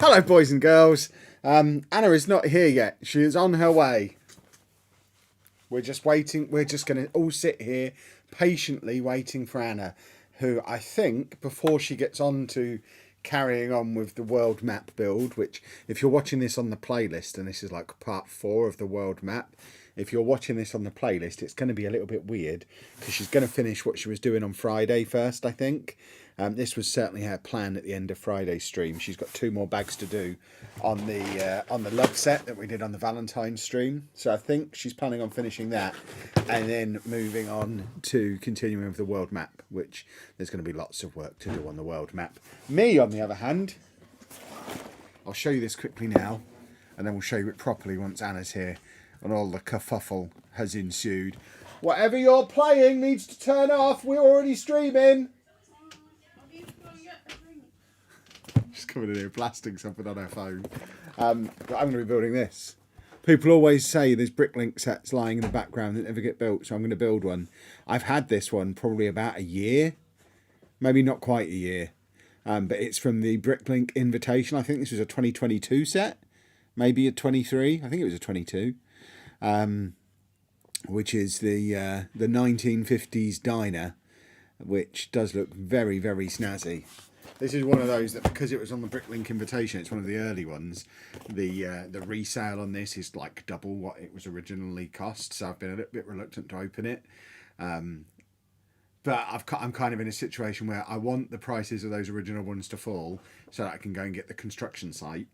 Hello, boys and girls. Anna is not here yet. She is on her way. We're just waiting. We're just going to all sit here patiently waiting for Anna, who I think, before she gets on to carrying on with the world map build, which if you're watching this on the playlist, and this is like part 4 of the world map, if you're watching this on the playlist, it's going to be a little bit weird because she's going to finish what she was doing on Friday first, I think. This was certainly her plan at the end of Friday's stream. She's got 2 more bags to do on the love set that we did on the Valentine's stream. So I think she's planning on finishing that and then moving on to continuing with the world map, which there's going to be lots of work to do on the world map. Me, on the other hand, I'll show you this quickly now, and then we'll show you it properly once Anna's here and all the kerfuffle has ensued. Whatever you're playing needs to turn off. We're already streaming. She's coming in here blasting something on her phone. But I'm going to be building this. People always say there's BrickLink sets lying in the background that never get built, so I'm going to build one. I've had this one probably about a year. Maybe not quite a year. But it's from the BrickLink invitation. I think this was a 2022 set. Maybe a 23. I think it was a 22. Which is the 1950s diner, which does look very, very snazzy. This is one of those that, because it was on the BrickLink invitation, it's one of the early ones. The resale on this is like double what it was originally cost, so I've been a little bit reluctant to open it. But I'm kind of in a situation where I want the prices of those original ones to fall so that I can go and get the construction site.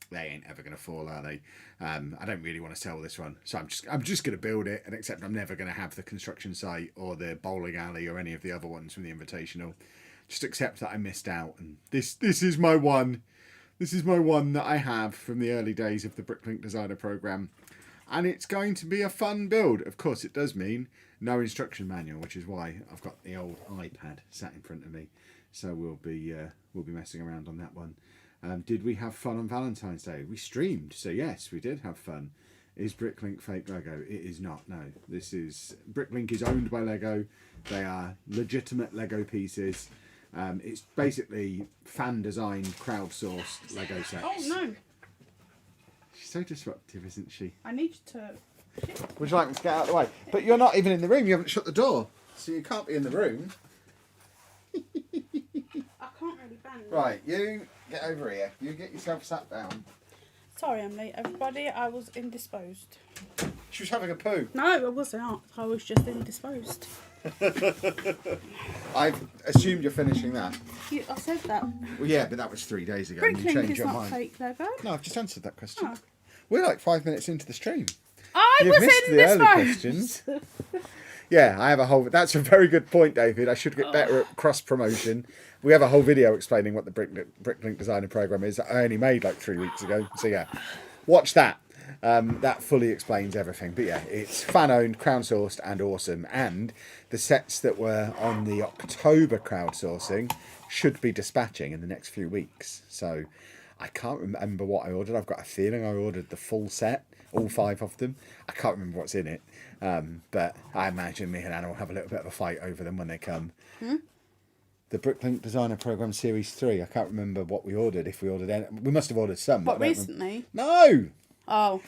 They ain't ever going to fall, are they? I don't really want to sell this one, so I'm just going to build it, and except I'm never going to have the construction site or the bowling alley or any of the other ones from the Invitational. Just accept that I missed out, and this is my one. This is my one that I have from the early days of the BrickLink Designer Program, and it's going to be a fun build. Of course, it does mean no instruction manual, which is why I've got the old iPad sat in front of me. So we'll be messing around on that one. Did we have fun on Valentine's Day? We streamed, so yes, we did have fun. Is BrickLink fake Lego? It is not, no. BrickLink is owned by Lego. They are legitimate Lego pieces. It's basically fan-designed, crowdsourced Lego sets. Oh, no. She's so disruptive, isn't she? I need to... Would you like me to get out of the way? But you're not even in the room. You haven't shut the door. So you can't be in the room. I can't really bend. Right, you get over here. You get yourself sat down. Sorry, I'm late, everybody. I was indisposed. She was having a poo. No, I wasn't. I was just indisposed. I've assumed you're finishing that. I said that. Well, yeah, but that was 3 days ago. And you BrickLink changed is your not mind. fake Lego. No, I've just answered that question. Oh. We're like 5 minutes into the stream. I You've was missed the early indisposed. questions. Yeah, I have a whole... That's a very good point, David. I should get better at cross-promotion. We have a whole video explaining what the BrickLink Designer Program is that I only made like 3 weeks ago. So yeah, watch that. That fully explains everything. But yeah, it's fan-owned, crowdsourced and awesome. And the sets that were on the October crowdsourcing should be dispatching in the next few weeks. So I can't remember what I ordered. I've got a feeling I ordered the full set, all 5 of them. I can't remember what's in it. But I imagine me and Anna will have a little bit of a fight over them when they come. The BrickLink Designer Program Series 3. I can't remember what we ordered. If we ordered any, we must have ordered some. What, recently? No! Oh.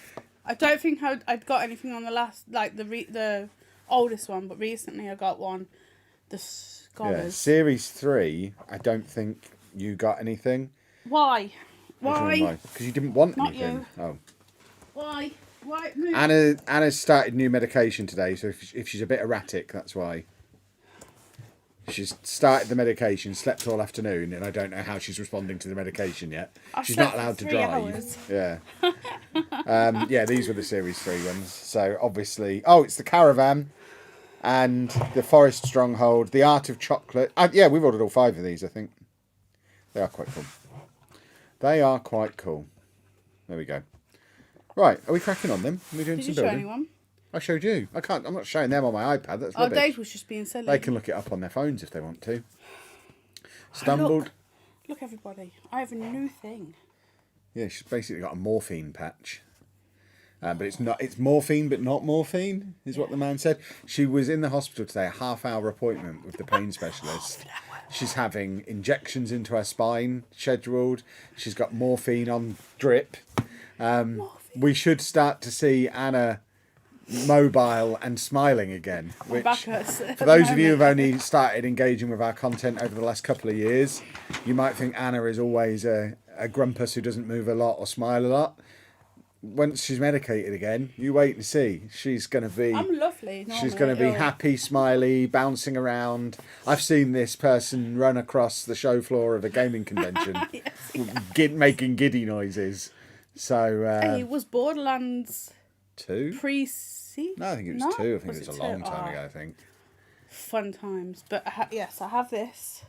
I don't think I'd got anything on the last, like the oldest one, but recently I got one. The Scholars. Yeah, Series 3, I don't think you got anything. Why? Why? Because you didn't want Not anything. you. Oh. Why? Why? Anna's started new medication today, so if she's a bit erratic, that's why. She's started the medication, slept all afternoon, and I don't know how she's responding to the medication yet. She's not allowed to drive. Hours. Yeah. Yeah, these were the Series 3 ones. So obviously, it's the Caravan and the Forest Stronghold, the Art of Chocolate. Yeah, we've ordered all 5 of these, I think. They are quite cool. They are quite cool. There we go. Right, are we cracking on them? Are we doing Did some you show building? anyone? I showed you. I'm not showing them on my iPad. That's rubbish. Dave was just being silly. They can look it up on their phones if they want to. Stumbled. Look, everybody. I have a new thing. Yeah, she's basically got a morphine patch. But it's not. It's morphine, but not morphine, is what the man said. She was in the hospital today, a half-hour appointment with the pain specialist. She's having injections into her spine scheduled. She's got morphine on drip. We should start to see Anna mobile and smiling again. Which, for those of you who've only started engaging with our content over the last couple of years, you might think Anna is always a grumpus who doesn't move a lot or smile a lot. Once she's medicated again, you wait and see. She's going to be... I'm lovely. She's going to be happy, smiley, bouncing around. I've seen this person run across the show floor of a gaming convention, making giddy noises. So... Hey, was Borderlands 2? Pre-sequel? No, I think it was 2. I think it was a long time ago, I think. Fun times. But yes, I have this.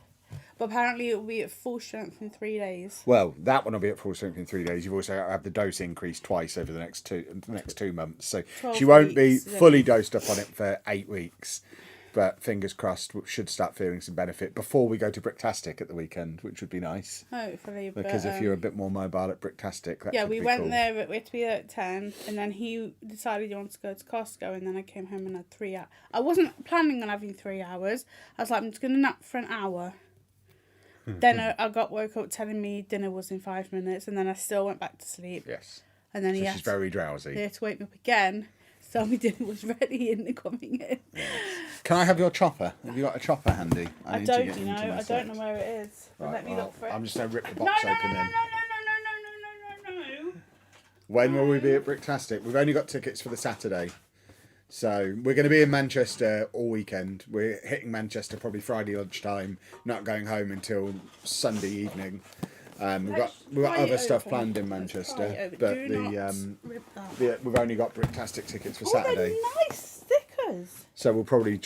But apparently it will be at full strength in 3 days. Well, that one will be at full strength in 3 days. You've also got to have the dose increased twice over the next 2 months. So she won't be fully dosed up on it for 8 weeks. But fingers crossed, we should start feeling some benefit before we go to Bricktastic at the weekend, which would be nice. Hopefully. Because if you're a bit more mobile at Bricktastic, that could be we went cool. there, we had to be there at 10, and then he decided he wanted to go to Costco, and then I came home and had 3 hours. I wasn't planning on having 3 hours. I was like, I'm just going to nap for an hour. Then I got woke up telling me dinner was in 5 minutes, and then I still went back to sleep. Yes. And then she's very drowsy. He had to wake me up again. So my dinner was ready and coming in. Yes. Can I have your chopper? Have you got a chopper handy? I don't know where it is. Right, Let me look for it. I'm just going to rip the box open then. No. When will we be at Bricktastic? We've only got tickets for the Saturday. So we're going to be in Manchester all weekend. We're hitting Manchester probably Friday lunchtime, not going home until Sunday evening. We've got other stuff planned in Manchester, but we've only got Bricktastic tickets for Saturday. They're nice stickers. So we'll probably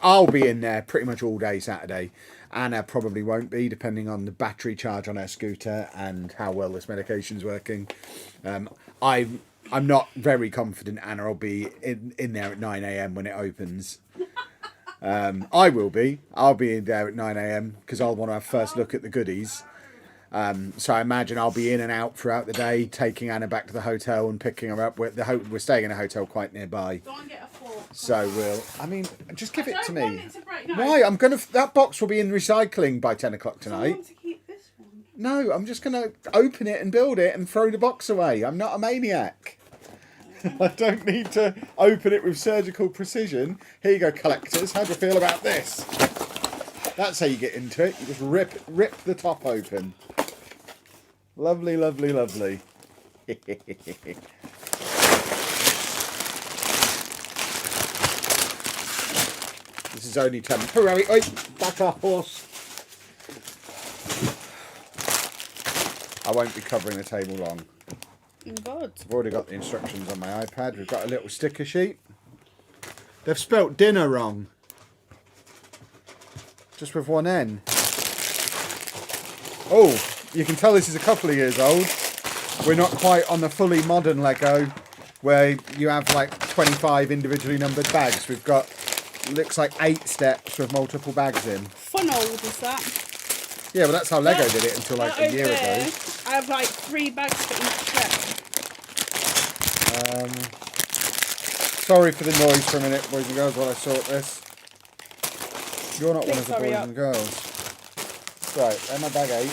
I'll be in there pretty much all day Saturday. Anna probably won't be, depending on the battery charge on her scooter and how well this medication's working. I'm not very confident Anna will be in there at 9 a.m. when it opens. I will be. I'll be in there at 9 a.m. because I'll want to have first look at the goodies. So I imagine I'll be in and out throughout the day, taking Anna back to the hotel and picking her up. We're staying in a hotel quite nearby. Go and get a fork. So just give it to me. I don't want it to break. No. Why? That box will be in recycling by 10 o'clock tonight. I want to keep this one. No, I'm just going to open it and build it and throw the box away. I'm not a maniac. I don't need to open it with surgical precision. Here you go, collectors. How do you feel about this? That's how you get into it. You just rip the top open. Lovely, lovely, lovely. This is only temporary. Oi, back up, horse. I won't be covering the table long. Good. I've already got the instructions on my iPad. We've got a little sticker sheet. They've spelt dinner wrong. Just with one N. Oh, you can tell this is a couple of years old. We're not quite on the fully modern Lego where you have like 25 individually numbered bags. We've got, looks like 8 steps with multiple bags in. Fun old is that? Yeah, well that's how Lego did it until like a year ago. I have like 3 bags for each step. Sorry for the noise for a minute, boys and girls, while I sort this. You're not one of the boys and girls. Right, there's my bag 8.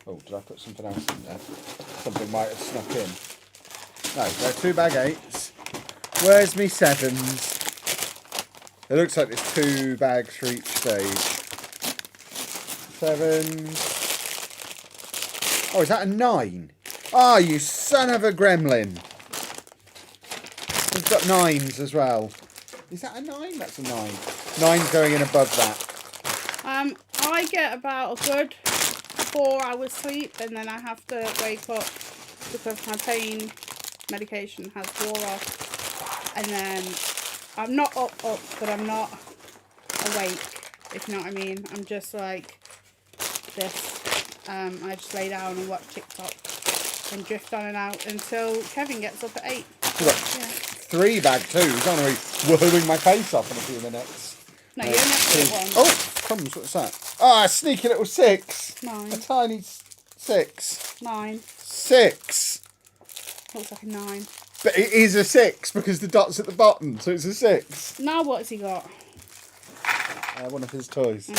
Oh, did I put something else in there? Something might have snuck in. No, there are 2 bag 8s. Where's me 7s? It looks like there's 2 bags for each stage. 7. Oh, is that a 9? Oh, you son of a gremlin. We've got 9s as well. Is that a 9? That's a 9. 9's going in above that. I get about a good 4 hours sleep, and then I have to wake up because my pain medication has wore off. And then I'm not up, but I'm not awake, if you know what I mean. I'm just like this. I just lay down and watch TikTok and drift on and out until Kevin gets up at 8. Look, 3 bag 2s. I'm going to be woohooing my face off in a few minutes. No, you only have to get 1. Oh, crumbs, what's that? Ah, a sneaky little 6. 9. A tiny 6. 9. 6. Looks like a 9. But it is a 6 because the dot's at the bottom, so it's a 6. Now what's he got? One of his toys. Okay.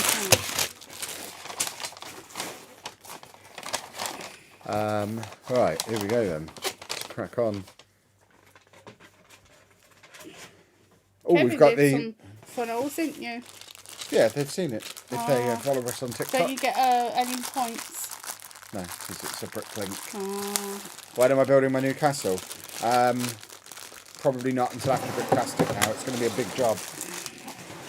Right, here we go then. Let's crack on. Oh, Kevin we've got did some funnels, didn't you? Yeah, they've seen it. If they follow us on TikTok. Don't you get any points? No, because it's a BrickLink. Oh. When am I building my new castle? Probably not until after Bricktastic now. It's going to be a big job.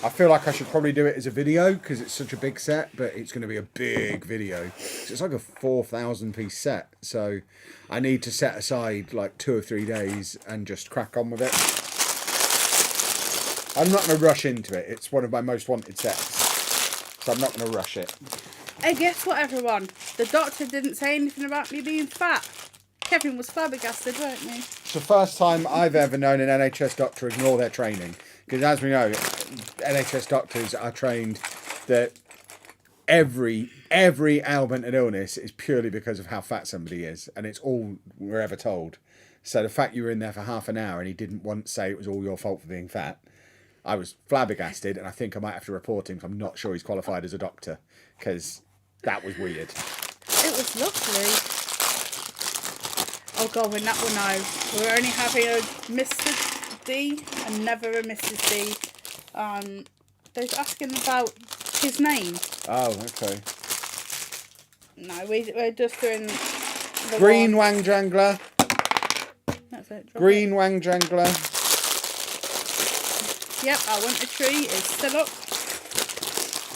I feel like I should probably do it as a video because it's such a big set, but it's going to be a big video. It's like a 4,000 piece set, so I need to set aside like 2 or 3 days and just crack on with it. I'm not going to rush into it. It's one of my most wanted sets, so I'm not going to rush it. Hey, guess what, everyone? The doctor didn't say anything about me being fat. Kevin was flabbergasted, weren't he? It's the first time I've ever known an NHS doctor ignore their training. Because as we know, NHS doctors are trained that every ailment and illness is purely because of how fat somebody is. And it's all we're ever told. So the fact you were in there for half an hour and he didn't once say it was all your fault for being fat, I was flabbergasted. And I think I might have to report him because I'm not sure he's qualified as a doctor. Because that was weird. It was lovely. Oh God, when that will know. We're only having a Mr. D and never a Mrs. D. They're asking about his name. Oh, okay. No, we're just doing the Green one. Wang Jangler. That's it. Green Wang Jangler. Yep, our winter tree is still up.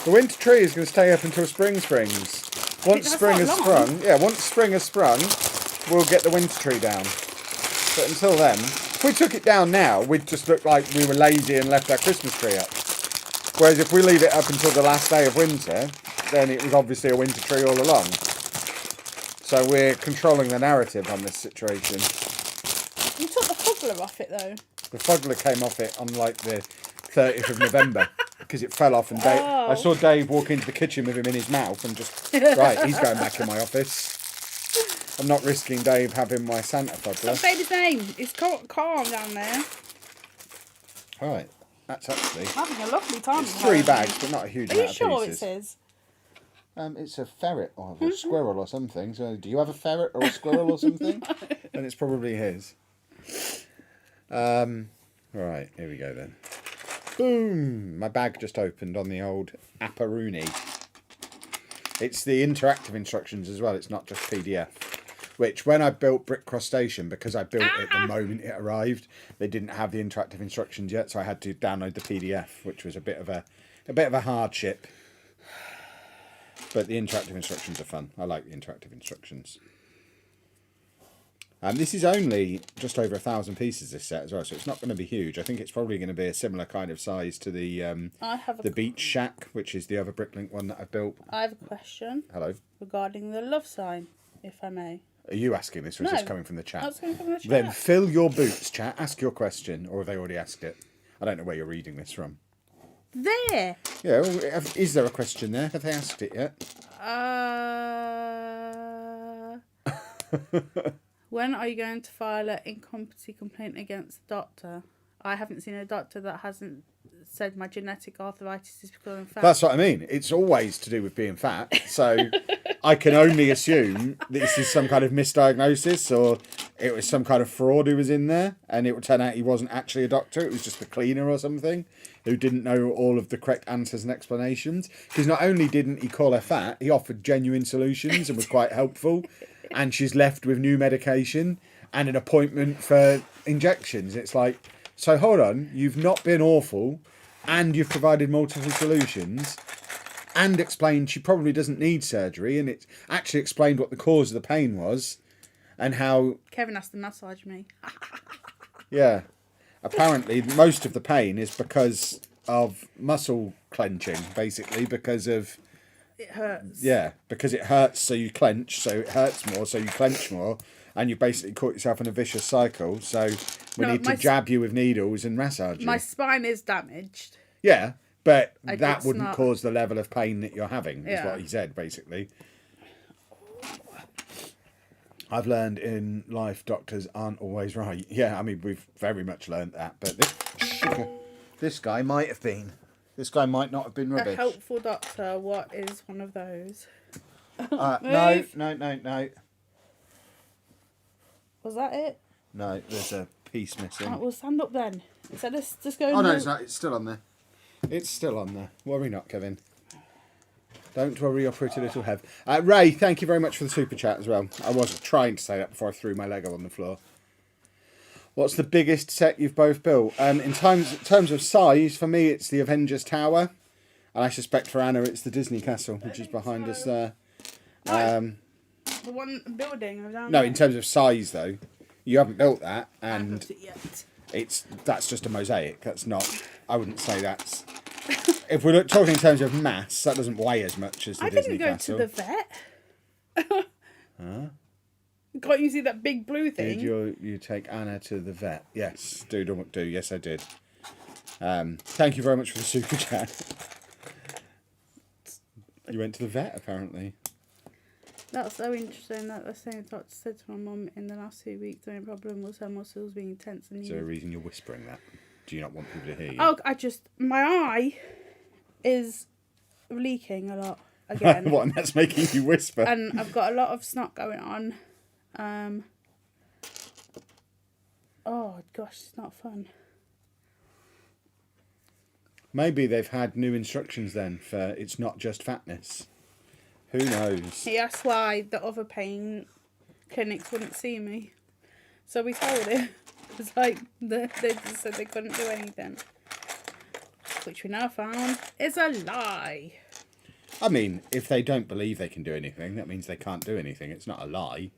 The winter tree is going to stay up until spring springs. Once That's spring not has long. sprung, once spring has sprung, we'll get the winter tree down. But until then, if we took it down now, we'd just look like we were lazy and left our Christmas tree up. Whereas if we leave it up until the last day of winter, then it was obviously a winter tree all along. So we're controlling the narrative on this situation. You took the fuggler off it though. The fuggler came off it on like the 30th of November because it fell off and Dave, I saw Dave walk into the kitchen with him in his mouth and just, right, he's going back in my office. I'm not risking Dave having my Santa fuggler. Stop saying his name. It's calm down there. Right, that's actually... Having a lovely time. It's 3 bags, but not a huge Are amount you of sure pieces. it says? It's a ferret or a squirrel or something. So do you have a ferret or a squirrel or something? Then it's probably his. Right, here we go then. Boom! My bag just opened on the old Apparuni. It's the interactive instructions as well. It's not just PDF. Which, when I built Brick Cross Station, because I built it the moment it arrived, they didn't have the interactive instructions yet, so I had to download the PDF, which was a bit of a hardship. But the interactive instructions are fun. I like the interactive instructions. This is only just over 1,000 pieces, this set as well, so it's not going to be huge. I think it's probably going to be a similar kind of size to the Beach Shack, which is the other BrickLink one that I've built. I have a question. Hello. Regarding the love sign, if I may. Are you asking this, or is this coming from the chat? That's coming from the chat. Then fill your boots, chat. Ask your question, or have they already asked it? I don't know where you're reading this from. There. Yeah, well, is there a question there? Have they asked it yet? When are you going to file an incompetency complaint against the doctor? I haven't seen a doctor that hasn't said my genetic arthritis is because I'm fat. That's what I mean. It's always to do with being fat. So I can only assume this is some kind of misdiagnosis, or it was some kind of fraud who was in there, and it would turn out he wasn't actually a doctor. It was just the cleaner or something who didn't know all of the correct answers and explanations. Because not only didn't he call her fat, he offered genuine solutions and was quite helpful. And she's left with new medication and an appointment for injections. It's like, so hold on, you've not been awful, and you've provided multiple solutions, and explained she probably doesn't need surgery, and it's actually explained what the cause of the pain was, and how... Kevin has to massage me. Yeah. Apparently, most of the pain is because of muscle clenching, basically, because of... It hurts. Yeah, because it hurts, so you clench, so it hurts more, so you clench more, and you basically caught yourself in a vicious cycle, so we need to jab you with needles and massage you. My spine is damaged. Yeah, but that wouldn't not cause the level of pain that you're having, is what he said, basically. I've learned in life doctors aren't always right. Yeah, I mean, we've very much learned that. But this guy might have been. This guy might not have been A rubbish. helpful doctor. What is one of those? No. Was that it? No, there's a piece missing. Right, well, stand up then. Instead of just going... Oh, no, it's not. It's still on there. It's still on there. Worry not, Kevin. Don't worry your pretty little head. Ray, thank you very much for the super chat as well. I was trying to say that before I threw my Lego on the floor. What's the biggest set you've both built? In terms of size, for me, it's the Avengers Tower. And I suspect for Anna, it's the Disney Castle, which is behind us there. The one building down No, there. in terms of size, though, you haven't built that. I haven't And built it yet. that's just a mosaic. That's not... I wouldn't say that's... If we're talking in terms of mass, that doesn't weigh as much as the Disney Castle. I didn't go to the vet. Huh? Can't you see that big blue thing? Did you take Anna to the vet? Yes, do. Yes, I did. Thank you very much for the super chat. You went to the vet, apparently. That's so interesting that the same doctor said to my mum in the last 2 weeks the only problem was her muscles being tense and Is there a reason you're whispering that? Do you not want people to hear you? Oh, my eye is leaking a lot again. What, and that's making you whisper? And I've got a lot of snot going on. Oh gosh, it's not fun. Maybe they've had new instructions then for it's not just fatness. Who knows? Yeah, that's why the other pain clinics wouldn't see me. So we told him. It's like they just said they couldn't do anything. Which we now found is a lie. I mean, if they don't believe they can do anything, that means they can't do anything. It's not a lie.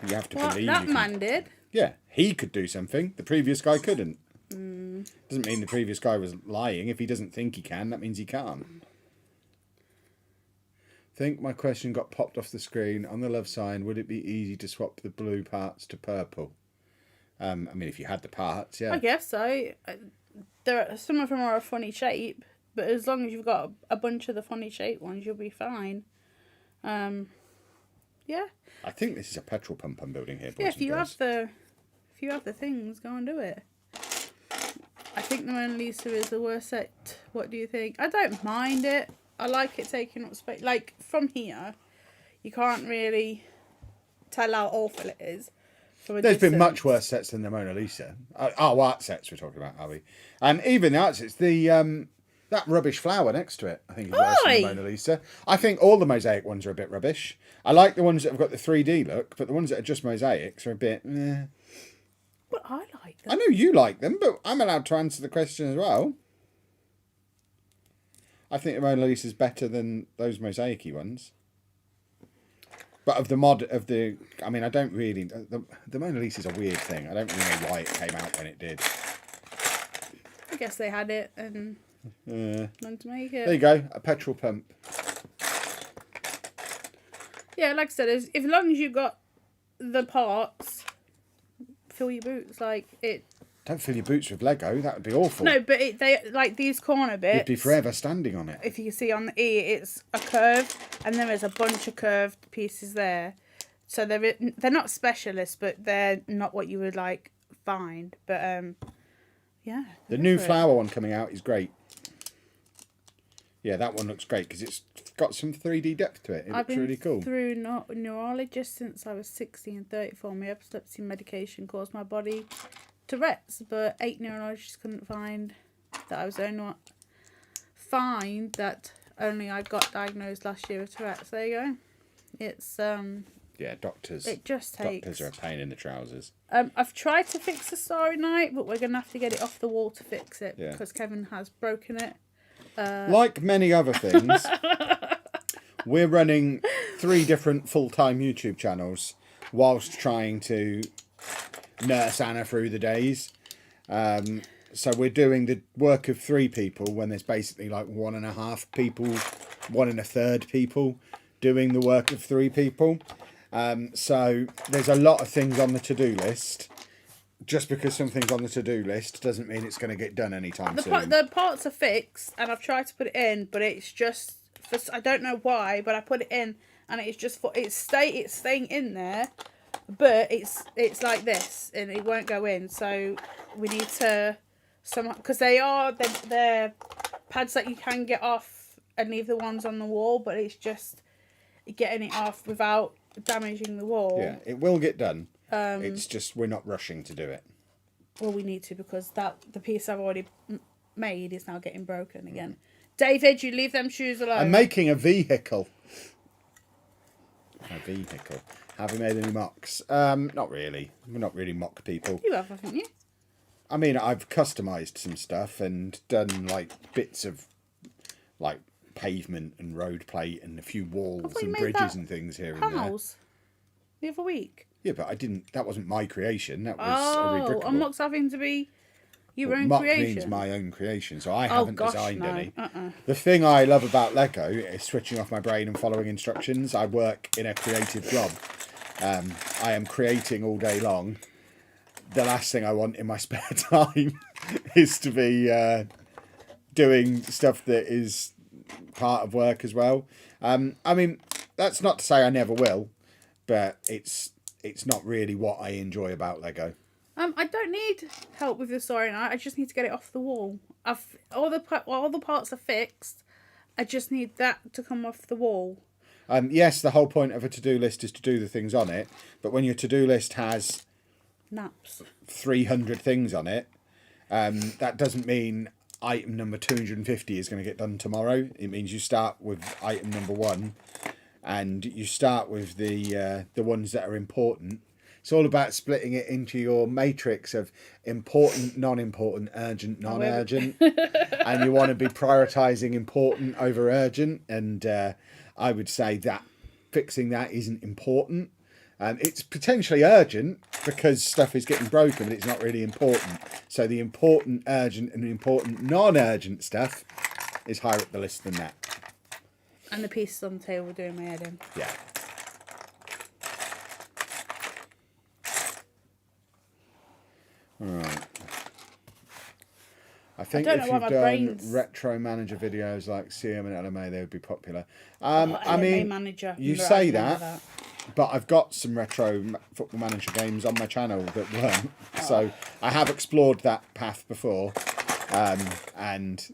You have to believe. That man did. Yeah, he could do something. The previous guy couldn't. Doesn't mean the previous guy was lying. If he doesn't think he can, that means he can't. Think my question got popped off the screen. On the love sign, would it be easy to swap the blue parts to purple? I mean, if you had the parts, yeah. I guess so. Some of them are a funny shape, but as long as you've got a bunch of the funny shape ones, you'll be fine. Yeah. I think this is a petrol pump I'm building here. Yeah, if you have the things, go and do it. I think the Mona Lisa is the worst set. What do you think? I don't mind it. I like it taking up space. Like, from here, you can't really tell how awful it is. There's been much worse sets than the Mona Lisa. Art sets we're talking about, are we? And even the art sets, that rubbish flower next to it, I think is worse than the Mona Lisa. I think all the mosaic ones are a bit rubbish. I like the ones that have got the 3D look, but the ones that are just mosaics are a bit... But I like them. I know you like them, but I'm allowed to answer the question as well. I think the Mona Lisa is better than those mosaic-y ones. But I mean, I don't really... The Mona Lisa is a weird thing. I don't really know why it came out when it did. I guess they had it and wanted to make it. There you go, a petrol pump. Yeah, like I said, as long as you've got the parts, fill your boots. Like it. Don't fill your boots with Lego. That would be awful. No, but they like these corner bits. You'd be forever standing on it. If you can see on the E, it's a curve, and there is a bunch of curved pieces there. So they're not specialists, but they're not what you would like find. But yeah. The new flower one coming out is great. Yeah, that one looks great because it's got some 3D depth to it. It looks really cool. I've been through neurologist since I was 60 and 34. My epilepsy medication caused my body Tourette's, but 8 neurologists couldn't find that I was only I got diagnosed last year with Tourette's. There you go. It's yeah, doctors. It just takes. Doctors are a pain in the trousers. I've tried to fix the Starry Night, but we're gonna have to get it off the wall to fix it because Kevin has broken it. Like many other things, we're running 3 different full-time YouTube channels whilst trying to nurse Anna through the days. So we're doing the work of 3 people when there's basically like 1.5 people, 1 1/3 people doing the work of 3 people. So there's a lot of things on the to-do list. Just because something's on the to-do list doesn't mean it's going to get done anytime soon. The parts are fixed, and I've tried to put it in, but it's just I don't know why, but I put it in, and it's just it's staying in there, but it's like this, and it won't go in. So we need to somehow, because they're pads that you can get off and leave the ones on the wall, but it's just getting it off without damaging the wall. Yeah, it will get done. It's just we're not rushing to do it. Well, we need to, because the piece I've already made is now getting broken again. David, you leave them shoes alone. I'm making a vehicle. A vehicle. Have we made any mocks? Not really. We're not really mock people. You have, haven't you? I mean, I've customised some stuff and done like bits of like pavement and road plate and a few walls and bridges and things here and there. Panels the other week. Yeah, but I didn't. That wasn't my creation. That was a rebrickable. And mock's having to be your own mock creation. means my own creation, so I haven't designed any. Uh-uh. The thing I love about Lego is switching off my brain and following instructions. I work in a creative job. I am creating all day long. The last thing I want in my spare time is to be doing stuff that is part of work as well. I mean, that's not to say I never will, but it's not really what I enjoy about Lego. I don't need help with the story now. I just need to get it off the wall. All the parts are fixed. I just need that to come off the wall. Yes, the whole point of a to-do list is to do the things on it, but when your to-do list has Naps 300 things on it, that doesn't mean item number 250 is going to get done tomorrow. It means you start with item number 1, and you start with the ones that are important. It's all about splitting it into your matrix of important, non-important, urgent, non-urgent, and you want to be prioritising important over urgent. And I would say that fixing that isn't important. It's potentially urgent because stuff is getting broken, but it's not really important. So the important, urgent, and important, non-urgent stuff is higher up the list than that. and the pieces on the table were doing my head in. Yeah. Right. I think don't if know why you've my done brain's- retro manager videos like CM and LMA, they would be popular. LMA I mean, manager. you Right, say I remember that, but I've got some retro football manager games on my channel that weren't. So I have explored that path before, and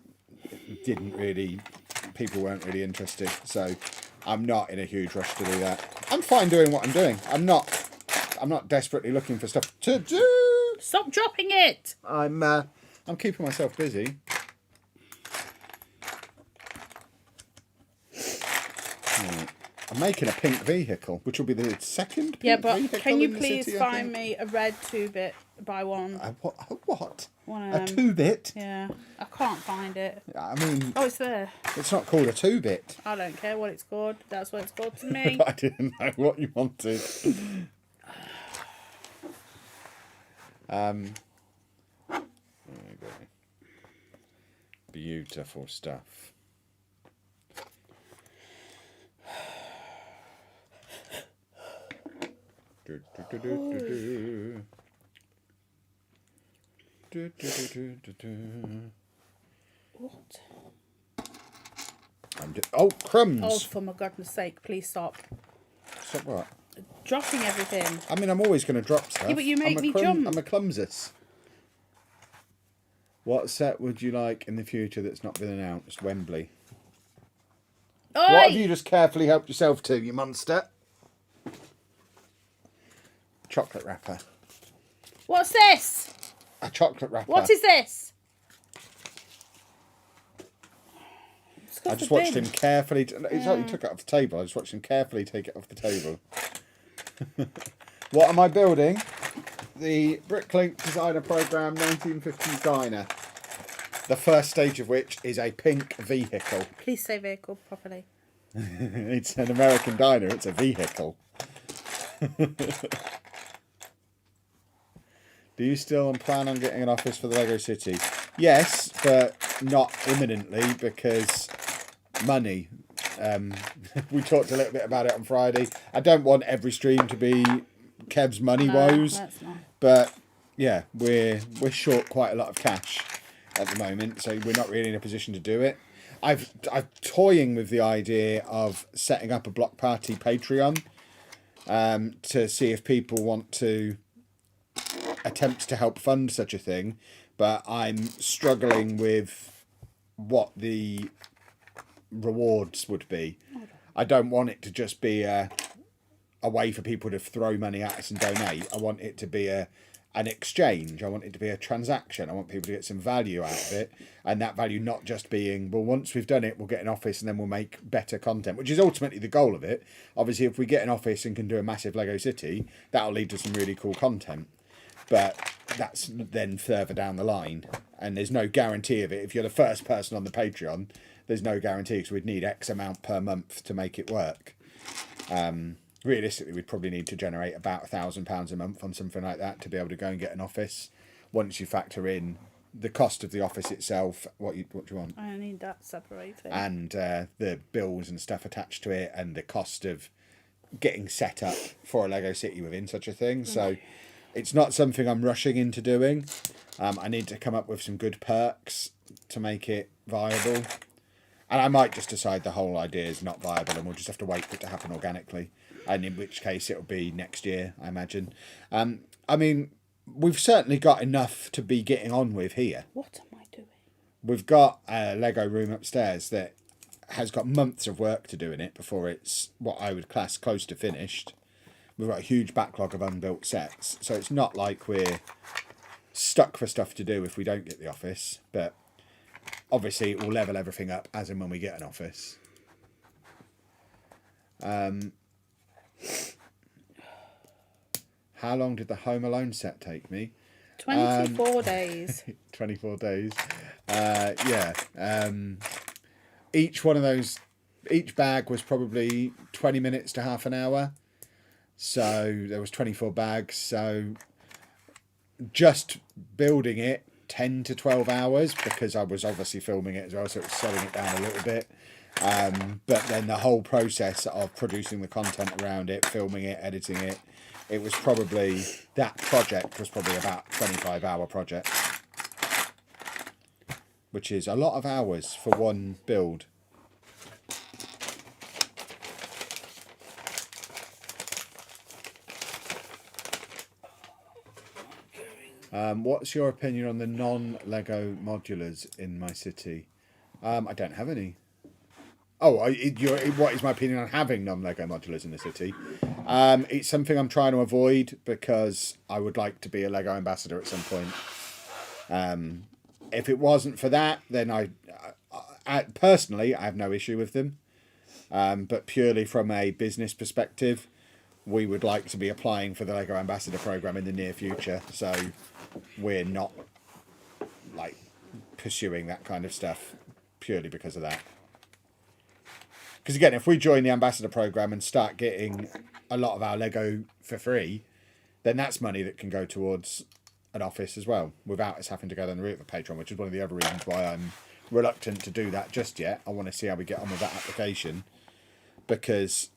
it didn't really. People weren't really interested. So I'm not in a huge rush to do that. I'm fine doing what I'm doing. I'm not desperately looking for stuff to do. Stop dropping it! I'm keeping myself busy. Right. I'm making a pink vehicle, which will be the second pink vehicle can you in the please city, I find think. me a red 2-bit by one? What? One A 2-bit? Yeah, I can't find it. I mean, Oh, it's there. it's not called a 2-bit. I don't care what it's called. That's what it's called to me. I didn't know what you wanted. There we go. Beautiful stuff. Do, do, do, do, do, do. Do, do, do, do, do, do. What? Oh, crumbs! Oh, for my goodness sake, please stop. Stop what? Dropping everything. I mean, I'm always going to drop stuff. Yeah, but you make me jump. I'm a clumsus. What set would you like in the future that's not been announced? Wembley. Oi! What have you just carefully helped yourself to, you monster? Chocolate wrapper. What's this? A chocolate wrapper. What is this? I just watched him carefully. It's like he took it off the table. I just watched him carefully take it off the table. What am I building? The BrickLink Designer Program 1950s Diner. The first stage of which is a pink vehicle. Please say vehicle properly. It's an American diner. It's a vehicle. Do you still plan on getting an office for the Lego City? Yes, but not imminently because money. We talked a little bit about it on Friday. I don't want every stream to be Kev's money woes, That's not. but yeah, we're short quite a lot of cash at the moment, so we're not really in a position to do it. I'm toying with the idea of setting up a block party Patreon, to see if people want to attempt to help fund such a thing, but I'm struggling with what the rewards would be. I don't want it to just be a way for people to throw money at us and donate. I want it to be an exchange. I want it to be a transaction. I want people to get some value out of it, and that value not just being, well, once we've done it, we'll get an office and then we'll make better content, which is ultimately the goal of it. Obviously, if we get an office and can do a massive Lego city, that'll lead to some really cool content. But that's then further down the line, and there's no guarantee of it. If you're the first person on the Patreon, there's no guarantee, because we'd need X amount per month to make it work. Realistically, we'd probably need to generate about £1,000 a month on something like that to be able to go and get an office. Once you factor in the cost of the office itself, what do you want? I need that separated. And the bills and stuff attached to it, and the cost of getting set up for a Lego city within such a thing. So it's not something I'm rushing into doing. I need to come up with some good perks to make it viable. And I might just decide the whole idea is not viable and we'll just have to wait for it to happen organically. And in which case it'll be next year, I imagine. I mean, we've certainly got enough to be getting on with here. What am I doing? We've got a Lego room upstairs that has got months of work to do in it before it's what I would class close to finished. We've got a huge backlog of unbuilt sets, so it's not like we're stuck for stuff to do if we don't get the office, but obviously it will level everything up as and when we get an office. How long did the Home Alone set take me? 24 days. 24 days. Yeah. Each one of those, each bag was probably 20 minutes to half an hour. So there was 24 bags. So just building it 10 to 12 hours, because I was obviously filming it as well, so it was slowing it down a little bit. But then the whole process of producing the content around it, filming it, editing it, it was probably, that project was probably about 25-hour project, which is a lot of hours for one build. What's your opinion on the non-Lego modulars in my city? I don't have any. Oh, what is my opinion on having non-Lego modulars in the city? It's something I'm trying to avoid because I would like to be a Lego ambassador at some point. If it wasn't for that, then I personally, I have no issue with them. But purely from a business perspective, we would like to be applying for the Lego Ambassador program in the near future. So we're not like pursuing that kind of stuff purely because of that. Because again, if we join the Ambassador program and start getting a lot of our Lego for free, then that's money that can go towards an office as well, without us having to go down the route of a Patreon, which is one of the other reasons why I'm reluctant to do that just yet. I want to see how we get on with that application, because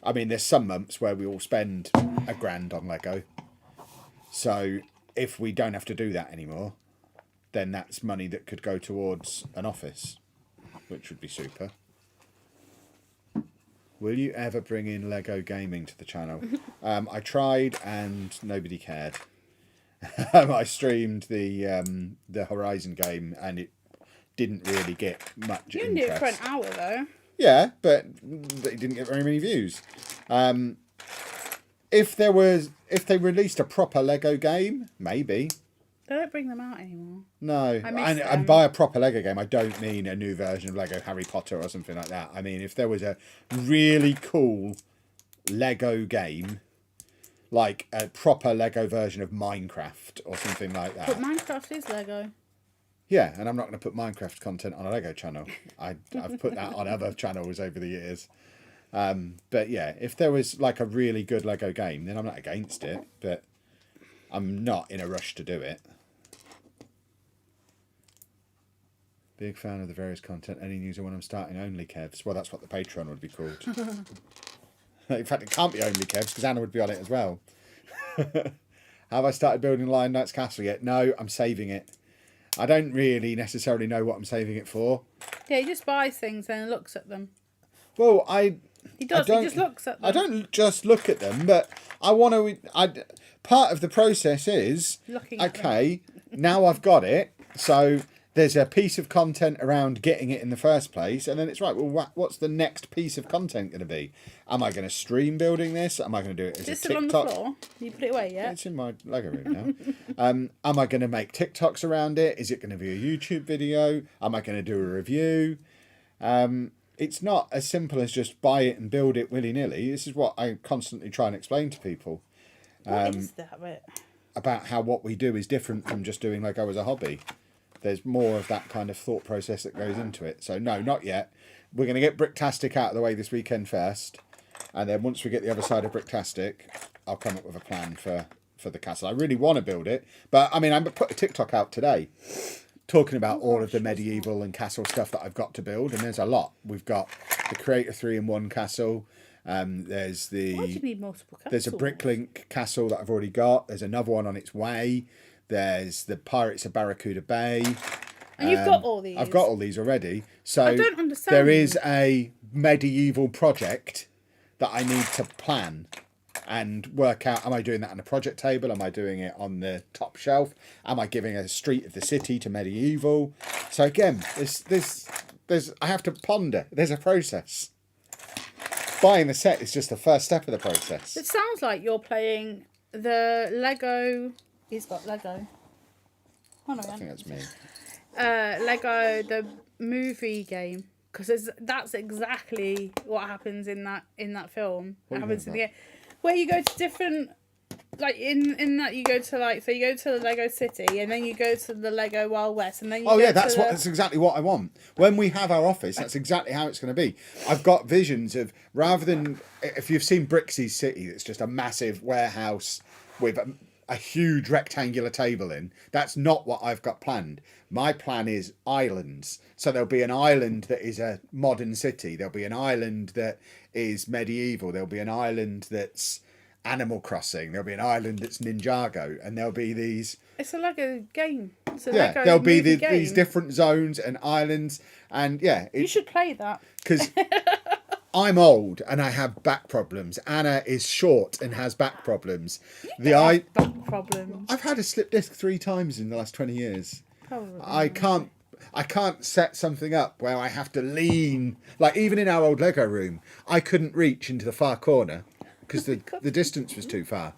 I mean, there's some months where we all spend £1,000 on Lego. So if we don't have to do that anymore, then that's money that could go towards an office, which would be super. Will you ever bring in Lego gaming to the channel? I tried and nobody cared. I streamed the Horizon game and it didn't really get much interest. You can do it for an hour though. Yeah, but it didn't get very many views. If they released a proper Lego game, maybe. They don't bring them out anymore. No, I miss them. and by a proper Lego game, I don't mean a new version of Lego Harry Potter or something like that. I mean, if there was a really cool Lego game, like a proper Lego version of Minecraft or something like that. But Minecraft is Lego. Yeah, and I'm not going to put Minecraft content on a Lego channel. I've put that on other channels over the years. But yeah, if there was like a really good Lego game, then I'm not against it, but I'm not in a rush to do it. Big fan of the various content. Any news on when I'm starting only Kevs? Well, that's what the Patreon would be called. In fact, it can't be only Kevs because Anna would be on it as well. Have I started building Lion Knight's castle yet? No, I'm saving it. I don't really necessarily know what I'm saving it for. Yeah, he just buys things and looks at them. Well, He does. He just looks at them. I don't just look at them, but I want to. Part of the process is Looking at okay. Now I've got it, so there's a piece of content around getting it in the first place, and then it's right. Well, what's the next piece of content going to be? Am I going to stream building this? Am I going to do it as a still TikTok? on the floor? You put it away yet? It's in my Lego room now. Am I going to make TikToks around it? Is it going to be a YouTube video? Am I going to do a review? It's not as simple as just buy it and build it willy-nilly. This is what I constantly try and explain to people. What is that bit? About how what we do is different from just doing Lego as a hobby. There's more of that kind of thought process that goes into it. So no, not yet. We're going to get Bricktastic out of the way this weekend first. And then once we get the other side of Bricktastic, I'll come up with a plan for the castle. I really want to build it. But I mean, I put a TikTok out today talking about all of the medieval and castle stuff that I've got to build, and there's a lot. We've got the Creator 3-in-1 castle. There's Why do you need multiple castles? there's a BrickLink castle that I've already got. There's another one on its way. There's the Pirates of Barracuda Bay. And you've got all these. I've got all these already. So I don't understand. there is a medieval project that I need to plan and work out, am I doing that on a project table? Am I doing it on the top shelf? Am I giving a street of the city to medieval? So again, there's I have to ponder. There's a process. Buying the set is just the first step of the process. It sounds like you're playing the Lego. He's got Lego. Hold on. I think that's me. Lego the movie game, because that's exactly what happens in that film. What It do you happens mean in the where you go to different, like in that you go to you go to the Lego City, and then you go to the Lego Wild West, and then you that's exactly what I want. When we have our office, that's exactly how it's going to be. I've got visions of, rather than, if you've seen Bricksy's City, it's just a massive warehouse with a huge rectangular table in. That's not what I've got planned. My plan is islands. So there'll be an island that is a modern city. There'll be an island that is medieval. There'll be an island that's Animal Crossing. There'll be an island that's Ninjago. And there'll be these... It's a Lego game. It's a yeah, Lego there'll be movie game. these different zones and islands. And yeah... You should play that. Because... I'm old and I have back problems. Anna is short and has back problems. Back problems. I've had a slip disc 3 times in the last 20 years. Probably. I can't set something up where I have to lean. Like even in our old Lego room, I couldn't reach into the far corner because the distance was too far.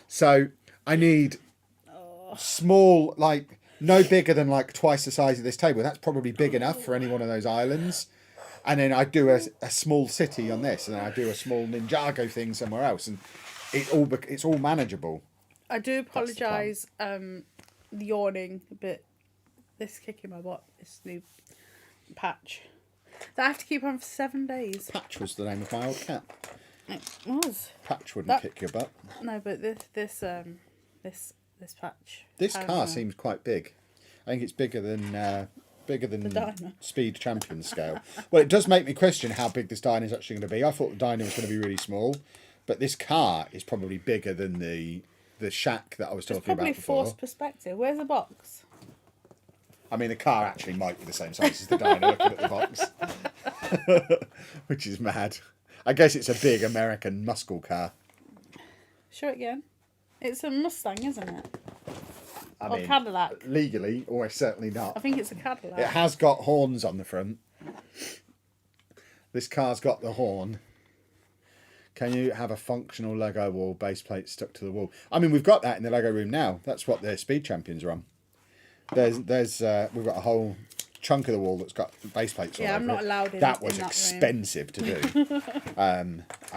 So I need small, like no bigger than like twice the size of this table. That's probably big enough for any one of those islands. And then I do a small city on this, and then I do a small Ninjago thing somewhere else, and it's all manageable. I do apologise, yawning a bit. This kick in my butt, this new patch that I have to keep on for 7 days. Patch was the name of my old cat. It was. Patch wouldn't kick your butt. No, but this patch. This car seems quite big. I think it's bigger than Speed Champion scale. Well, it does make me question how big this dyno is actually going to be. I thought the dyno was going to be really small, but this car is probably bigger than the shack that I was talking about before. It's probably forced perspective. Where's the box? I mean, the car actually might be the same size as the dyno, looking at the box. Which is mad. I guess it's a big American muscle car. Show it again. It's a Mustang, isn't it? I or mean, Cadillac. Legally, almost certainly not. I think it's a Cadillac. It has got horns on the front. This car's got the horn. Can you have a functional Lego wall base plate stuck to the wall? I mean, we've got that in the Lego room now. That's what the Speed Champions are on. We've got a whole chunk of the wall that's got base plates on it. Yeah, I'm not allowed in that was that expensive to do. I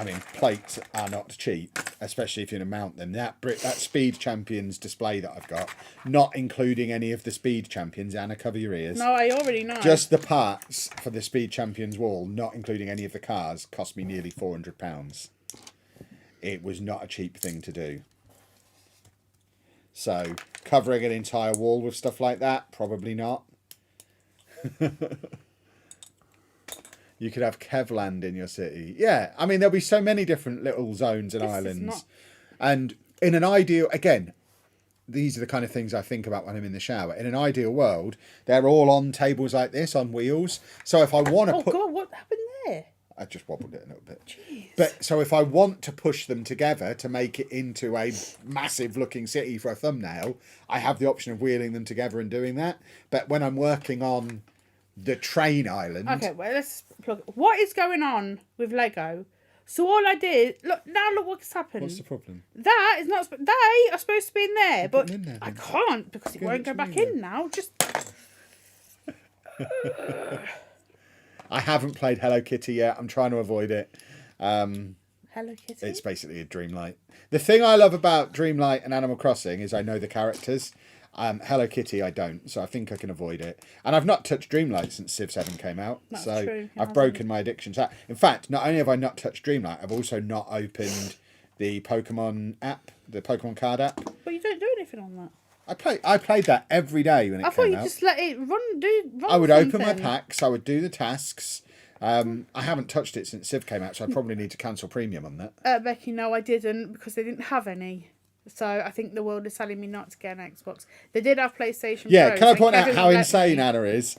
mean, plates are not cheap, especially if you're going to mount them. That Speed Champions display that I've got, not including any of the Speed Champions. Anna, cover your ears. No, I already know. Just the parts for the Speed Champions wall, not including any of the cars, cost me nearly £400. It was not a cheap thing to do. So, covering an entire wall with stuff like that, probably not. You could have Kevland in your city. Yeah, I mean, there'll be so many different little zones and islands. And in an ideal, again, these are the kind of things I think about when I'm in the shower. In an ideal world, they're all on tables like this, on wheels. So if I want to Oh, God, what happened there? I just wobbled it a little bit. Jeez. But so if I want to push them together to make it into a massive looking city for a thumbnail, I have the option of wheeling them together and doing that. But when I'm working on the train island... Okay, well, let's plug it. What is going on with Lego? So all I did... Look what's happened. What's the problem? That is not... They are supposed to be in there, but them in there, I then. can't because it won't go back in now. Just... I haven't played Hello Kitty yet. I'm trying to avoid it. Hello Kitty? It's basically a Dreamlight. The thing I love about Dreamlight and Animal Crossing is I know the characters. Hello Kitty, I don't, so I think I can avoid it. And I've not touched Dreamlight since Civ 7 came out. That's so true. I've broken my addiction to that. In fact, not only have I not touched Dreamlight, I've also not opened the Pokemon app, the Pokemon card app. But you don't do anything on that. I played that every day when it came out. I thought you just let it run. I would open my packs. I would do the tasks. I haven't touched it since Civ came out, so I probably need to cancel premium on that. Becky, no, I didn't because they didn't have any. So I think the world is telling me not to get an Xbox. They did have PlayStation. Yeah, Pros, can I point out Kevin how wouldn't let insane me. Anna is?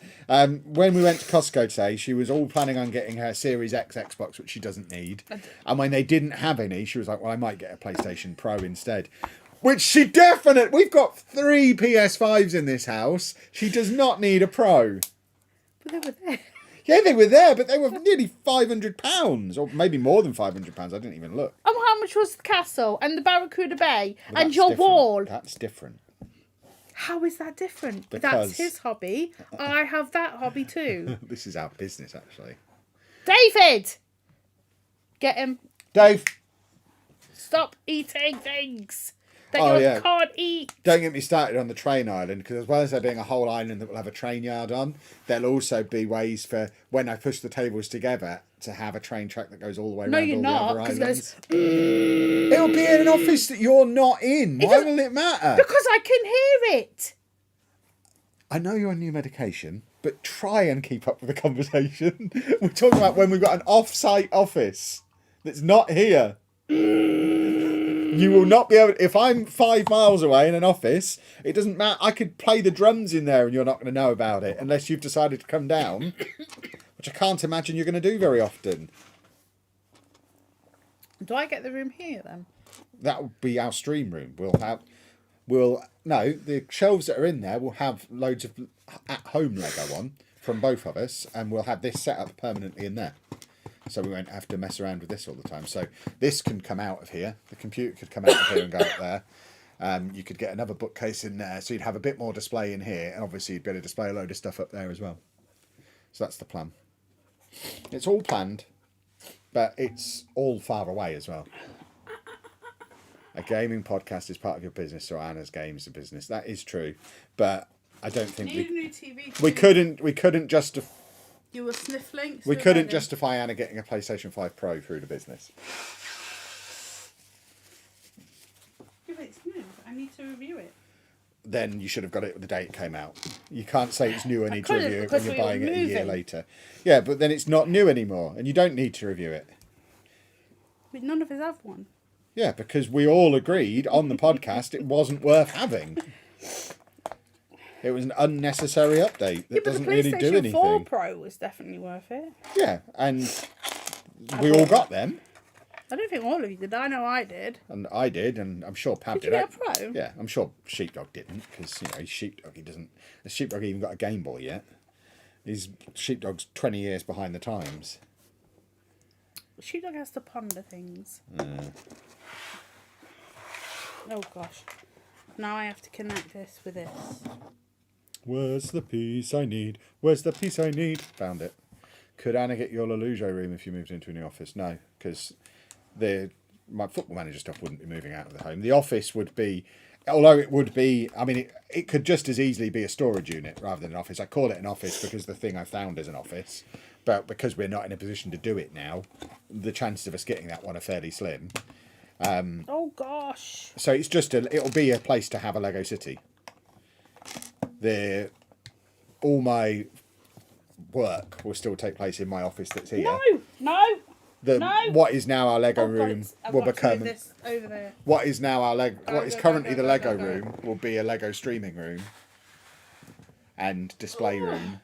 When we went to Costco today, she was all planning on getting her Series X Xbox, which she doesn't need. And when they didn't have any, she was like, well, I might get a PlayStation Pro instead. Which she definitely... We've got 3 PS5s in this house. She does not need a Pro. But they were there. Yeah, they were there, but they were nearly £500. Or maybe more than £500. I didn't even look. And how much was the castle and the Barracuda Bay Well, and that's your different. wall? That's different. How is that different? Because- That's his hobby. I have that hobby too. This is our business, actually. David! Get him. Dave, Stop eating things that you can't eat. don't get me started on the train island, because as well as there being a whole island that will have a train yard on, there'll also be ways for, when I push the tables together, to have a train track that goes all the way No, around you're all not, the other 'cause islands. there's- It'll be in an office that you're not in. Why doesn't- will it matter? Because I can hear it. I know you're on new medication, but try and keep up with the conversation. We're talking about when we've got an off-site office that's not here. You will not be able... If I'm 5 miles away in an office, it doesn't matter. I could play the drums in there and you're not going to know about it unless you've decided to come down, which I can't imagine you're going to do very often. Do I get the room here then? That will be our stream room. No, the shelves that are in there will have loads of at-home Lego on from both of us, and we'll have this set up permanently in there. So we won't have to mess around with this all the time. So this can come out of here. The computer could come out of here and go up there. You could get another bookcase in there. So you'd have a bit more display in here. And obviously you'd be able to display a load of stuff up there as well. So that's the plan. It's all planned, but it's all far away as well. A gaming podcast is part of your business, or Anna's games a business. That is true. But I don't think Need a new TV. we couldn't justify... You were sniffling. We couldn't justify Anna getting a PlayStation 5 Pro through the business. Yeah, but it's new. I need to review it. Then you should have got it the day it came out. You can't say it's new and need to couldn't, review it because when we you're were buying it a year moving. later. Yeah, but then it's not new anymore, and you don't need to review it. But none of us have one. Yeah, because we all agreed on the podcast it wasn't worth having. It was an unnecessary update that doesn't really do PlayStation 4 anything. Pro was definitely worth it. Yeah, and we all got them. I don't think all of you did. I know I did. And I did, and I'm sure Pab Did you did. get a Pro? Yeah, I'm sure Sheepdog didn't, because he's Sheepdog. He doesn't. The Sheepdog even got a Game Boy yet. His Sheepdog's 20 years behind the times. Sheepdog has to ponder things. Oh gosh. Now I have to connect this with this. Where's the piece I need? Where's the piece I need? Found it. Could Anna get your Lelujo room if you moved into a new office? No, because my football manager stuff wouldn't be moving out of the home. The office would be, although it would be, I mean, it could just as easily be a storage unit rather than an office. I call it an office because the thing I found is an office. But because we're not in a position to do it now, the chances of us getting that one are fairly slim. Oh gosh. So it's just it'll be a place to have a Lego City. All my work will still take place in my office that's here. No. What is now our Lego Oh, God, room I've will got to become move this over there. what is now our Lego. What is go, currently go, the go, Lego go, go. room will be a Lego streaming room and display room,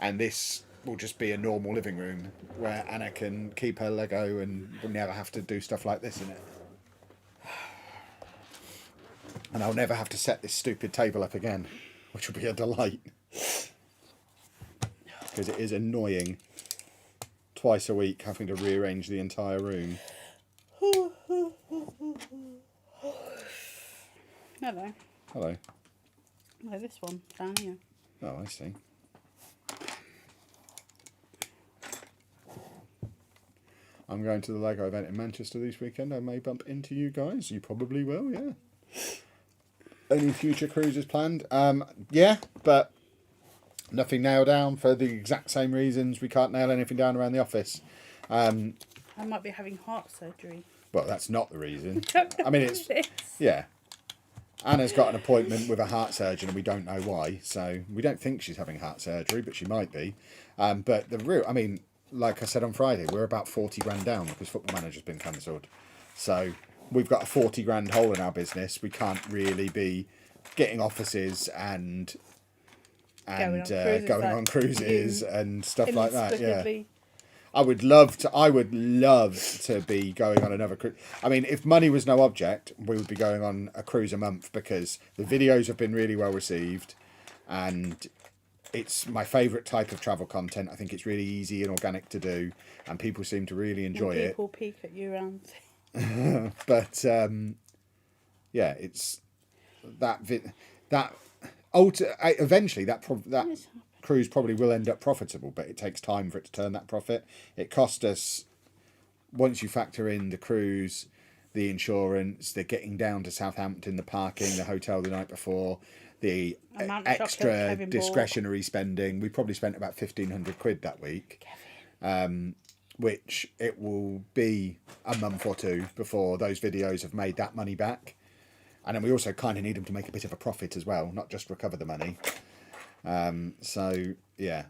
and this will just be a normal living room where Anna can keep her Lego and will never have to do stuff like this in it. And I'll never have to set this stupid table up again, which will be a delight. Because it is annoying twice a week having to rearrange the entire room. Hello. Hello. No, this one down here. Oh, I see. I'm going to the Lego event in Manchester this weekend. I may bump into you guys. You probably will, yeah. Any future cruises planned? Yeah, but nothing nailed down for the exact same reasons we can't nail anything down around the office. I might be having heart surgery. Well, that's not the reason. I mean, it's... Yeah. Anna's got an appointment with a heart surgeon and we don't know why. So we don't think she's having heart surgery, but she might be. But the real... I mean, like I said on Friday, we're about 40 grand down because Football Manager's been cancelled. So we've got a 40 grand hole in our business. We can't really be getting offices and going on cruises and stuff like that. Yeah. I would love to be going on another cruise. I mean, if money was no object, we would be going on a cruise a month because the videos have been really well received and it's my favourite type of travel content. I think it's really easy and organic to do and people seem to really enjoy it. People peek at you around. But, yeah, it's eventually that cruise probably will end up profitable, but it takes time for it to turn that profit. It cost us, once you factor in the cruise, the insurance, the getting down to Southampton, the parking, the hotel the night before, the extra discretionary spending. We probably spent about 1,500 quid that week, which it will be a month or two before those videos have made that money back. And then we also kind of need them to make a bit of a profit as well, not just recover the money. So, yeah,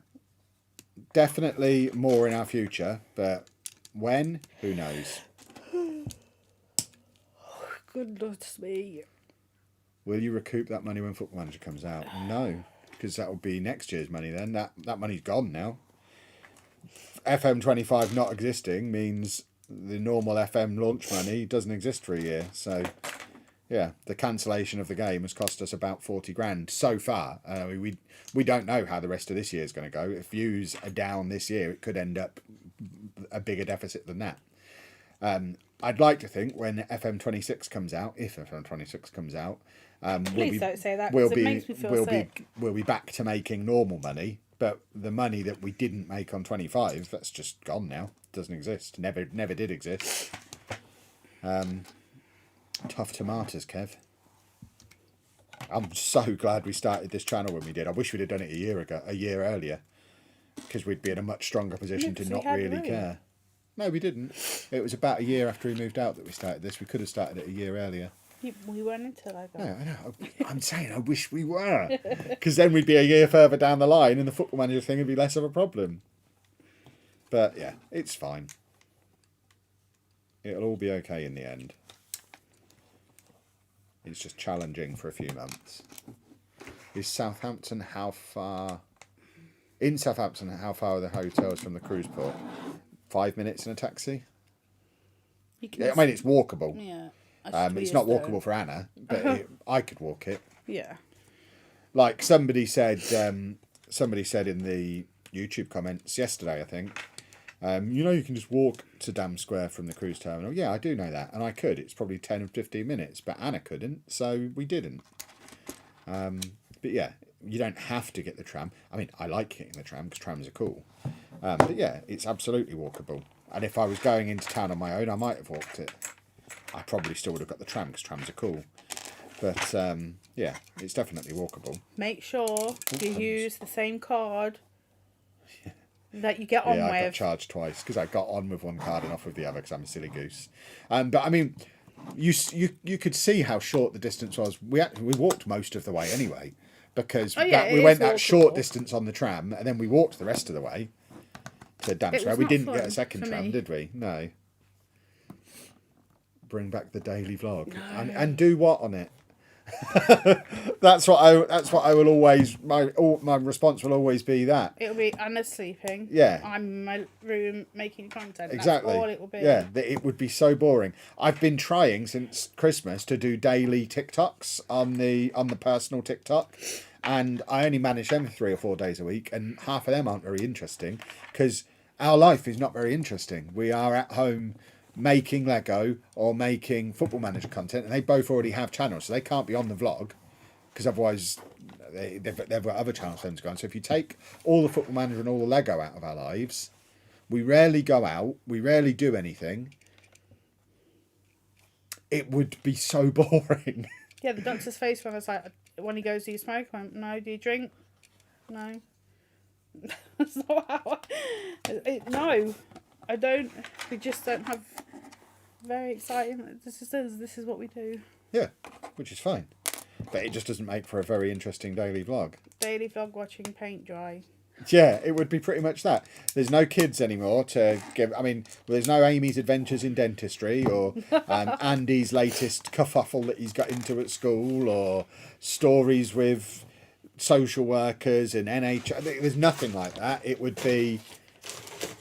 definitely more in our future, but when? Who knows? Goodness me. Will you recoup that money when Football Manager comes out? No, because that will be next year's money then. That money's gone now. FM25 not existing means the normal FM launch money doesn't exist for a year, so... Yeah, the cancellation of the game has cost us about 40 grand so far. We don't know how the rest of this year is going to go. If views are down this year, it could end up a bigger deficit than that. I'd like to think when FM26 comes out, if FM26 comes out, Please don't say that, 'cause it makes me feel sick. We'll be back to making normal money. But the money that we didn't make on 25, that's just gone now. Doesn't exist. Never did exist. Tough tomatoes, Kev. I'm so glad we started this channel when we did. I wish we'd have done it a year earlier, because we'd be in a much stronger position to not really care. No, we didn't. It was about a year after we moved out that we started this. We could have started it a year earlier. We weren't into Lego. No, I know. I'm saying I wish we were, because then we'd be a year further down the line, and the Football Manager thing would be less of a problem. But yeah, it's fine. It'll all be okay in the end. It's just challenging for a few months. Is Southampton how far? In Southampton, how far are the hotels from the cruise port? 5 minutes in a taxi? I mean, it's walkable. Yeah. It's not walkable for Anna, but I could walk it. Yeah. Like somebody said in the YouTube comments yesterday, I think, you can just walk to Dam Square from the cruise terminal. Yeah, I do know that. And I could. It's probably 10 or 15 minutes. But Anna couldn't, so we didn't. But yeah, you don't have to get the tram. I mean, I like getting the tram because trams are cool. But yeah, it's absolutely walkable. And if I was going into town on my own, I might have walked it. I probably still would have got the tram because trams are cool. But yeah, it's definitely walkable. Make sure you use the same card that you get on with. Yeah, I got charged twice because I got on with one card and off with the other because I'm a silly goose. But I mean, you could see how short the distance was. We walked most of the way anyway because we went that short distance on the tram and then we walked the rest of the way to Dam Square. We didn't get a second tram, did we? No. Bring back the daily vlog and do what on it? That's what I will always. My response will always be that. It'll be Anna's sleeping. Yeah. I'm in my room making content. Exactly. That's all it will be. Yeah, it would be so boring. I've been trying since Christmas to do daily TikToks on the personal TikTok, and I only manage them 3 or 4 days a week, and half of them aren't very interesting because our life is not very interesting. We are at home making Lego or making Football Manager content, and they both already have channels, so they can't be on the vlog because otherwise they've got other channels for them to go on. So if you take all the Football Manager and all the Lego out of our lives, we rarely go out, we rarely do anything. It would be so boring. Yeah, the doctor's face when I was like, when he goes, do you smoke? I went, no. Do you drink? No. That's not how no, I don't. We just don't have very exciting. This is what we do. Yeah, which is fine. But it just doesn't make for a very interesting daily vlog. Daily vlog watching paint dry. Yeah, it would be pretty much that. There's no kids anymore to give. I mean, there's no Amy's Adventures in Dentistry or Andy's latest kerfuffle that he's got into at school or stories with social workers and NHS. There's nothing like that. It would be,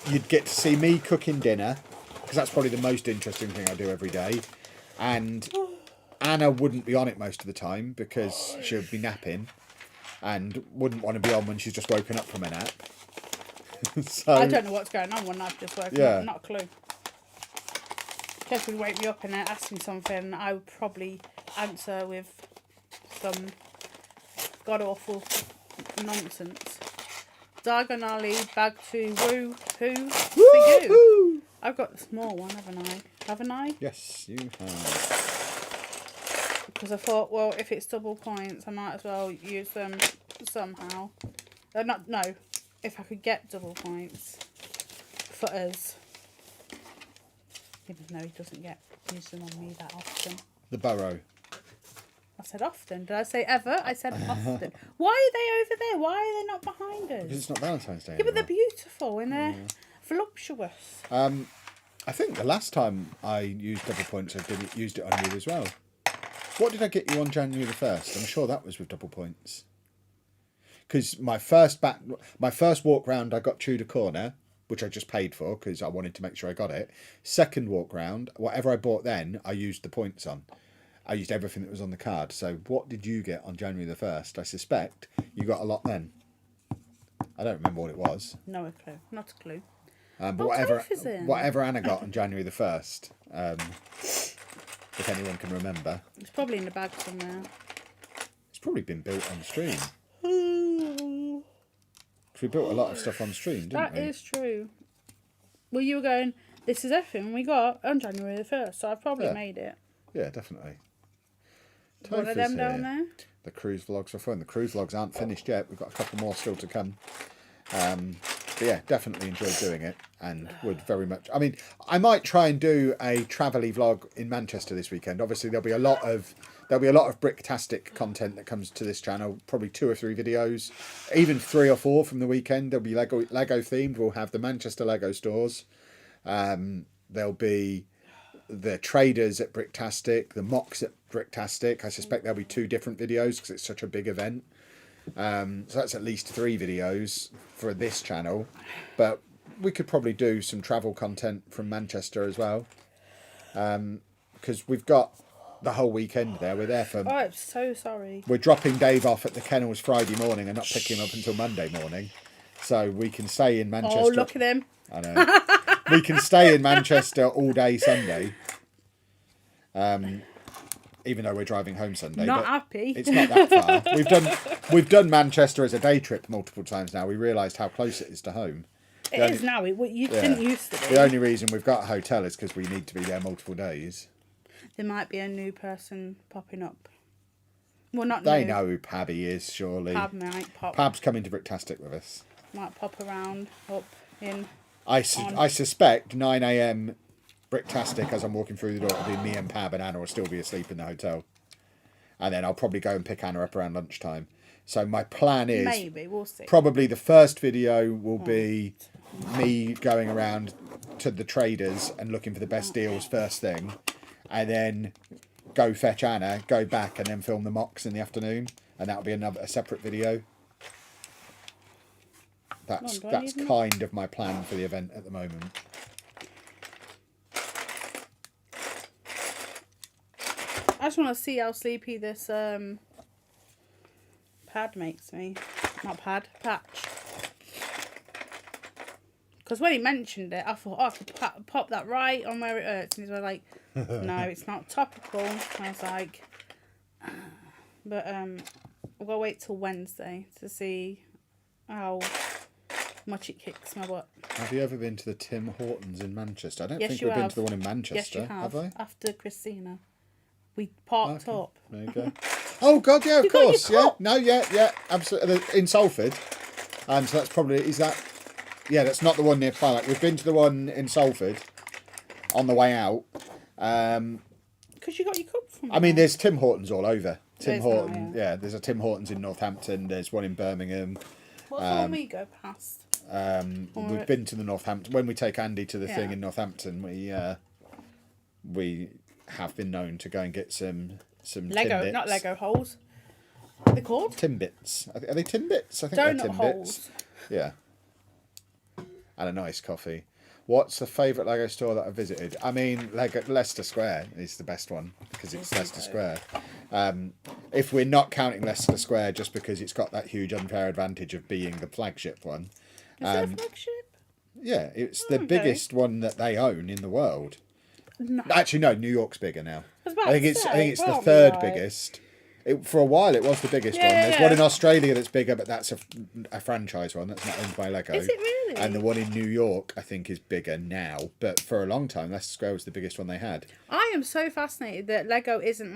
you'd get to see me cooking dinner because that's probably the most interesting thing I do every day, and Anna wouldn't be on it most of the time because she would be napping and wouldn't want to be on when she's just woken up from a nap. So I don't know what's going on when I've just woken up. Not a clue. Kev would wake me up and ask me something. I would probably answer with some god awful nonsense. Diagonally back to woo hoo for you. I've got the small one, haven't I? Haven't I? Yes, you have. Because I thought, well, if it's double points, I might as well use them somehow. No, if I could get double points for us. Even though he doesn't use them on me that often. The burrow. I said often. Did I say ever? I said often. Why are they over there? Why are they not behind us? Because it's not Valentine's Day Yeah, but they're anymore. beautiful and they're voluptuous. I think the last time I used double points, I used it on you as well. What did I get you on January the 1st? I'm sure that was with double points. Because my first walk round, I got Tudor Corner, which I just paid for because I wanted to make sure I got it. Second walk round, whatever I bought then, I used the points on. I used everything that was on the card. So what did you get on January the 1st? I suspect you got a lot then. I don't remember what it was. No clue. Not a clue. But What whatever Anna got on January the 1st, if anyone can remember. It's probably in the bag somewhere. It's probably been built on stream. We built a lot of stuff on stream, didn't we? That is true. Well, you were going, this is everything we got on January the 1st, so I've probably made it. Yeah, definitely. One of them down there? The cruise vlogs are fun. The cruise vlogs aren't finished yet. We've got a couple more still to come. But yeah, definitely enjoyed doing it and would very much. I mean, I might try and do a travel-y vlog in Manchester this weekend. Obviously, there'll be a lot of Bricktastic content that comes to this channel. Probably 2 or 3 videos, even 3 or 4 from the weekend. There'll be Lego themed. We'll have the Manchester Lego stores. There'll be the traders at Bricktastic, the mocks at Bricktastic. I suspect there'll be 2 different videos because it's such a big event. So that's at least 3 videos for this channel, but we could probably do some travel content from Manchester as well, because we've got the whole weekend there. We're there for. Oh, I'm so sorry. We're dropping Dave off at the kennels Friday morning and not picking him up until Monday morning, so we can stay in Manchester. Oh, look at him! I know. We can stay in Manchester all day Sunday. Even though we're driving home Sunday. Not happy. It's not that far. We've done Manchester as a day trip multiple times now. We realised how close it is to home. It is now. You didn't used to be. The only reason we've got a hotel is because we need to be there multiple days. There might be a new person popping up. Well, not They new. know who Pabby is, surely. Pab might pop. Pab's coming to Bricktastic with us. Might pop around, up, in. I suspect 9 a.m. Bricktastic, as I'm walking through the door, it'll be me and Pab, and Anna will still be asleep in the hotel. And then I'll probably go and pick Anna up around lunchtime. So my plan is... Maybe, we'll see. Probably the first video will be me going around to the traders and looking for the best deals first thing. And then go fetch Anna, go back, and then film the mocks in the afternoon, and that'll be a separate video. That's kind of my plan for the event at the moment. I just want to see how sleepy this pad makes me. Not pad, patch. Because when he mentioned it, I thought, oh, I could pop that right on where it hurts. And he's like, no, it's not topical. I was like, but we'll go wait till Wednesday to see how much it kicks my butt. Have you ever been to the Tim Hortons in Manchester? I don't Yes, think you we've been have. to the one in Manchester, Yes, you have I? After Christina. We parked up. There you go. Oh, God, yeah, of course. your Yeah. cup? No, yeah, absolutely. In Salford. So that's probably, is that, yeah, that's not the one near Pilot. We've been to the one in Salford on the way out. Because you got your cup from I mean, there's Tim Hortons all over. Tim There's Hortons, now, yeah, there's a Tim Hortons in Northampton. There's one in Birmingham. What's the one we go past? We've been to the Northampton. When we take Andy to the thing Yeah. in Northampton, we have been known to go and get some Lego, Timbits. not Lego holes. What are they called? Timbits. Are they Timbits? I think Donut they're Timbits. holes. Yeah. And a nice coffee. What's the favourite Lego store that I visited? I mean, Leicester Square is the best one because it's Leicester Square. If we're not counting Leicester Square just because it's got that huge unfair advantage of being the flagship one. Is it a flagship? Yeah, it's the biggest one that they own in the world. No. Actually, no, New York's bigger now. I think it's the third biggest. For a while, it was the biggest one. There's one in Australia that's bigger, but that's a franchise one that's not owned by Lego. Is it really? And the one in New York, I think, is bigger now. But for a long time, Leicester Square was the biggest one they had. I am so fascinated that Lego isn't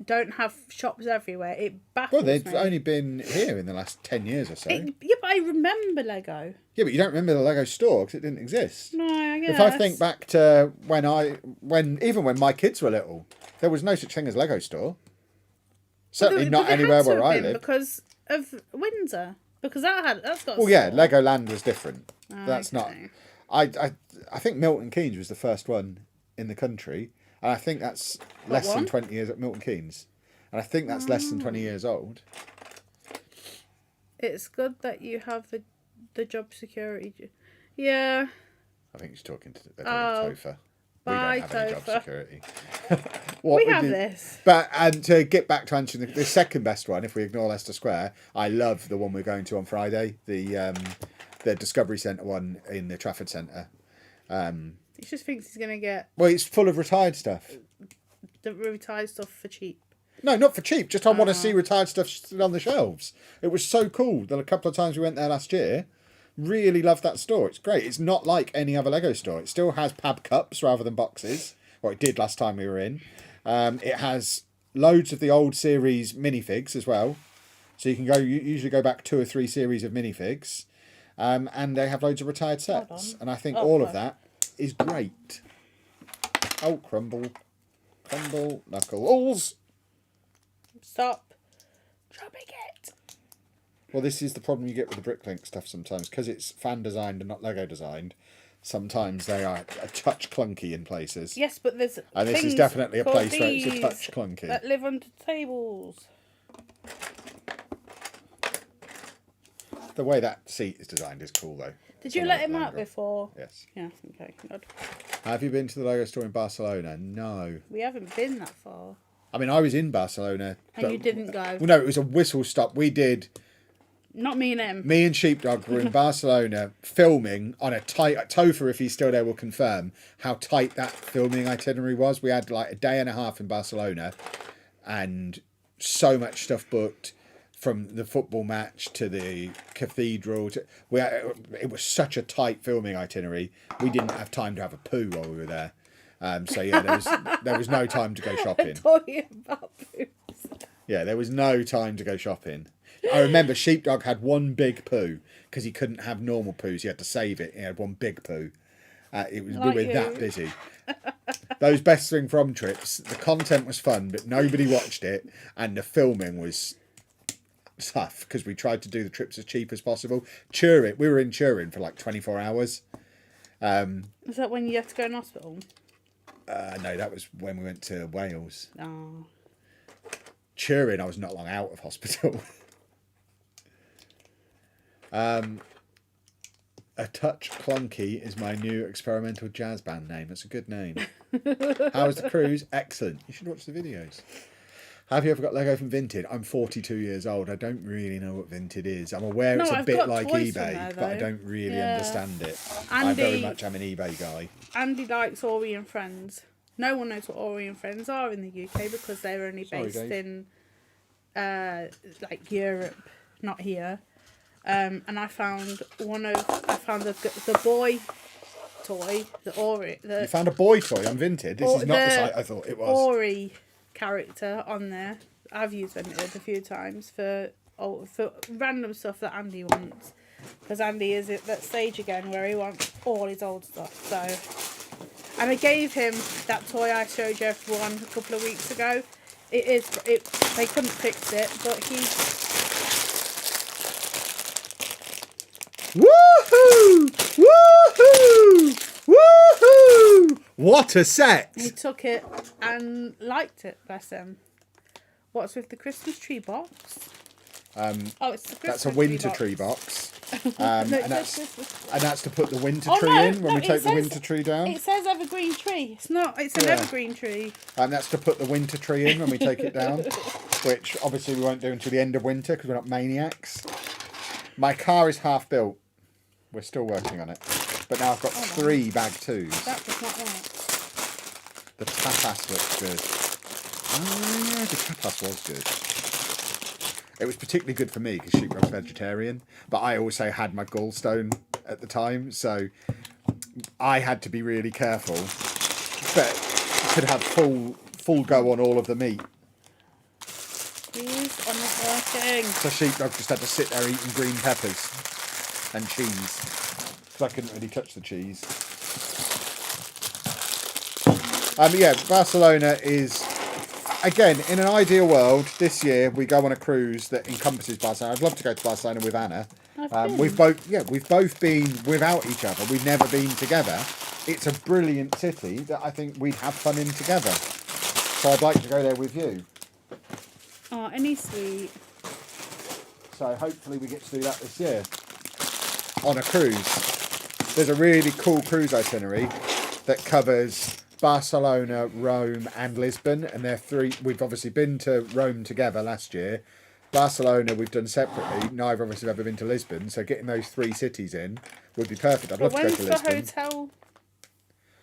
don't have shops everywhere. It baffles Well, they've me. only been here in the last 10 years or so. Yeah, but I remember Lego. Yeah, but you don't remember the Lego store because it didn't exist. No, I guess. If I think back to even when my kids were little, there was no such thing as Lego store. Certainly not anywhere where I live. Because of Windsor. Because that's got. Well, yeah, Legoland was different. That's not. okay. I think Milton Keynes was the first one in the country, and I think that's less than 20 years at Milton Keynes, and I think that's less than 20 years old. It's good that you have the job security. Yeah. I think he's talking to Topher. We Bye, don't have any job Topher. security. We have this. But and to get back to answering the second best one, if we ignore Leicester Square, I love the one we're going to on Friday, the Discovery Centre one in the Trafford Centre. He just thinks he's going to get Well, it's full of retired stuff. the retired stuff for cheap. No, not for cheap. Just I want to see retired stuff still on the shelves. It was so cool that a couple of times we went there last year. Really loved that store. It's great. It's not like any other Lego store. It still has pab cups rather than boxes. Well, it did last time we were in. It has loads of the old series minifigs as well. So you can usually go back 2 or 3 series of minifigs. And they have loads of retired sets. And I think all of that is great. Oh, crumble, knuckles. Stop dropping it. Well, this is the problem you get with the BrickLink stuff sometimes. Because it's fan designed and not Lego designed, sometimes they are a touch clunky in places. Yes, but there's And this is things definitely a called place where it's a these touch clunky. that live under tables. The way that seat is designed is cool, though. Did you let him out before? Yes. Yeah, okay, good. Have you been to the Lego store in Barcelona? No. We haven't been that far. I mean, I was in Barcelona. And you didn't go? Well, no, it was a whistle stop. We did. Not me and him. Me and Sheepdog were in Barcelona filming on a tight. Topher, if he's still there, will confirm how tight that filming itinerary was. We had like a day and a half in Barcelona, and so much stuff booked, from the football match to the cathedral. It was such a tight filming itinerary. We didn't have time to have a poo while we were there. So yeah, there was no time to go shopping. Talking about boobs. Yeah, there was no time to go shopping. I remember Sheepdog had one big poo because he couldn't have normal poos. He had to save it. He had one big poo. We were that busy. Those best thing from trips, the content was fun, but nobody watched it, and the filming was tough because we tried to do the trips as cheap as possible. Turin, we were in Turin for like 24 hours. Is that when you have to go in hospital? No, that was when we went to Wales. Oh. Turin, I was not long out of hospital. A Touch Clunky is my new experimental jazz band name. That's a good name. How was the cruise? Excellent. You should watch the videos. Have you ever got Lego from Vinted? I'm 42 years old. I don't really know what Vinted is. I'm aware it's a bit like eBay, but I don't really understand it. I very much am an eBay guy. Andy likes Ori and Friends. No one knows what Ori and Friends are in the UK because they're only based in like Europe, not here. And I found the boy toy, the Ori. You found a boy toy on Vinted? This is not the site I thought it was. Ori character on there. I've used Vinted a few times for random stuff that Andy wants. Because Andy is at that stage again where he wants all his old stuff. So, and I gave him that toy I showed you everyone a couple of weeks ago. They couldn't fix it, but he. Woohoo! Woohoo! Woohoo! What a set! He took it and liked it. Bless him. What's with the Christmas tree box? It's the Christmas that's a winter tree box. And that's to put the winter tree in when we take the winter tree down. It says evergreen tree. It's not. It's an evergreen tree. And that's to put the winter tree in when we take it down, which obviously we won't do until the end of winter because we're not maniacs. My car is half built. We're still working on it. But now I've got 3 bag 2s. That does not work. The tapas looks good. Oh yeah, the tapas was good. It was particularly good for me because Sheepdog's vegetarian. But I also had my gallstone at the time, so I had to be really careful. But could have full go on all of the meat. These are not working. So Sheepdog just had to sit there eating green peppers and cheese because I couldn't really touch the cheese. Yeah, Barcelona is, again, in an ideal world, this year we go on a cruise that encompasses Barcelona. I'd love to go to Barcelona with Anna. We've both been without each other. We've never been together. It's a brilliant city that I think we'd have fun in together. So I'd like to go there with you. Oh, any sweet. So hopefully we get to do that this year. On a cruise. There's a really cool cruise itinerary that covers Barcelona, Rome and Lisbon, and they're 3. We've obviously been to Rome together last year. Barcelona we've done separately. Neither of us have ever been to Lisbon, so getting those 3 cities in would be perfect. I'd love to go to Lisbon. When's the hotel?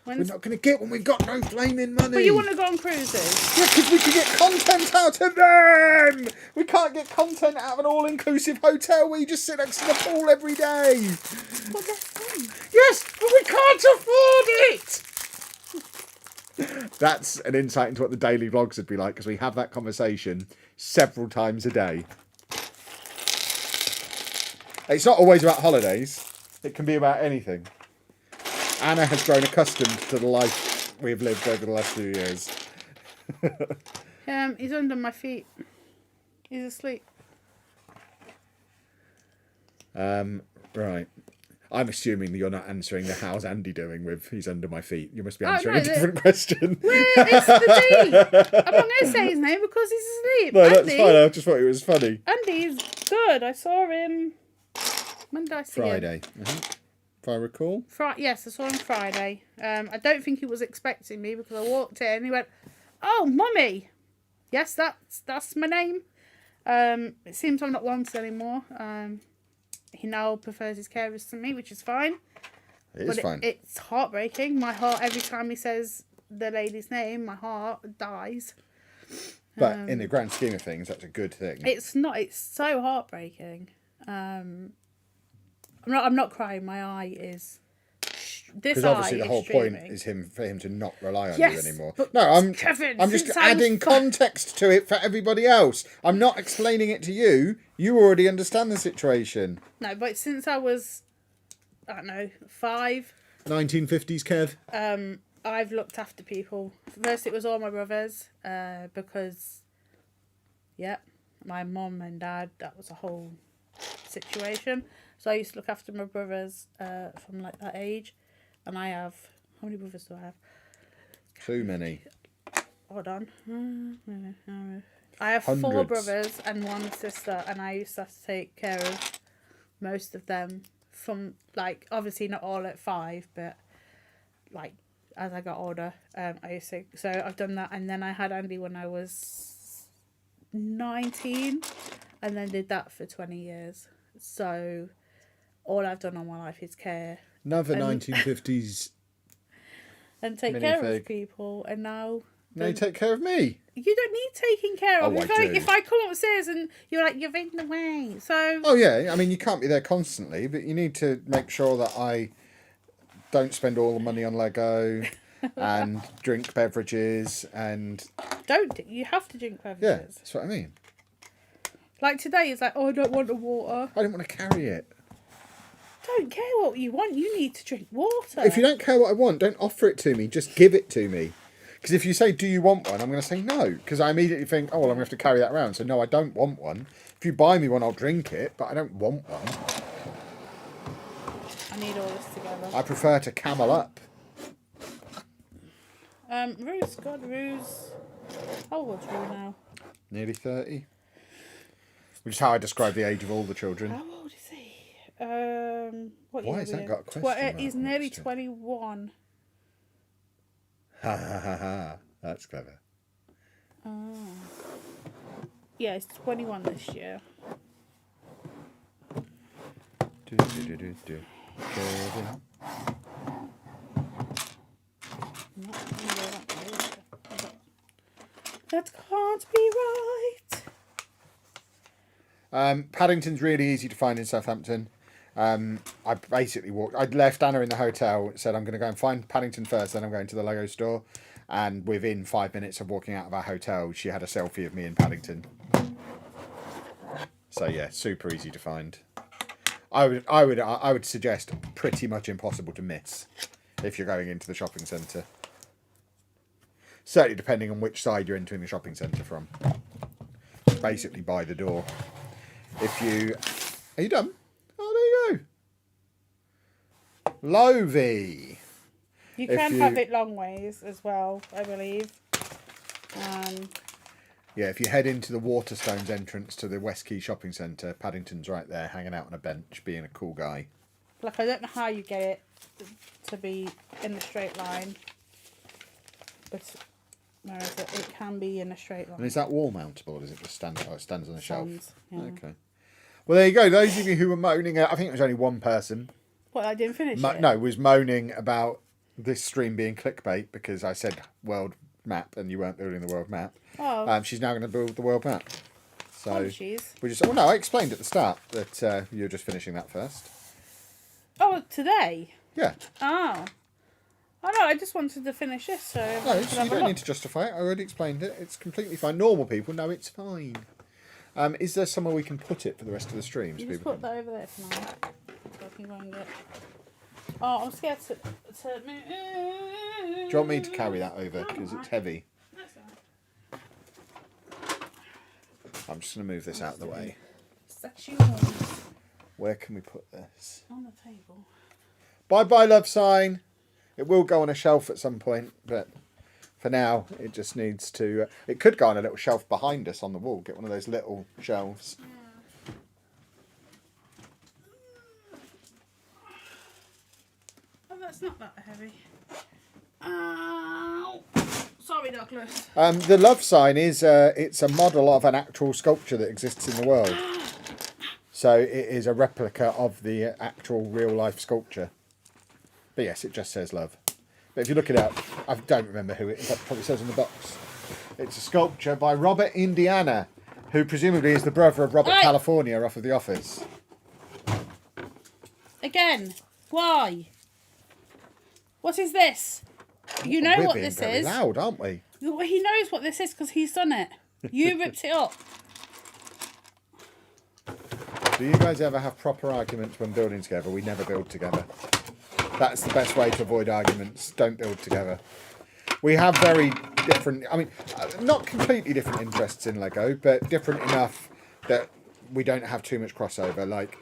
We're not going to get when we've got no flaming money. But you want to go on cruises? Yeah, because we can get content out of them. We can't get content out of an all-inclusive hotel where you just sit next to the pool every day. Well, that's fun. Yes, but we can't afford it. That's an insight into what the daily vlogs would be like because we have that conversation several times a day. It's not always about holidays. It can be about anything. Anna has grown accustomed to the life we've lived over the last few years. He's under my feet. He's asleep. Right. I'm assuming that you're not answering the how's Andy doing with he's under my feet. You must be answering a different question. It's the D. I'm not going to say his name because he's asleep. No, Andy, that's fine. I just thought it was funny. Andy's good. I saw him. When did I see him? Friday. If I recall. Yes, I saw him Friday. I don't think he was expecting me because I walked in and he went, "Oh, Mummy." Yes, that's my name. It seems I'm not wanted anymore. He now prefers his carers to me, which is fine. It is fine. It's heartbreaking. My heart, every time he says the lady's name, my heart dies. But in the grand scheme of things, that's a good thing. It's not. It's so heartbreaking. I'm not crying. My eye is. Because obviously the whole point is for him to not rely on you anymore. No, I'm just adding context to it for everybody else. I'm not explaining it to you. You already understand the situation. No, but since I was, I don't know, 5. 1950s, Kev. I've looked after people. First, it was all my brothers, because, my mum and dad. That was a whole situation. So I used to look after my brothers from like that age. And I have, how many brothers do I have? Too many. Hold on. I have 4 Hundreds. brothers and 1 sister, and I used to have to take care of most of them from, like, obviously not all at 5, but, like, as I got older, I used to. So I've done that, and then I had Andy when I was 19, and then did that for 20 years. So all I've done all my life is care. Another And- 1950s. And take care Minifig. of people, and now... Now you take care of me. You don't need taking care of. Oh, if I do. if I come upstairs and you're like, you're in the way. So Oh yeah, I mean you can't be there constantly, but you need to make sure that I don't spend all the money on Lego and drink beverages and you have to drink yeah, beverages. that's what I mean. Like today, it's like, oh, I don't want the water. I didn't want to carry it. Don't care what you want. You need to drink water. If you don't care what I want, don't offer it to me. Just give it to me. Because if you say, do you want one? I'm going to say no. Because I immediately think, oh, well, I'm going to have to carry that around. So no, I don't want one. If you buy me one, I'll drink it. But I don't want one. I need all this together. I prefer to camel up. Rue's. How old's Rue now? Nearly 30. Which is how I describe the age of all the children. How old is he? What Why year has are we that in? got a question mark He's nearly next to it? 21. Ha ha ha ha. That's clever. Oh. Yeah, he's 21 this year. Do, do, do, do, do. Kevin. That can't be right. Paddington's really easy to find in Southampton. I basically walked. I'd left Anna in the hotel. Said I'm going to go and find Paddington first. Then I'm going to the Lego store. And within 5 minutes of walking out of our hotel, she had a selfie of me in Paddington. So yeah, super easy to find. I would suggest pretty much impossible to miss if you're going into the shopping centre. Certainly depending on which side you're entering the shopping centre from. Basically by the door. If you... Are you done? Oh, there you go. Lovey. You If can you- have it long ways as well, I believe. Yeah, if you head into the Waterstones entrance to the West Quay shopping centre, Paddington's right there, hanging out on a bench, being a cool guy. Like, I don't know how you get it to be in a straight line. But whereas it can be in a straight line. And is that wall mountable, or does it just stand? Oh, it stands on a shelf. Stands, yeah. Okay. Well, there you go. Those of you who were moaning, I think it was only one person. What, I didn't finish it? No, was moaning about this stream being clickbait because I said world map and you weren't building the world map. Oh, She's now going to build the world map. So apologies. we just. Oh no, I explained at the start that you were just finishing that first. Oh, today? Yeah. Oh. Oh no, I just wanted to finish this, so... No, you don't need to justify it. I already explained it. It's completely fine. Normal people know it's fine. Is there somewhere we can put it for the rest of the streams? You just people put that over there for now. So I can go and get... Oh, I'm scared to move. Do you want me to carry that over? Because it's heavy. That's all right. I'm just going to move this out of the way. Sexual Where can we put this? on the table. Bye-bye, love sign. It will go on a shelf at some point, but for now, it just needs to... it could go on a little shelf behind us on the wall. Get one of those little shelves. Oh, that's not that heavy. Ow! Sorry, Douglas. The love sign is it's a model of an actual sculpture that exists in the world. So it is a replica of the actual real-life sculpture. But yes, it just says love. But if you look it up, I don't remember who it is. That probably says in the box. It's a sculpture by Robert Indiana, who presumably is the brother of Robert Right. California off of The Office. Again, why? What is this? You know We're what being this very is. loud, aren't we? Well, he knows what this is because he's done it. You ripped it up. Do you guys ever have proper arguments when building together? We never build together. That's the best way to avoid arguments. Don't build together. We have very different, I mean, not completely different interests in Lego, but different enough that we don't have too much crossover. Like,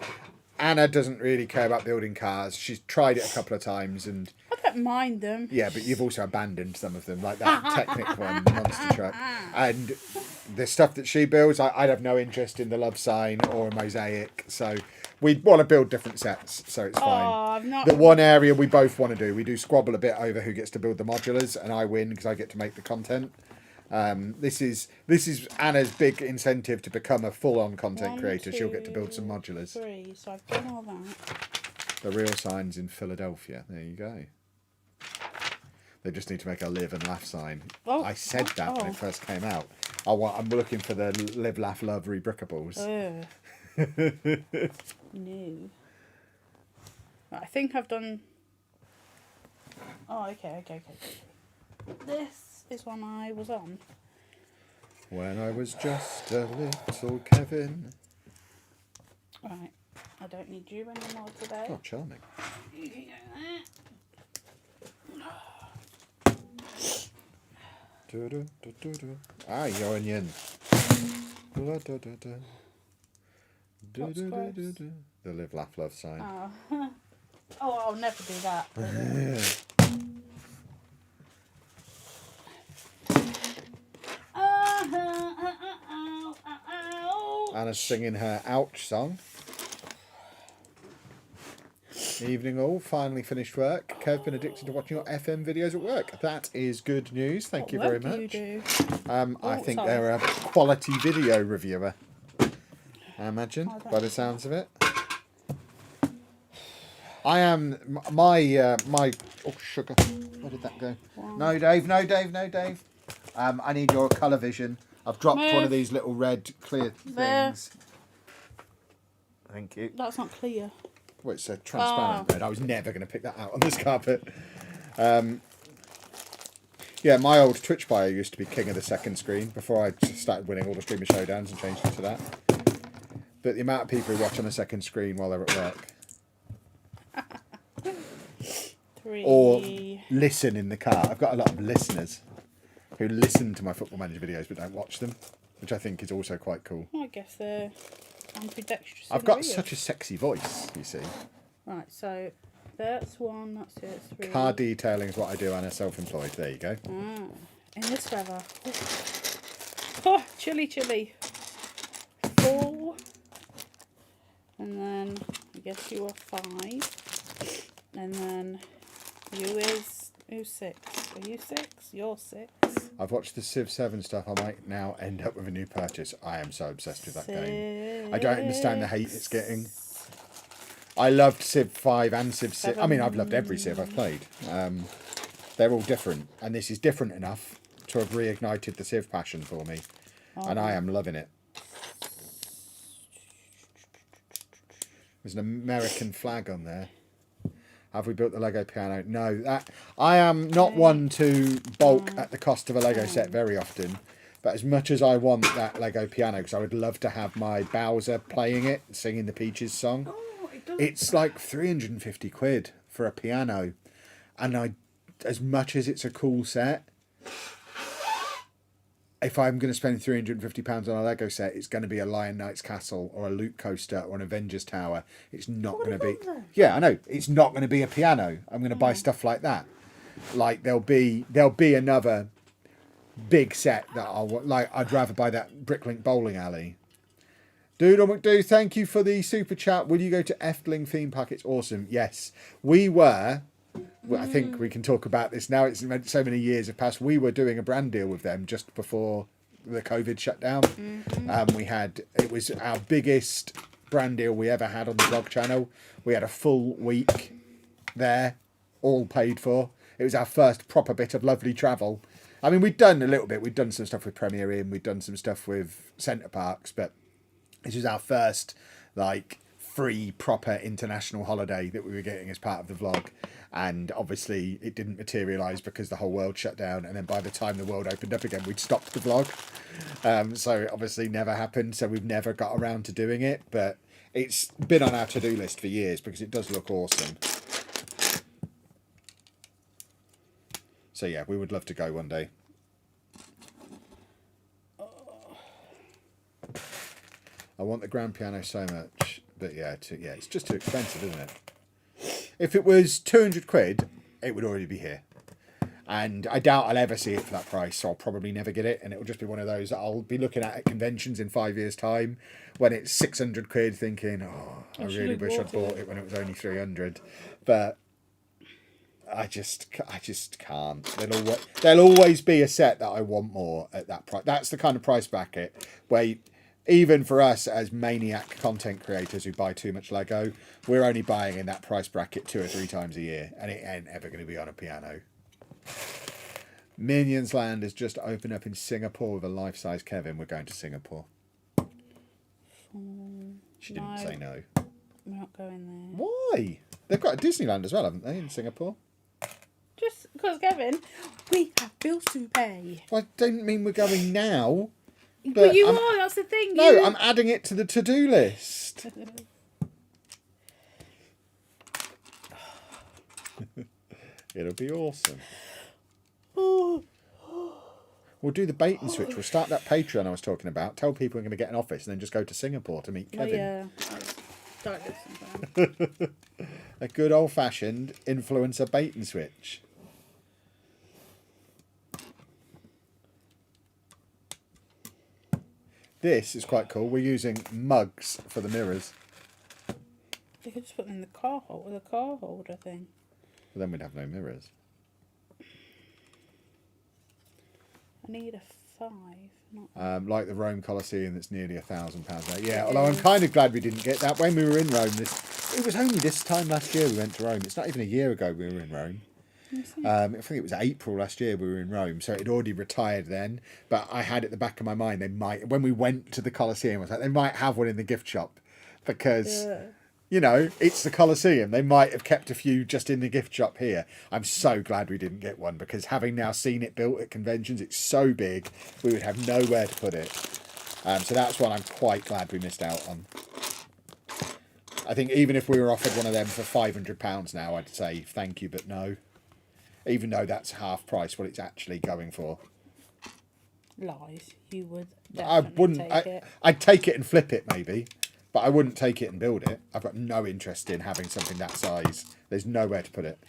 Anna doesn't really care about building cars. She's tried it a couple of times and... I don't mind them. Yeah, but you've also abandoned some of them, like that Technic one, monster truck. And the stuff that she builds, I'd have no interest in the love sign or a mosaic. So we want to build different sets, so it's fine. I've not... The one area we both want to do, we do squabble a bit over who gets to build the modulars, and I win because I get to make the content. This is Anna's big incentive to become a full-on content creator. She'll get to build some modulars. 3, so I've done all that. The real sign's in Philadelphia. There you go. They just need to make a live and laugh sign. Oh, I said that when it first came out. I'm looking for the live, laugh, love rebrickables. No. Right, I think I've done... Oh, okay. This is one I was on. When I was just a little Kevin. Right, I don't need you anymore today. Oh, charming. You can go there. Ah, your onion. The live, laugh, love sign. Oh. Oh, I'll never do that. Anna's singing her ouch song. Evening all, finally finished work. Kev, been addicted to watching your FM videos at work. That is good news, thank you very much. You do? I think they're a quality video reviewer, I imagine, by the sounds of it. I am, my oh sugar, where did that go? Wow. No Dave. I need your colour vision. I've dropped one of these little red clear things. Thank you. That's not clear. Well, it's a transparent red. I was never going to pick that out on this carpet. Yeah, my old Twitch bio used to be king of the second screen before I started winning all the streamer showdowns and changed it to that. But the amount of people who watch on the second screen while they're at work. 3. Or listen in the car. I've got a lot of listeners who listen to my Football Manager videos but don't watch them, which I think is also quite cool. Well, I guess they're ambidextrous. I've got such a sexy voice, you see. Right, so that's 1, that's 2, that's 3. Car detailing is what I do and I'm self-employed. There you go. In this weather. Oh, chilly. 4. And then I guess you are 5. And then who's 6? Are you 6? You're 6. I've watched the Civ 7 stuff. I might now end up with a new purchase. I am so obsessed with that game. I don't understand the hate it's getting. I loved Civ 5 and Civ 6. I mean, I've loved every Civ I've played. They're all different. And this is different enough to have reignited the Civ passion for me. And I am loving it. There's an American flag on there. Have we built the Lego piano? No. That I am not one to balk at the cost of a Lego set very often. But as much as I want that Lego piano, because I would love to have my Bowser playing it, singing the Peaches song. It's like 350 quid for a piano. And as much as it's a cool set, if I'm going to spend £350 on a Lego set, it's going to be a Lion Knight's Castle or a Loot Coaster or an Avengers Tower. It's not going to be... Yeah, I know. It's not going to be a piano. I'm going to buy stuff like that. Like, there'll be another big set that I'd rather buy that BrickLink bowling alley. Doodle McDoo, thank you for the super chat. Will you go to Efteling theme park? It's awesome. Yes, we were... Well, I think we can talk about this now. It's so many years have passed. We were doing a brand deal with them just before the COVID shutdown. It was our biggest brand deal we ever had on the vlog channel. We had a full week there, all paid for. It was our first proper bit of lovely travel. I mean, we'd done a little bit. We'd done some stuff with Premier Inn. We'd done some stuff with Centre Parks, but this was our first free proper international holiday that we were getting as part of the vlog. And obviously it didn't materialise because the whole world shut down, and then by the time the world opened up again we'd stopped the vlog, so it obviously never happened, so we've never got around to doing it, but it's been on our to-do list for years because it does look awesome. So yeah, we would love to go one day. I want the grand piano so much. But yeah, it's just too expensive, isn't it? If it was 200 quid, it would already be here. And I doubt I'll ever see it for that price, so I'll probably never get it. And it'll just be one of those that I'll be looking at conventions in 5 years' time when it's 600 quid, thinking, oh, I really wish I'd bought it when it was only 300. But I just can't. There'll always be a set that I want more at that price. That's the kind of price bracket where, even for us as maniac content creators who buy too much Lego, we're only buying in that price bracket 2 or 3 times a year, and it ain't ever going to be on a piano. Minions Land has just opened up in Singapore with a life-size Kevin. We're going to Singapore. She didn't say no. We're not going there. Why? They've got a Disneyland as well, haven't they, in Singapore? Just because, Kevin, we have bills to pay. Well, I don't mean we're going now. But you are, that's the thing. No, I'm adding it to the to-do list. It'll be awesome. We'll do the bait and switch. We'll start that Patreon I was talking about. Tell people we're going to get an office and then just go to Singapore to meet Kevin. Yeah. Start this sometime. A good old-fashioned influencer bait and switch. This is quite cool. We're using mugs for the mirrors. They could just put them in the car holder thing. But then we'd have no mirrors. I need a 5. Like the Rome Colosseum that's nearly £1,000 now. Yeah, although I'm kind of glad we didn't get that. When we were in Rome, it was only this time last year we went to Rome. It's not even a year ago we were in Rome. I think it was April last year we were in Rome, so it already retired then. But I had at the back of my mind they might, when we went to the Colosseum, I was like, they might have one in the gift shop because, you know, it's the Colosseum. They might have kept a few just in the gift shop here. I'm so glad we didn't get one because having now seen it built at conventions, it's so big, we would have nowhere to put it. So that's one I'm quite glad we missed out on. I think even if we were offered one of them for £500 now, I'd say thank you, but no. Even though that's half price what it's actually going for. Lies. You would I wouldn't. take it. I'd take it and flip it maybe, but I wouldn't take it and build it. I've got no interest in having something that size. There's nowhere to put it.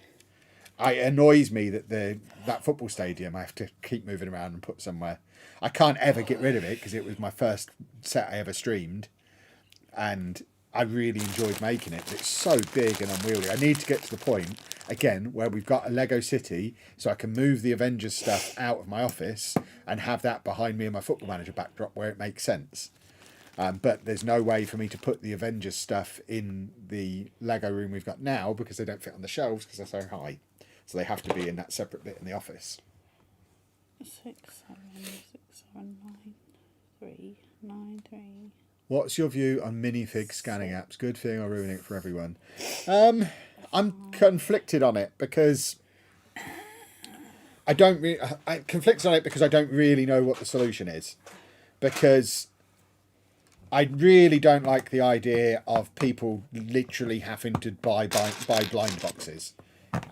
It annoys me that that football stadium I have to keep moving around and put somewhere. I can't ever get rid of it because it was my first set I ever streamed, and I really enjoyed making it. But it's so big and unwieldy. I need to get to the point again where we've got a Lego city so I can move the Avengers stuff out of my office and have that behind me in my Football Manager backdrop where it makes sense. But there's no way for me to put the Avengers stuff in the Lego room we've got now because they don't fit on the shelves because they're so high. So they have to be in that separate bit in the office. 6, 7, 9, 3, 9, 3. What's your view on minifig scanning apps? Good thing or ruining it for everyone? I'm conflicted on it because I don't really know what the solution is, because I really don't like the idea of people literally having to buy blind boxes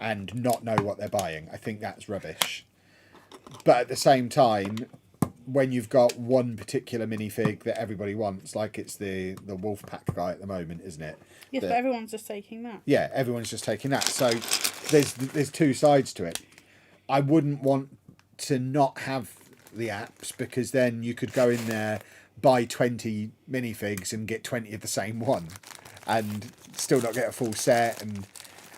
and not know what they're buying. I think that's rubbish. But at the same time, when you've got one particular minifig that everybody wants, like it's the Wolfpack guy at the moment, isn't it? Yes, but everyone's just taking that. Yeah, everyone's just taking that. So there's two sides to it. I wouldn't want to not have the apps because then you could go in there, buy 20 minifigs and get 20 of the same one and still not get a full set. And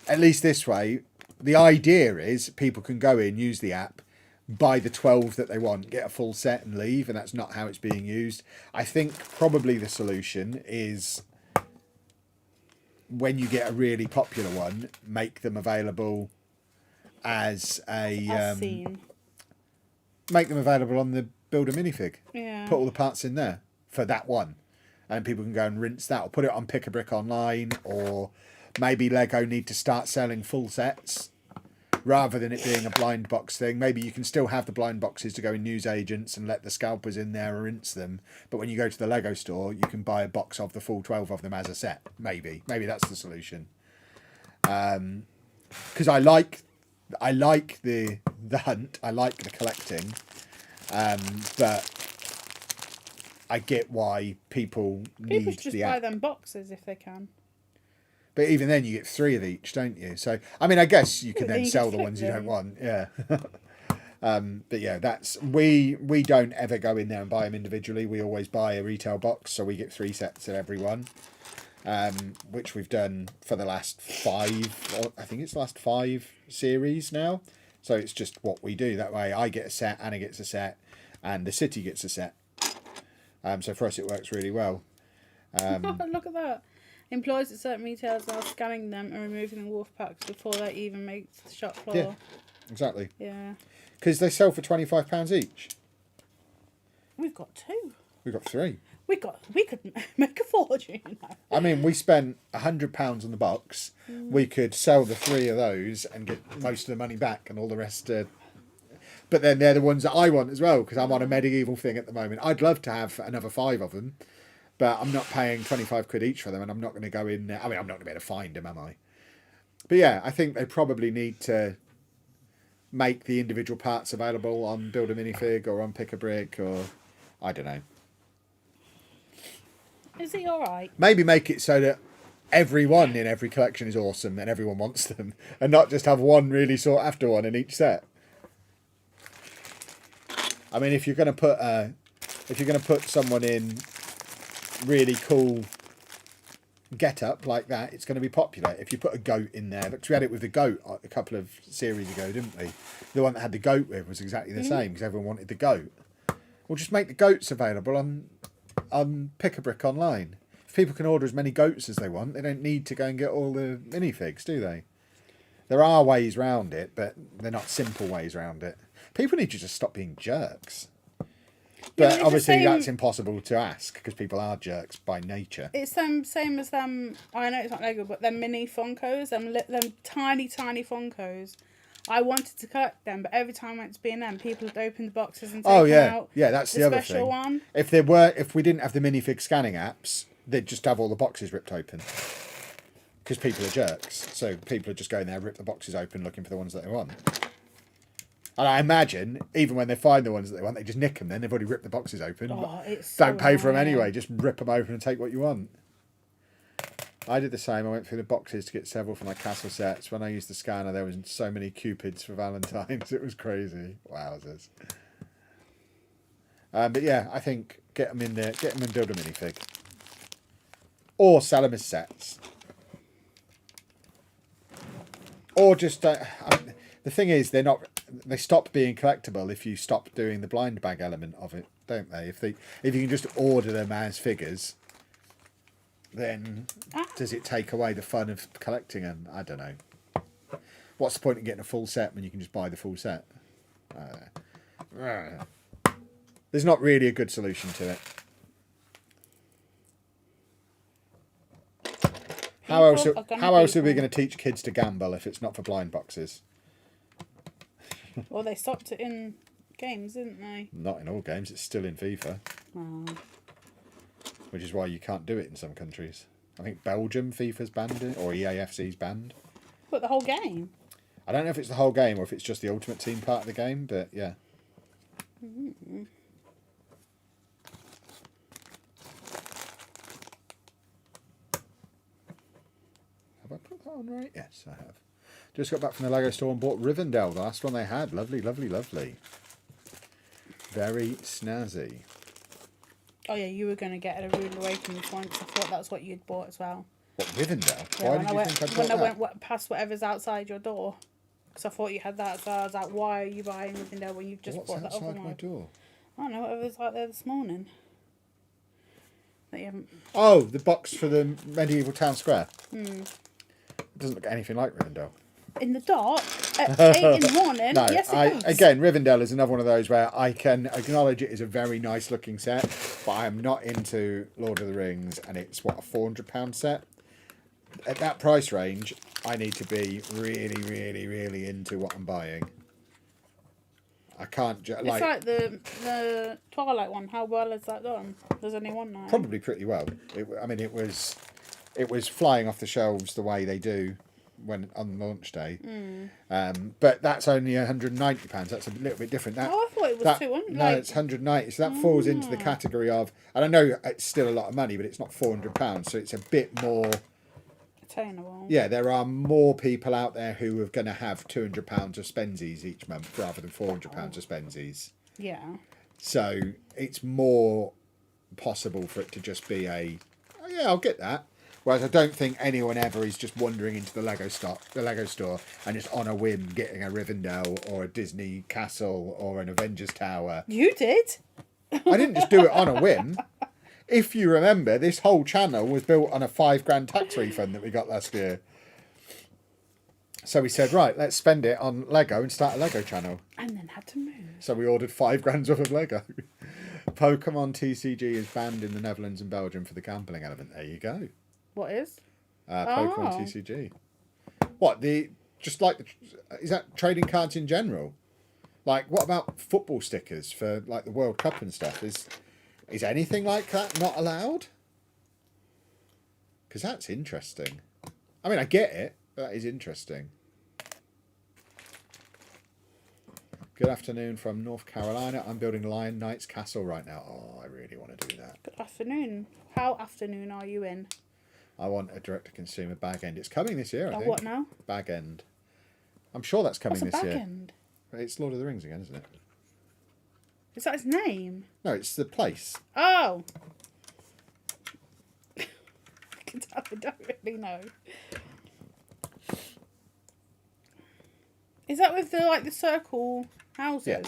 at least this way, the idea is people can go in, use the app, buy the 12 that they want, get a full set and leave, and that's not how it's being used. I think probably the solution is when you get a really popular one, make them available as make them available on the Builder minifig. Yeah. Put all the parts in there for that one, and people can go and rinse that, or put it on Pick a Brick online, or maybe Lego need to start selling full sets rather than it being a blind box thing. Maybe you can still have the blind boxes to go in newsagents and let the scalpers in there and rinse them. But when you go to the Lego store, you can buy a box of the full 12 of them as a set. Maybe that's the solution. Because I like the hunt. I like the collecting. But I get why people People need just the buy app. them boxes if they can. But even then, you get 3 of each, don't you? So, I mean, I guess you can Then then you sell just the flip ones you don't them. want. Yeah. But yeah, that's we don't ever go in there and buy them individually. We always buy a retail box, so we get 3 sets of every one, which we've done for the last 5. Or I think it's the last 5 series now. So it's just what we do. That way, I get a set, Anna gets a set, and the city gets a set. So for us, it works really well. Look at that. Employees at certain retailers are scanning them and removing the wolf packs before they even make the shop floor. Yeah, exactly. Yeah. Because they sell for £25 each. We've got 2. We've got 3. We could make a fortune. I mean, we spent £100 on the box. We could sell the 3 of those and get most of the money back, and all the rest. But then they're the ones that I want as well, because I'm on a medieval thing at the moment. I'd love to have another 5 of them, but I'm not paying 25 quid each for them, and I'm not going to go in there. I mean, I'm not going to be able to find them, am I? But yeah, I think they probably need to make the individual parts available on Build a Minifig or on Pick a Brick, or I don't know. Is he alright? Maybe make it so that everyone in every collection is awesome and everyone wants them, and not just have one really sought after one in each set. I mean, if you're going to put someone in really cool get up like that, it's going to be popular. If you put a goat in there, because we had it with the goat a couple of series ago, didn't we? The one that had the goat with was exactly the same, because everyone wanted the goat. We'll just make the goats available on Pick a Brick online. If people can order as many goats as they want, they don't need to go and get all the minifigs, do they? There are ways round it, but they're not simple ways round it. People need to just stop being jerks. But obviously that's impossible to ask, because people are jerks by nature. It's them same as them. I know it's not Lego, but them mini Funkos, them tiny Funkos. I wanted to collect them, but every time I went to B&M, people had opened the boxes and taken out that's the other special thing. one. If we didn't have the minifig scanning apps, they'd just have all the boxes ripped open. Because people are jerks, so people are just going there, rip the boxes open, looking for the ones that they want. And I imagine, even when they find the ones that they want, they just nick them then. They've already ripped the boxes open. Don't pay for them anyway. Just rip them open and take what you want. I did the same. I went through the boxes to get several for my castle sets. When I used the scanner, there was so many Cupids for Valentine's. It was crazy. Wowzers. But yeah, I think get them in there. Get them in Build a Minifig. Or sell them as sets. Or just... the thing is, they stop being collectible if you stop doing the blind bag element of it, don't they? If you can just order them as figures, then does it take away the fun of collecting them? I don't know. What's the point in getting a full set when you can just buy the full set? There's not really a good solution to it. How else are we going to teach kids to gamble if it's not for blind boxes? Well, they stopped it in games, didn't they? Not in all games. It's still in FIFA. Oh. Which is why you can't do it in some countries. I think Belgium, FIFA's banned it, or EAFC's banned. But the whole game? I don't know if it's the whole game or if it's just the Ultimate Team part of the game, but yeah. Mm-hmm. Have I put that on right? Yes, I have. Just got back from the Lego store and bought Rivendell, the last one they had. Lovely, lovely, lovely. Very snazzy. Oh yeah, you were going to get a Rude Awakening one, because I thought that's what you'd bought as well. What, Rivendell? Yeah, Why did you think I'd bought that? When I went past whatever's outside your door. Because I thought you had that, so I was like, why are you buying Rivendell when you've just bought that other one? What's outside my door? I don't know, whatever's out there this morning. That you haven't... Oh, the box for the medieval town square. It doesn't look anything like Rivendell. In the dark, at 8 in the morning, No, yes it does. again, Rivendell is another one of those where I can acknowledge it is a very nice looking set, but I am not into Lord of the Rings, and it's, what, a £400 set? At that price range, I need to be really, really, really into what I'm buying. I can't just... It's like the Twilight one. How well is that done? There's only one now. Probably pretty well. It was flying off the shelves the way they do. when on launch day. But that's only £190. That's a little bit different. That, Oh, I thought it was 200. No, it's 190. So that falls into the category of, and I know it's still a lot of money, but it's not £400. So it's a bit more attainable. Yeah, there are more people out there who are going to have £200 of spensies each month rather than £400 of spensies. Yeah. So it's more possible for it to just be a, oh yeah, I'll get that. Whereas I don't think anyone ever is just wandering into the Lego store and just on a whim getting a Rivendell or a Disney castle or an Avengers Tower. You did? I didn't just do it on a whim. If you remember, this whole channel was built on a £5,000 tax refund that we got last year. So we said, right, let's spend it on Lego and start a Lego channel. And then had to move. So we ordered £5,000 worth of Lego. Pokemon TCG is banned in the Netherlands and Belgium for the gambling element. There you go. What is? Pokemon TCG. What, is that trading cards in general? Like, what about football stickers for, like, the World Cup and stuff? Is anything like that not allowed? Because that's interesting. I mean, I get it, but that is interesting. Good afternoon from North Carolina. I'm building Lion Knight's castle right now. Oh, I really want to do that. Good afternoon. How afternoon are you in? I want a direct-to-consumer bag end. It's coming this year, I think. What now? Bag end. I'm sure that's coming What's this a year. bag end? It's Lord of the Rings again, isn't it? Is that his name? No, it's the place. Oh. I can tell I don't really know. Is that with the circle houses? Yeah.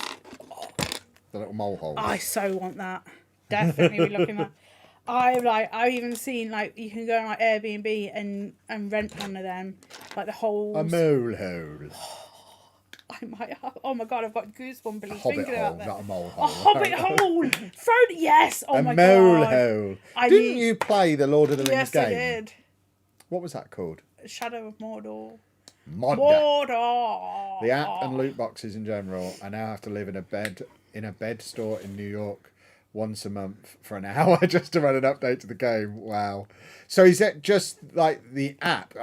The little mole holes. I so want that. Definitely be looking at. I've even seen you can go on Airbnb and rent one of them, like the holes. A mole hole. I might have. Oh my god, I've got goosebumps Hobbit thinking hole, about that. not a mole A hole. hobbit hole. Yes. Oh my god. A mole hole. Didn't you play the Lord of the Rings Yes, game? I did. What was that called? Shadow of Mordor. Mordor. The app and loot boxes in general. I now have to live in a bed store in New York once a month for an hour just to run an update to the game. Wow. So is that just like the app?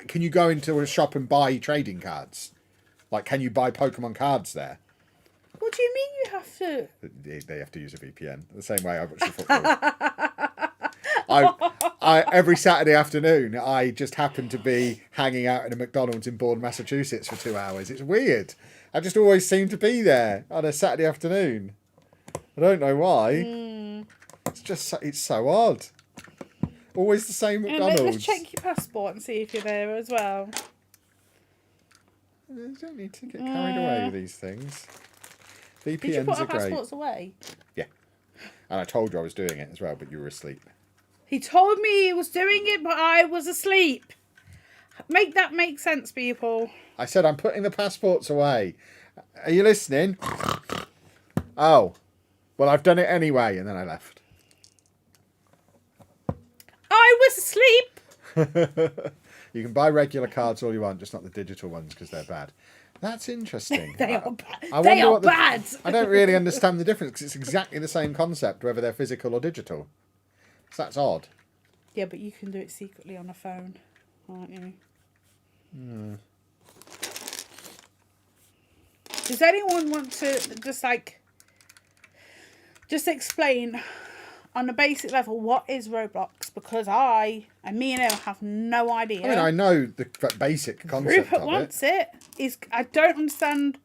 Can you go into a shop and buy trading cards? Like, can you buy Pokemon cards there? What do you mean you have to? They have to use a VPN. The same way I watch the football. Every Saturday afternoon, I just happen to be hanging out in a McDonald's in Bourne, Massachusetts for 2 hours. It's weird. I just always seem to be there on a Saturday afternoon. I don't know why. It's so odd. Always the same McDonald's. Let's check your passport and see if you're there as well. You don't need to get carried away with these things. VPNs Did you put our are great. passports away? Yeah. And I told you I was doing it as well, but you were asleep. He told me he was doing it, but I was asleep. Make that make sense, people. I said I'm putting the passports away. Are you listening? Oh. Well, I've done it anyway, and then I left. I was asleep. You can buy regular cards all you want, just not the digital ones because they're bad. That's interesting. They are bad. I They wonder are what bad. I don't really understand the difference because it's exactly the same concept, whether they're physical or digital. So that's odd. Yeah, but you can do it secretly on a phone, aren't you? Does anyone want to just explain on a basic level what is Roblox? Because me and Em have no idea. I mean, I know the basic concept Rupert of wants it. I don't understand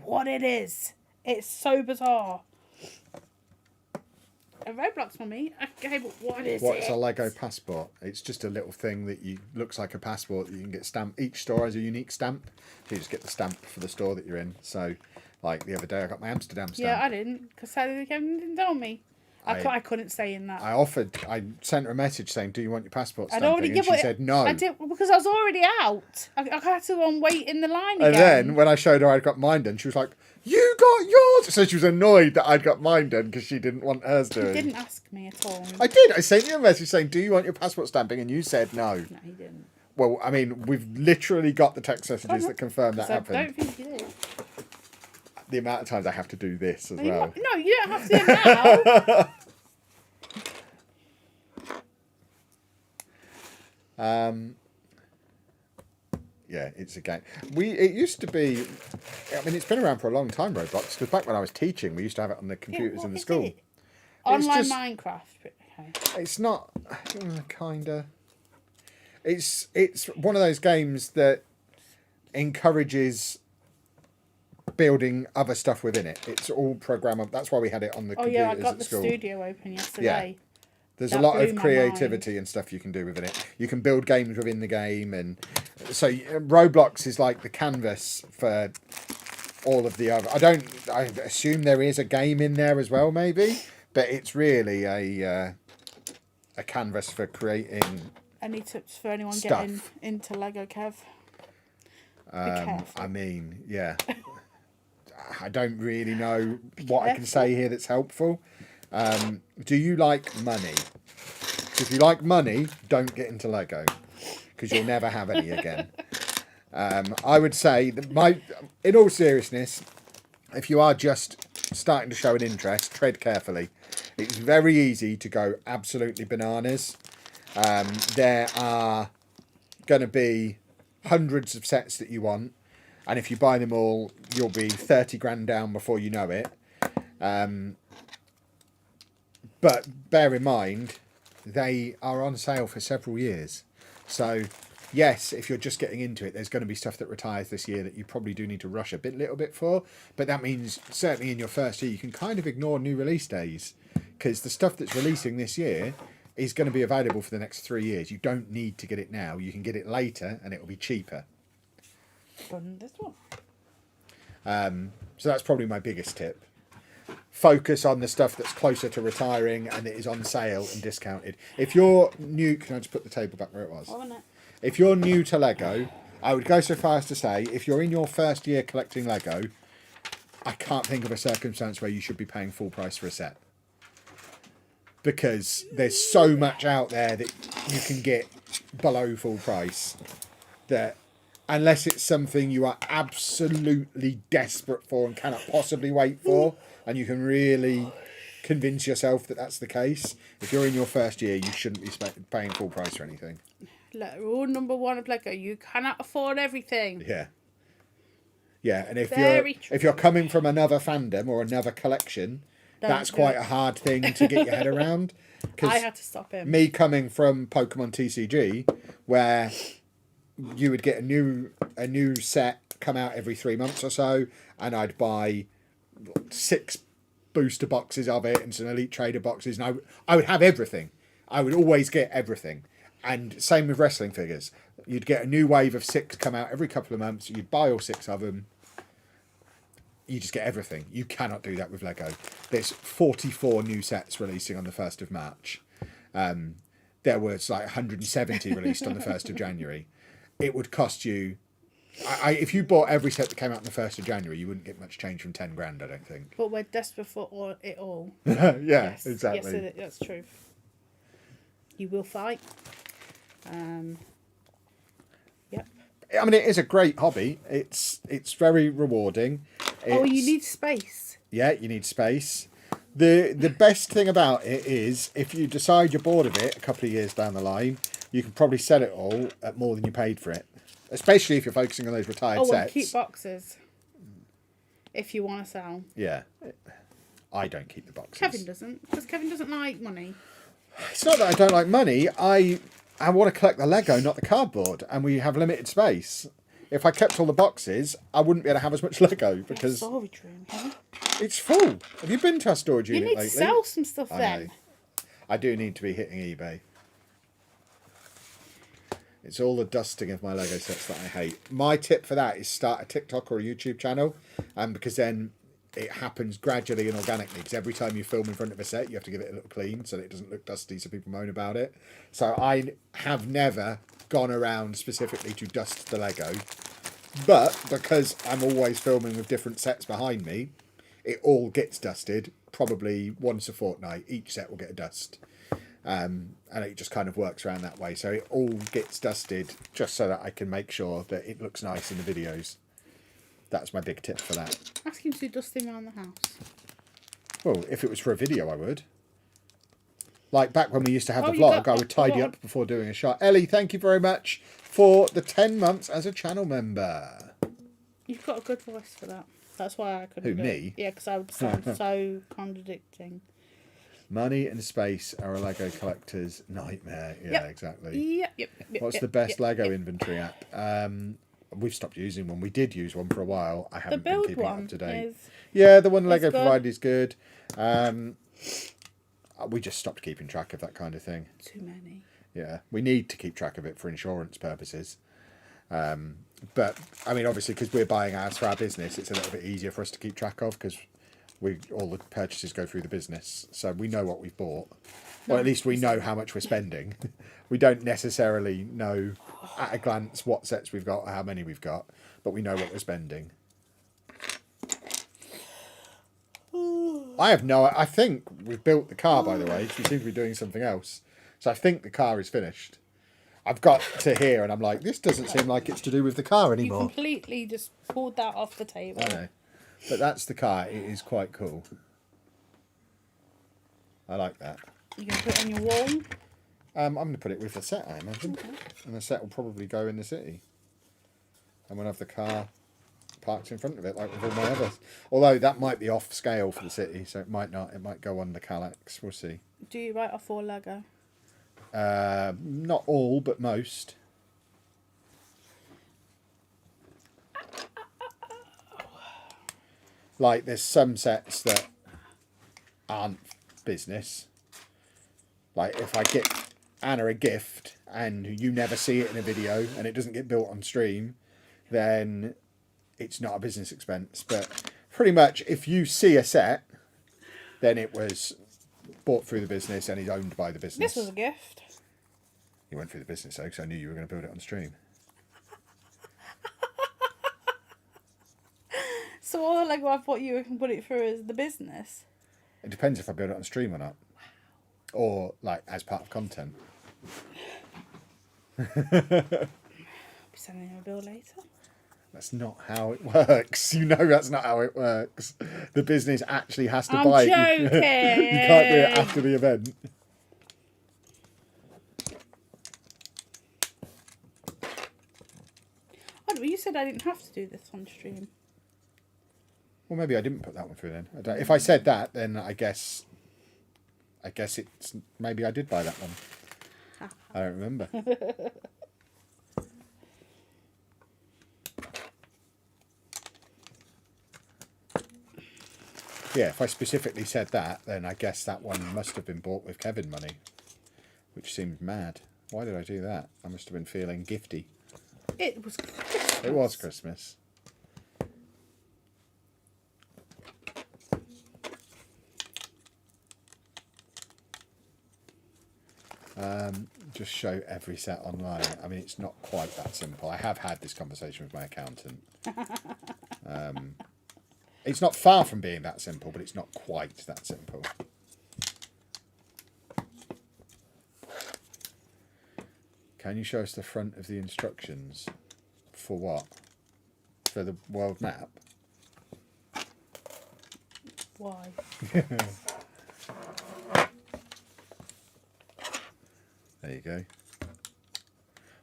what it is. It's so bizarre. A Roblox, mummy. Okay, but what is it? What's a Lego passport? It's just a little thing that looks like a passport that you can get stamped. Each store has a unique stamp. So you just get the stamp for the store that you're in. So, like the other day, I got my Amsterdam stamp. Yeah, I didn't, because Sally didn't tell me. I couldn't stay in that. I sent her a message saying, "Do you want your passport stamping?" already And she said no. I did, because I was already out. I had to wait in the line again. And then when I showed her I'd got mine done, she was like, "You got yours!" So she was annoyed that I'd got mine done because she didn't want hers doing. He didn't ask me at all. I did. I sent you a message saying, "Do you want your passport stamping?" And you said no. No, he didn't. Well, I mean, we've literally got the text messages that confirm that happened. I don't think you did. The amount of times I have to do this as No, well. no, you don't have to do it now. Yeah, it's a game. It used to be. I mean, it's been around for a long time, Roblox. Because back when I was teaching, we used to have it on the computers in the school. It? Online just, Minecraft. Okay. It's not kinda. It's one of those games that encourages building other stuff within it. It's all programmable. That's why we had it on the computers I got at the school. studio open yesterday. Yeah. There's That a lot blew of my creativity mind. and stuff you can do within it. You can build games within the game, and so Roblox is like the canvas for all of the other. I assume there is a game in there as well, maybe, but it's really a canvas for creating. Any tips for anyone Stuff. getting into Lego, Kev? Be careful. I mean, yeah. I don't really know what I can say here that's helpful. Do you like money? If you like money, don't get into Lego, because you'll never have any again. I would say that in all seriousness, if you are just starting to show an interest, tread carefully. It's very easy to go absolutely bananas. There are going to be hundreds of sets that you want, and if you buy them all, you'll be 30 grand down before you know it. But bear in mind, they are on sale for several years. So, yes, if you're just getting into it, there's going to be stuff that retires this year that you probably do need to rush a little bit for. But that means, certainly in your first year, you can kind of ignore new release days. Because the stuff that's releasing this year is going to be available for the next 3 years. You don't need to get it now. You can get it later, and it will be cheaper. Done this one. So that's probably my biggest tip. Focus on the stuff that's closer to retiring and that is on sale and discounted. If you're new, can I just put the table back where it was? If you're new to Lego, I would go so far as to say, if you're in your first year collecting Lego, I can't think of a circumstance where you should be paying full price for a set. Because there's so much out there that you can get below full price that, unless it's something you are absolutely desperate for and cannot possibly wait for, and you can really convince yourself that that's the case, if you're in your first year, you shouldn't be paying full price for anything. Rule number 1 of Lego: you cannot afford everything. Yeah. Yeah, and if you're coming from another fandom or another collection, that's quite a hard thing to get your head around. I had to stop him. Me coming from Pokemon TCG, where you would get a new set come out every 3 months or so, and I'd buy 6 booster boxes of it and some Elite Trader boxes, and I would have everything. I would always get everything. And same with wrestling figures. You'd get a new wave of 6 come out every couple of months. You'd buy all 6 of them. You just get everything. You cannot do that with Lego. There's 44 new sets releasing on the 1st of March. There was like 170 released on the 1st of January. It would cost you... if you bought every set that came out on the 1st of January, you wouldn't get much change from 10 grand, I don't think. But we're desperate for it all. Yeah, yes, exactly. Yes, that's true. You will fight. Yep. I mean, it is a great hobby. It's very rewarding. You need space. Yeah, you need space. The best thing about it is, if you decide you're bored of it a couple of years down the line, you can probably sell it all at more than you paid for it. Especially if you're focusing on those retired sets. And keep boxes. If you want to sell. Yeah. I don't keep the boxes. Kevin doesn't. Because Kevin doesn't like money. It's not that I don't like money. I want to collect the Lego, not the cardboard. And we have limited space. If I kept all the boxes, I wouldn't be able to have as much Lego because storage room, huh? It's full. Have you been to our storage unit lately? You need to sell some stuff then. I do need to be hitting eBay. It's all the dusting of my Lego sets that I hate. My tip for that is start a TikTok or a YouTube channel, because then it happens gradually and organically. Because every time you film in front of a set, you have to give it a little clean so that it doesn't look dusty, so people moan about it. So I have never gone around specifically to dust the Lego, but because I'm always filming with different sets behind me, it all gets dusted probably once a fortnight. Each set will get a dust. And it just kind of works around that way. So it all gets dusted just so that I can make sure that it looks nice in the videos. That's my big tip for that. Ask him to do dusting around the house. Well, if it was for a video, I would. Like back when we used to have Oh, the you vlog, got I would tidy a up before doing a shot. Ellie, thank you very much for the 10 months as a channel member. You've got a good voice for that. That's why I couldn't Who, do me? it. Yeah, because I would sound so contradicting. Money and space are a Lego collector's nightmare. Yeah, Yep. exactly. Yep. What's the best Lego inventory app? We've stopped using one. We did use one for a while. I haven't been build keeping it one up to date. is- Yeah, the one Lego good. provided is good. We just stopped keeping track of that kind of thing. Too many. Yeah, we need to keep track of it for insurance purposes. But I mean, obviously, because we're buying ours for our business, it's a little bit easier for us to keep track of because all the purchases go through the business, so we know what we've bought. Or at least we know how much we're spending. We don't necessarily know at a glance what sets we've got or how many we've got, but we know what we're spending. I think we've built the car, by the way, because we seem to be doing something else. So I think the car is finished. I've got to here and I'm like, this doesn't seem like it's to do with the car You anymore. completely just pulled that off the table. I know. But that's the car. It is quite cool. I like that. You can put it on your wall. I'm going to put it with the set, I imagine. Okay. And the set will probably go in the city. And we'll have the car parked in front of it, like with all my others. Although that might be off scale for the city, so it might not. It might go on the Calyx. We'll see. Do you write off all Lego? Not all, but most. Like, there's some sets that aren't business. Like, if I get Anna a gift and you never see it in a video and it doesn't get built on stream, then it's not a business expense. But pretty much, if you see a set, then it was bought through the business and is owned by the business. This was a gift. You went through the business, though, because I knew you were going to build it on stream. So all the Lego I bought you can put it through as the business? It depends if I build it on stream or not. Or, like, as part of content. I'll be sending you a bill later. That's not how it works. You know that's not how it works. The business actually has to I'm buy joking. it. You can't do it after the event. Oh, but you said I didn't have to do this on stream. Well, maybe I didn't put that one through then. If I said that, then I guess it's maybe I did buy that one. I don't remember. Yeah, if I specifically said that, then I guess that one must have been bought with Kevin money, which seemed mad. Why did I do that? I must have been feeling gifty. It was Christmas. It was Christmas. Just show every set online. I mean, it's not quite that simple. I have had this conversation with my accountant. It's not far from being that simple, but it's not quite that simple. Can you show us the front of the instructions? For what? For the world map? Why? There you go.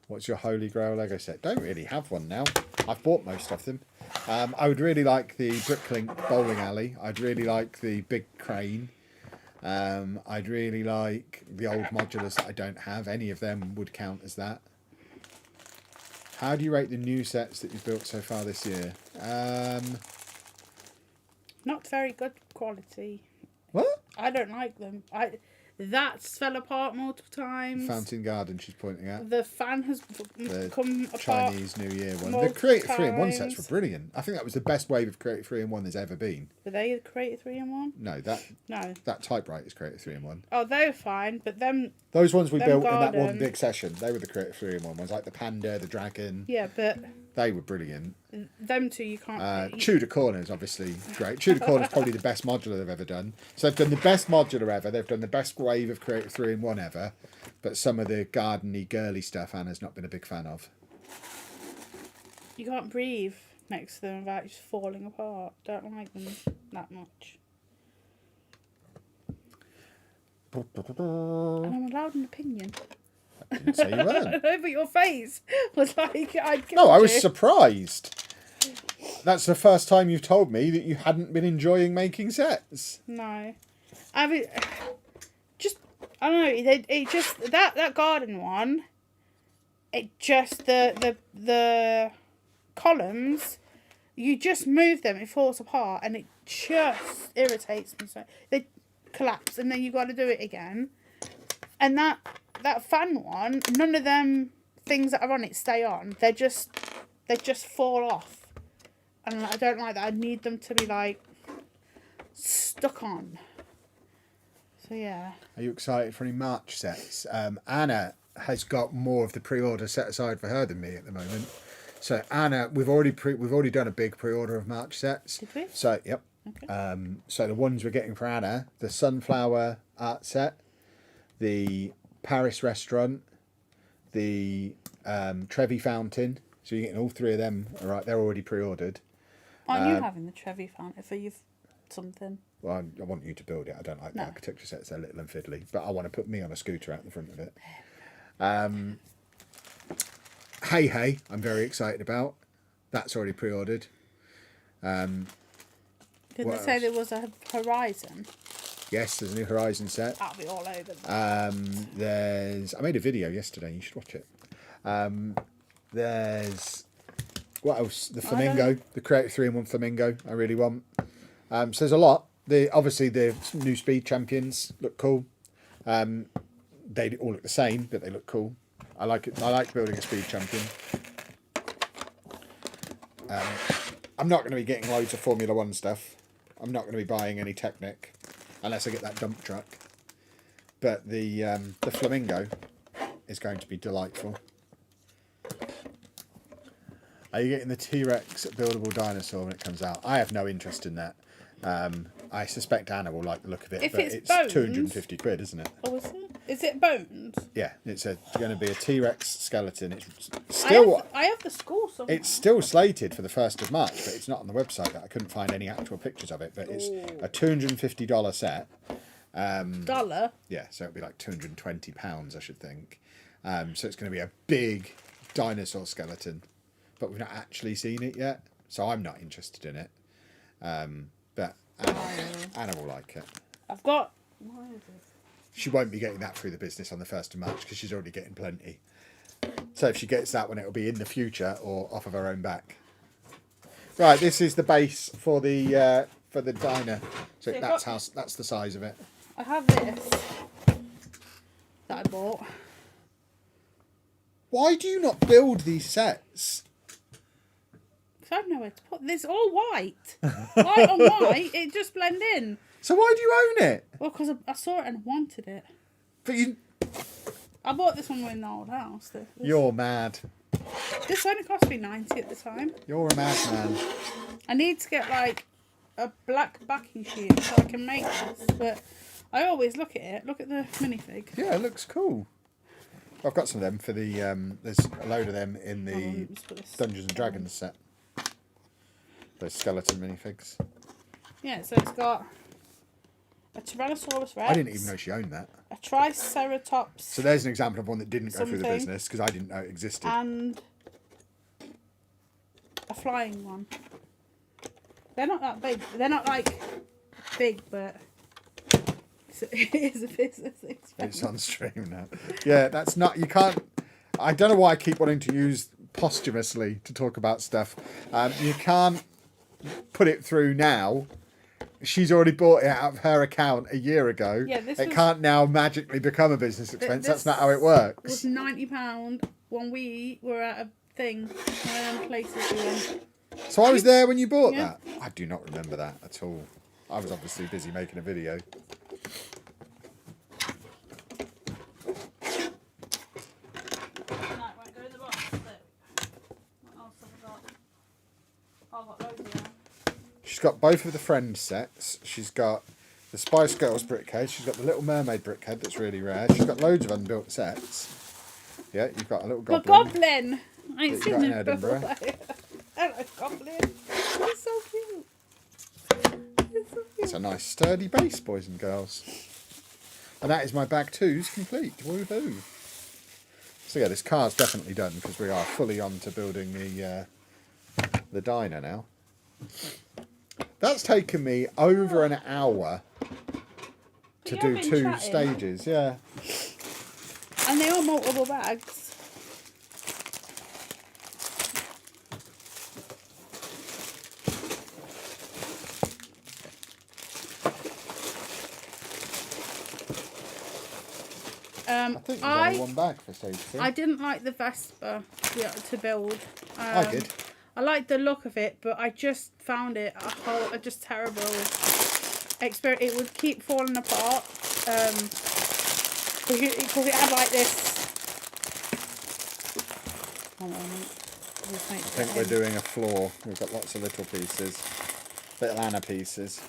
What's your Holy Grail Lego set? Don't really have one now. I've bought most of them. I would really like the BrickLink bowling alley. I'd really like the big crane. I'd really like the old modulars that I don't have. Any of them would count as that. How do you rate the new sets that you've built so far this year? Not very good quality. What? I don't like them. That's fell apart multiple times. Fountain Garden she's pointing at. The fan has The come apart. Chinese New Year one. The multiple Creative 3-in-1 sets times. were brilliant. I think that was the best wave of Creative 3-in-1 there's ever been. Were they the Creative 3-in-1? No, No. that Typewriter is Creative 3-in-1. Oh, they were fine, but them... Those ones we Them built in that one garden. big session, they were the Creative 3-in-1 ones, like the Panda, the Dragon. Yeah, but They were brilliant. them two you can't... Tudor Corner's obviously great. Tudor Corner's probably the best modular they've ever done. So they've done the best modular ever. They've done the best wave of Creative 3-in-1 ever. But some of the gardeny, girly stuff Anna's not been a big fan of. You can't breathe next to them without just falling apart. Don't like them that much. And I'm allowed an opinion. I didn't say you weren't. But your face was like I'd No, I was you. surprised. That's the first time you've told me that you hadn't been enjoying making sets. No, I mean, just I don't know. It just that garden one. It just the columns. You just move them, it falls apart, and it just irritates me. So they collapse, and then you got to do it again. And that fan one, none of them things that are on it stay on. They just fall off, and I don't like that. I need them to be like stuck on. So yeah. Are you excited for any March sets? Anna has got more of the pre-order set aside for her than me at the moment. So Anna, we've already done a big pre-order of March sets. Did we? So yep. Okay. So the ones we're getting for Anna, the sunflower art set, the Paris restaurant, the Trevi fountain. So you're getting all three of them. All right, they're already pre-ordered. Aren't you having the Trevi fountain for you something? Well, I want you to build it. I don't like the architecture sets; they're little and fiddly. But I want to put me on a scooter out the front of it. Hey, I'm very excited about. That's already pre-ordered. Did they What say else? there was a Horizon? Yes, there's a new Horizon set. That'll be all over. I made a video yesterday. You should watch it. There's what else? The flamingo, the Creative 3-in-1 flamingo. I really want. So there's a lot. Obviously the new Speed Champions look cool. They all look the same, but they look cool. I like it. I like building a Speed Champion. I'm not going to be getting loads of Formula 1 stuff. I'm not going to be buying any Technic unless I get that dump truck. But the flamingo is going to be delightful. Are you getting the T-Rex buildable dinosaur when it comes out? I have no interest in that. I suspect Anna will like the look of it, If but it's it's bones- 250 quid, isn't it? Oh, is it? Is it bones? Yeah, it's going to be a T-Rex skeleton. It's still I have the school somewhere. it's still slated for the 1st of March, but it's not on the website. I couldn't find any actual pictures of it, but it's a $250 set. dollar. Yeah, so it'll be like £220, I should think. So it's going to be a big dinosaur skeleton, but we've not actually seen it yet, so I'm not interested in it. But Anna will like it. I've got. Why is it? She won't be getting that through the business on the 1st of March because she's already getting plenty. So if she gets that one, it'll be in the future or off of her own back. Right, this is the base for the diner. So So that's the size of it. I have this that I bought. Why do you not build these sets? Because I have nowhere to put this. All white. White on white, it just blend in. So why do you own it? Well, because I saw it and wanted it. But you... I bought this one in the old house. You're mad. This only cost me 90 at the time. You're a madman. I need to get like a black backing sheet so I can make this. But I always look at it. Look at the minifig. Yeah, it looks cool. I've got some of them for the... there's a load of them in the Dungeons and Dragons set. Those skeleton minifigs. Yeah, so it's got a Tyrannosaurus Rex. I didn't even know she owned that. A Triceratops. So there's an example of one that didn't go through the Something. business because I didn't know it existed. And a flying one. They're not that big. They're not like big, but it is a business expense. It's on stream now. Yeah, that's not... You can't... I don't know why I keep wanting to use posthumously to talk about stuff. You can't put it through now. She's already bought it out of her account a year ago. Yeah, this it was- can't now magically become a business expense. That's not how it It works. was £90 when we were at a thing. One of them places we went. So I was there when you bought Yeah. that? I do not remember that at all. I was obviously busy making a video. No, it won't go in the box. There we go. What else have I got? Oh, I've got loads of them. She's got both of the Friends sets. She's got the Spice Girls brickhead. She's got the Little Mermaid brickhead that's really rare. She's got loads of unbuilt sets. Yeah, you've got a little The goblin. goblin! I ain't That you seen got in him Edinburgh. before. Hello, goblin. He's so cute. He's so cute. It's a nice sturdy base, boys and girls. And that is my bag twos complete. Woohoo! So yeah, this car's definitely done because we are fully on to building the diner now. That's taken me over an hour to do 2 stages. Yeah. And they are multiple bags. I think there's only one bag for stage 2. I didn't like the Vespa to build. I did. I liked the look of it, but I just found it a just terrible experience. It would keep falling apart because it had like this. I think we're doing a floor. We've got lots of little pieces, little Anna pieces.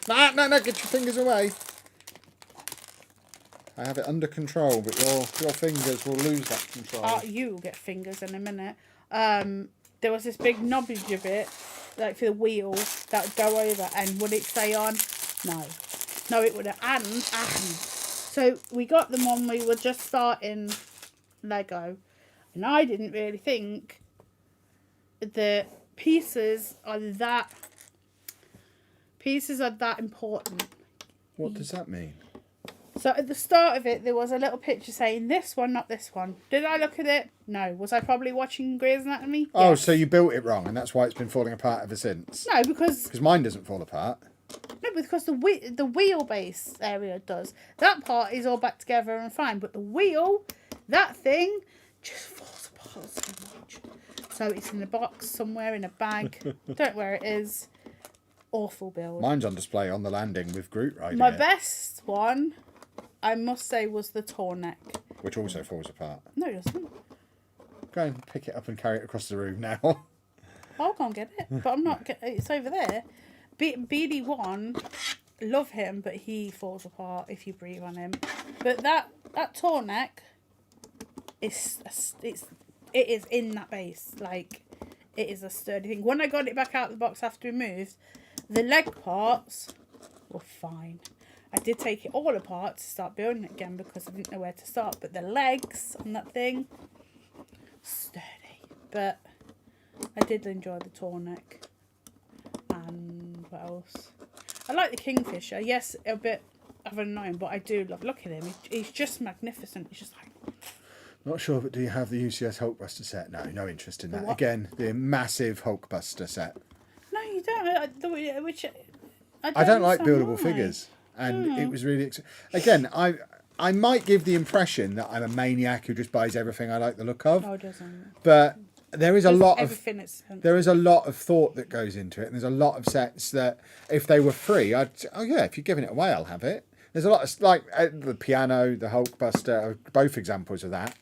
No, get your fingers away. I have it under control, but your fingers will lose that control. You will get fingers in a minute. There was this big knobbage bit, like for the wheel, that would go over, and would it stay on? No, it wouldn't. And so we got them when we were just starting Lego, and I didn't really think the pieces are that important. What does that mean? So at the start of it, there was a little picture saying this one, not this one. Did I look at it? No. Was I probably watching Grey's Anatomy? Oh, Yes. so you built it wrong, and that's why it's been falling apart ever since. No, because mine doesn't fall apart. No, because the wheelbase area does. That part is all back together and fine, but the wheel, that thing, just falls apart so much. So it's in a box somewhere in a bag. Don't know where it is. Awful build. Mine's on display on the landing with Groot riding My it, best one, I must say, was the tall neck. which also falls apart. No, it doesn't. Go and pick it up and carry it across the room now. I'll go and get it, but I'm not. It's over there. BD1, love him, but he falls apart if you breathe on him. But that tall neck, it is in that base. Like, it is a sturdy thing. When I got it back out of the box after we moved, the leg parts were fine. I did take it all apart to start building it again because I didn't know where to start. But the legs on that thing, sturdy. But I did enjoy the tall neck. And what else? I like the Kingfisher. Yes, a bit of an annoying, but I do love. Look at him. He's just magnificent. He's just like. Not sure, but do you have the UCS Hulkbuster set? No interest in that. What? Again, the massive Hulkbuster set. No, you don't. I don't like understand buildable why. figures, and it was really again. I might give the impression that I'm a maniac who just buys everything I like the look of. Oh, it doesn't. But there is a lot of thought that goes into it, and there's a lot of sets that if they were free, if you're giving it away, I'll have it. There's a lot of like the piano, the Hulkbuster, are both examples of that.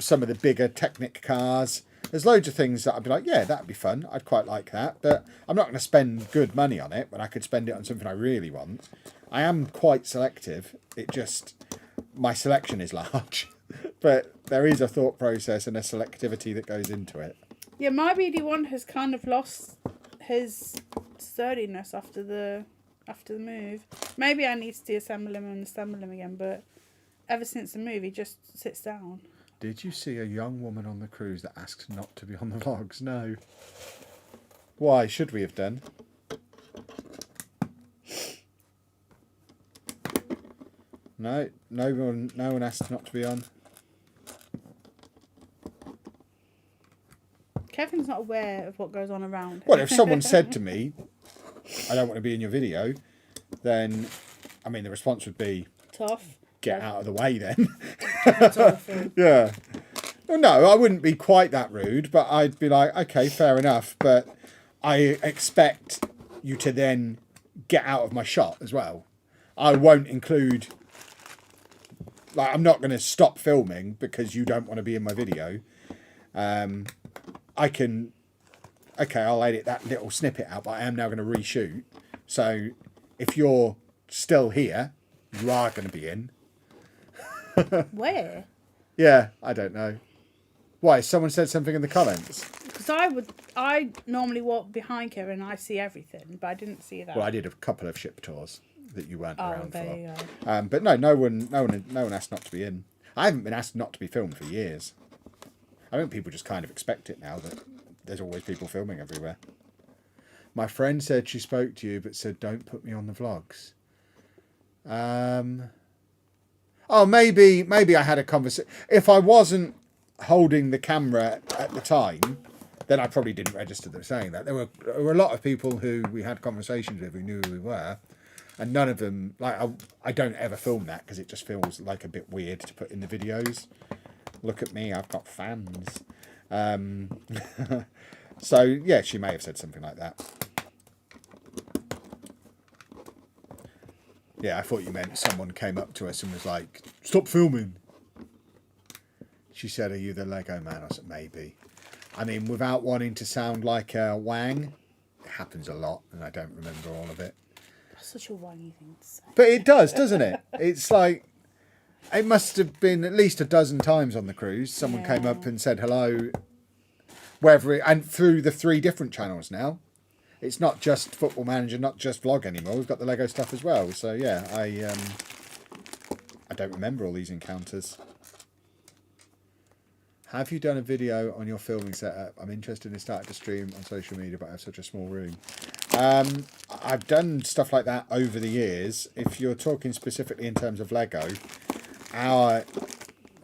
Some of the bigger Technic cars. There's loads of things that I'd be like, yeah, that'd be fun. I'd quite like that, but I'm not going to spend good money on it when I could spend it on something I really want. I am quite selective. My selection is large, but there is a thought process and a selectivity that goes into it. Yeah, my BD1 has kind of lost his sturdiness after the move. Maybe I need to deassemble him and assemble him again, but ever since the move, he just sits down. Did you see a young woman on the cruise that asks not to be on the vlogs? No. Why? Should we have done? No one asked not to be on. Kevin's not aware of what goes on around him. Well, if someone said to me, I don't want to be in your video, then, I mean, the response would be... Tough. Get out of the way then. That's awful. Yeah. Well, no, I wouldn't be quite that rude, but I'd be like, okay, fair enough, but I expect you to then get out of my shot as well. I won't include... Like, I'm not going to stop filming because you don't want to be in my video. I can... Okay, I'll edit that little snippet out, but I am now going to reshoot. So, if you're still here, you are going to be in. Where? Yeah, I don't know. Why? Someone said something in the comments. Because I normally walk behind Kevin and I see everything, but I didn't see that. Well, I did a couple of ship tours. that you weren't Oh, around there for. you go. But no one asked not to be in. I haven't been asked not to be filmed for years. I think people just kind of expect it now that there's always people filming everywhere. My friend said she spoke to you, but said don't put me on the vlogs. Oh, maybe I had a conversation. If I wasn't holding the camera at the time, then I probably didn't register them saying that. There were a lot of people who we had conversations with who knew who we were, and none of them, like, I don't ever film that because it just feels like a bit weird to put in the videos. Look at me, I've got fans. So, yeah, she may have said something like that. Yeah, I thought you meant someone came up to us and was like, stop filming. She said, are you the Lego man? I said, maybe. I mean, without wanting to sound like a wang, it happens a lot and I don't remember all of it. That's such a wangy thing to say. But it does, doesn't it? It's like, it must have been at least a dozen times on the cruise. Someone came up and said hello, and through the 3 different channels now. It's not just Football Manager, not just vlog anymore. We've got the Lego stuff as well. So yeah, I don't remember all these encounters. Have you done a video on your filming setup? I'm interested in starting to stream on social media, but I have such a small room. I've done stuff like that over the years. If you're talking specifically in terms of Lego, our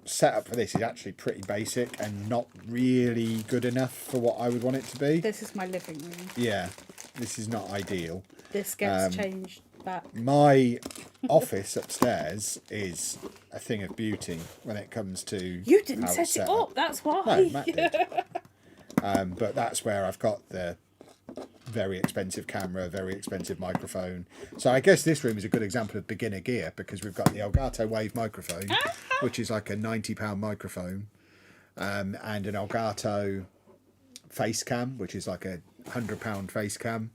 setup for this is actually pretty basic and not really good enough for what I would want it to be. This is my living room. Yeah, this is not ideal. This gets changed back. My office upstairs is a thing of beauty when it comes to You didn't how it's set it set up, that's why. No, Matt did. But that's where I've got the very expensive camera, very expensive microphone. So I guess this room is a good example of beginner gear because we've got the Elgato Wave microphone, which is like a £90 microphone, and an Elgato face cam, which is like a £100 face cam.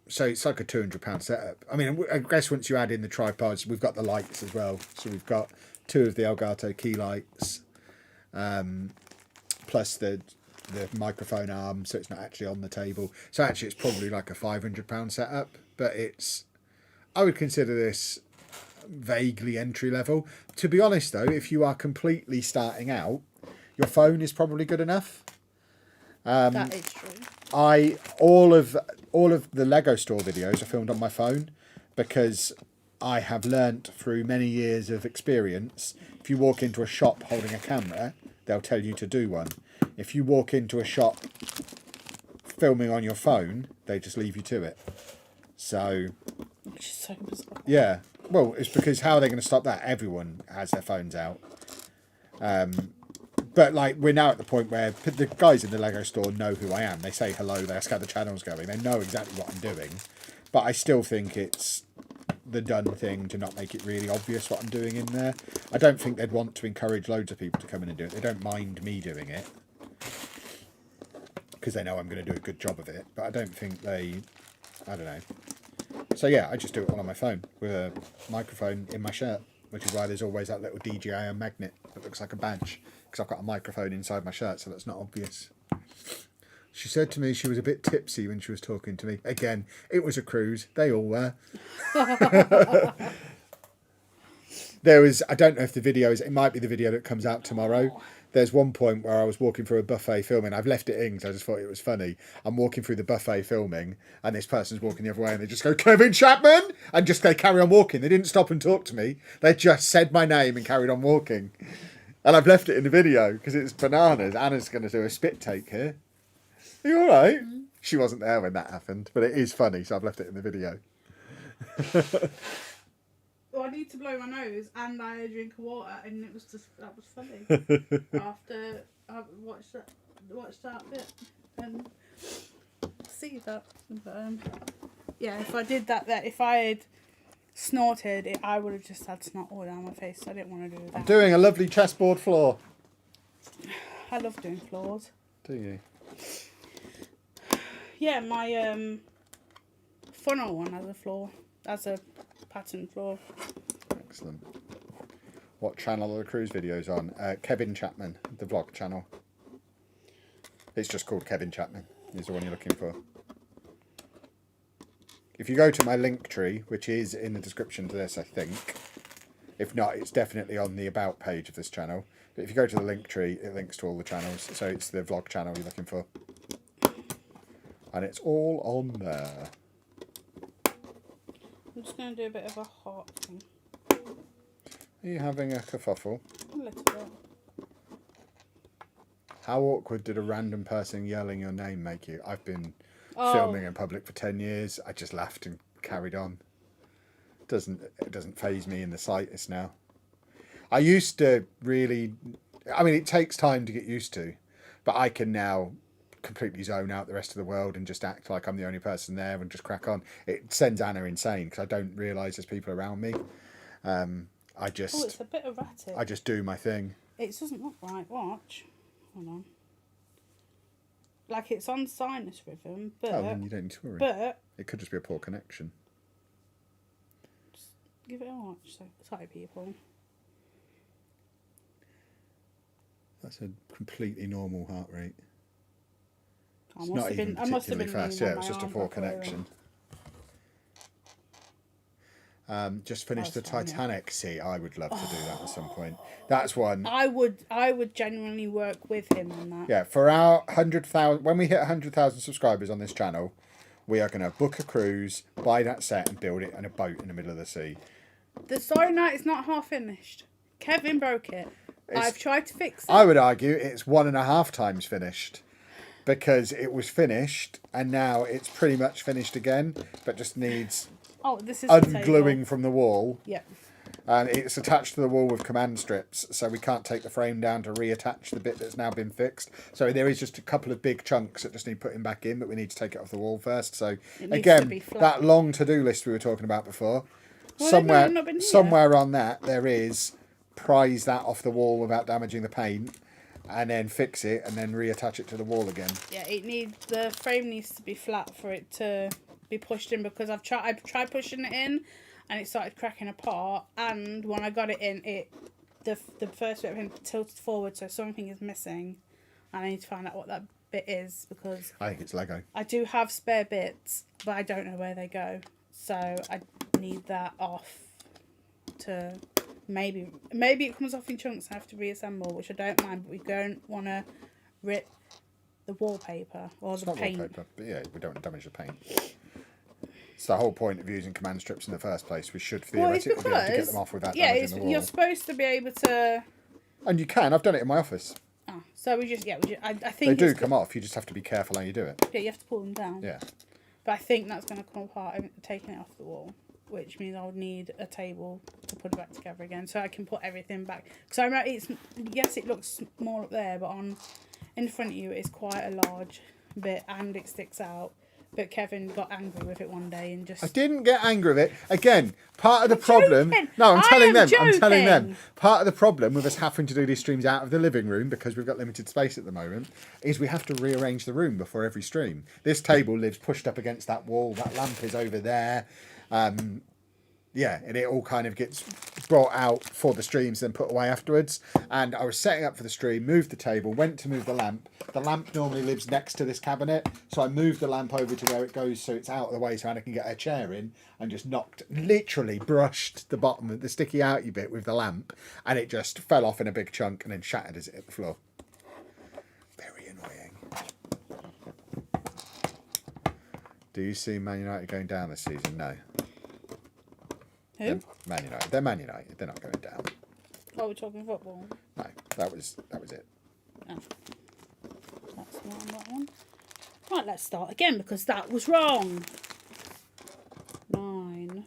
So it's like a £200 setup. I mean, I guess once you add in the tripods, we've got the lights as well. So we've got 2 of the Elgato key lights, plus the microphone arm, so it's not actually on the table. So actually it's probably like a £500 setup, but I would consider this vaguely entry level. To be honest though, if you are completely starting out, your phone is probably good enough. That is true. All of the Lego store videos are filmed on my phone because I have learnt through many years of experience, if you walk into a shop holding a camera, they'll tell you to do one. If you walk into a shop filming on your phone, they just leave you to it. So, Which is so bizarre. yeah. Well, it's because how are they going to stop that? Everyone has their phones out. But like we're now at the point where the guys in the Lego store know who I am. They say hello, they ask how the channel's going. They know exactly what I'm doing. But I still think it's the done thing to not make it really obvious what I'm doing in there. I don't think they'd want to encourage loads of people to come in and do it. They don't mind me doing it because they know I'm going to do a good job of it. But I don't think I don't know. So yeah, I just do it all on my phone with a microphone in my shirt, which is why there's always that little DJI magnet that looks like a badge. Because I've got a microphone inside my shirt, so that's not obvious. She said to me she was a bit tipsy when she was talking to me. Again, it was a cruise. They all were. I don't know if the video is, it might be the video that comes out tomorrow. There's one point where I was walking through a buffet filming. I've left it in because I just thought it was funny. I'm walking through the buffet filming and this person's walking the other way and they just go, Kevin Chapman! And just they carry on walking. They didn't stop and talk to me. They just said my name and carried on walking. And I've left it in the video because it's bananas. Anna's going to do a spit take here. Are you all right? Mm-hmm. She wasn't there when that happened, but it is funny, so I've left it in the video. Well, I need to blow my nose and I had a drink of water, and that was funny. After I watched that bit and see that. But, yeah, if I did that, if I had snorted it, I would have just had snot all down my face. So I didn't want to do that. I'm doing a lovely chessboard floor. I love doing floors. Do you? Yeah, my funnel one has a floor. Has a pattern floor. Excellent. What channel are the cruise videos on? Kevin Chapman, the vlog channel. It's just called Kevin Chapman. Is the one you're looking for. If you go to my link tree, which is in the description to this, I think. If not, it's definitely on the about page of this channel. But if you go to the link tree, it links to all the channels. So it's the vlog channel you're looking for. And it's all on there. I'm just going to do a bit of a heart thing. Are you having a kerfuffle? A little bit. How awkward did a random person yelling your name make you? I've been filming in public for 10 years. I just laughed and carried on. It doesn't faze me in the slightest now. I used to really... I mean, it takes time to get used to. But I can now completely zone out the rest of the world and just act like I'm the only person there and just crack on. It sends Anna insane because I don't realise there's people around me. It's a bit erratic. I just do my thing. It doesn't look right. Watch. Hold on. Like it's on sinus rhythm, but... Oh, then you don't need to worry. But... It could just be a poor connection. Just give it a watch. So, sorry, people. That's a completely normal heart rate. I must have been fast. Yeah, it was just a poor connection. Just finished the Titanic. See, I would love to do that at some point. That's one. I would genuinely work with him on that. Yeah, for our 100,000, when we hit 100,000 subscribers on this channel, we are going to book a cruise, buy that set, and build it in a boat in the middle of the sea. The Starry Night is not half finished. Kevin broke it. I've tried to fix it. I would argue it's 1.5 times finished. Because it was finished, and now it's pretty much finished again, but just needs ungluing from the wall. Yeah. And it's attached to the wall with command strips, so we can't take the frame down to reattach the bit that's now been fixed. So there is just a couple of big chunks that just need putting back in, but we need to take it off the wall first. So again, that long to-do list we were talking about before, somewhere on that there is prise that off the wall without damaging the paint, and then fix it, and then reattach it to the wall again. Yeah, the frame needs to be flat for it to be pushed in, because I've tried pushing it in, and it started cracking apart. And when I got it in, the first bit of him tilted forward, so something is missing. And I need to find out what that bit is, because I think it's Lego. I do have spare bits, but I don't know where they go. So I need that off to... Maybe it comes off in chunks and I have to reassemble, which I don't mind, but we don't want to rip the wallpaper or the paint. Wallpaper, but yeah, we don't want to damage the paint. It's the whole point of using command strips in the first place. We should theoretically be able to get them off without damaging the wall. You're supposed to be able to... And you can. I've done it in my office. Oh, so I think... They do come off. You just have to be careful how you do it. Yeah, you have to pull them down. Yeah. But I think that's going to come apart, taking it off the wall, which means I would need a table to put it back together again, so I can put everything back. Because I remember yes, it looks small up there, but in front of you it's quite a large bit, and it sticks out. But Kevin got angry with it one day and just... I didn't get angry with it. Again, part of the problem... No, I'm telling them. Part of the problem with us having to do these streams out of the living room, because we've got limited space at the moment, is we have to rearrange the room before every stream. This table lives pushed up against that wall. That lamp is over there. Yeah, and it all kind of gets brought out for the streams, then put away afterwards. And I was setting up for the stream, moved the table, went to move the lamp. The lamp normally lives next to this cabinet, so I moved the lamp over to where it goes, so it's out of the way, so Anna can get her chair in, and just literally brushed the bottom of the sticky outy bit with the lamp, and it just fell off in a big chunk and then shattered as it hit the floor. Very annoying. Do you see Man United going down this season? No. Who? Man United. They're Man United. They're not going down. Oh, we're talking football? No, that was it. Oh. That's not on that one. Right, let's start again, because that was wrong. 9.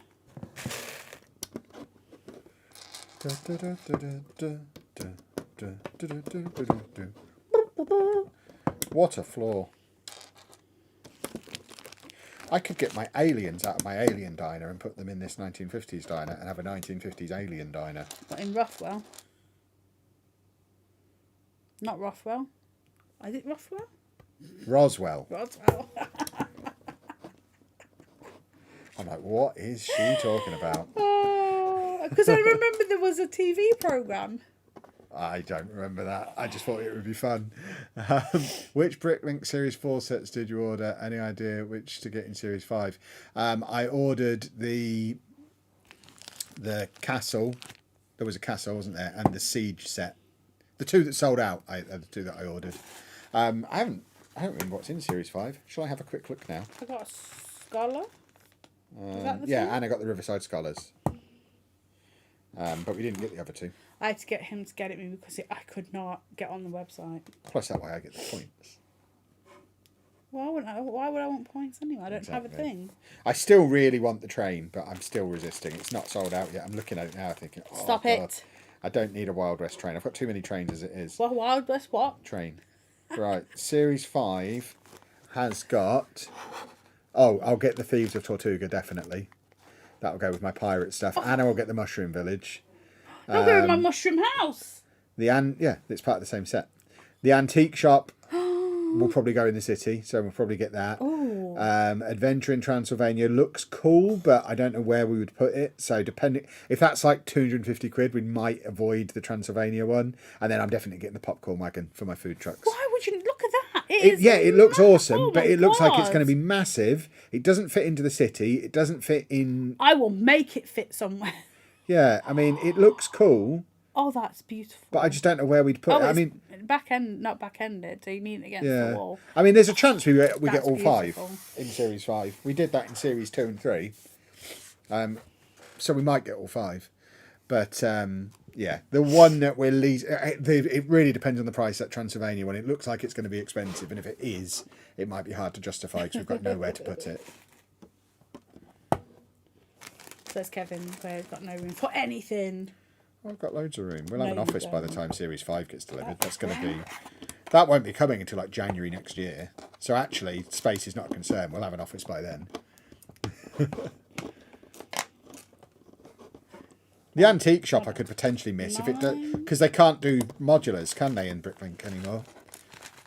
What a floor. I could get my aliens out of my alien diner and put them in this 1950s diner and have a 1950s alien diner. But in Rothwell? Not Rothwell. Is it Rothwell? Roswell. Roswell. I'm like, what is she talking about? Because I remember there was a TV programme. I don't remember that. I just thought it would be fun. Which BrickLink Series 4 sets did you order? Any idea which to get in Series 5? I ordered the castle. There was a castle, wasn't there? And the siege set. The two that sold out are the two that I ordered. I don't remember what's in Series 5. Shall I have a quick look now? I got a scholar. Is that the Yeah, thing? and I got the Riverside Scholars. But we didn't get the other two. I had to get him to get it me because I could not get on the website. Plus that way I get the points. Why would I want points anyway? I don't have a thing. I still really want the train, but I'm still resisting. It's not sold out yet. I'm looking at it now thinking, oh, Stop God, it. I don't need a Wild West train. I've got too many trains as it is. Well, Wild West what? Train. Right, Series 5 has got... Oh, I'll get the Thieves of Tortuga, definitely. That'll go with my pirate stuff. And I will get the Mushroom Village. I'll go with my mushroom house. Yeah, it's part of the same set. The Antique Shop will probably go in the city, so we'll probably get that. Ooh. Adventure in Transylvania looks cool, but I don't know where we would put it. So depending, if that's like 250 quid, we might avoid the Transylvania one. And then I'm definitely getting the popcorn wagon for my food trucks. Why would you look at that? It looks awesome, oh but my it looks like it's God. going to be massive. It doesn't fit into the city. It doesn't fit in. I will make it fit somewhere. Yeah, I mean, it looks cool, Oh, that's beautiful. but I just don't know where we'd put it. I mean, not back-ended, so you mean against the wall. I mean, there's a chance we get That's all beautiful. 5 in Series 5. We did that in Series 2 and 3. So we might get all 5. But, yeah, the one that we're least... It really depends on the price, that Transylvania one. It looks like it's going to be expensive, and if it is, it might be hard to justify because we've got nowhere to put it. Says Kevin, where's got no room for anything. I've got loads of room. We'll No, have an you office by the don't. time Series 5 gets delivered. That's going to be... That won't be coming until like January next year. So actually, space is not a concern. We'll have an office by then. The antique shop I could potentially miss if it does, because they can't do modulars, can they, in BrickLink anymore?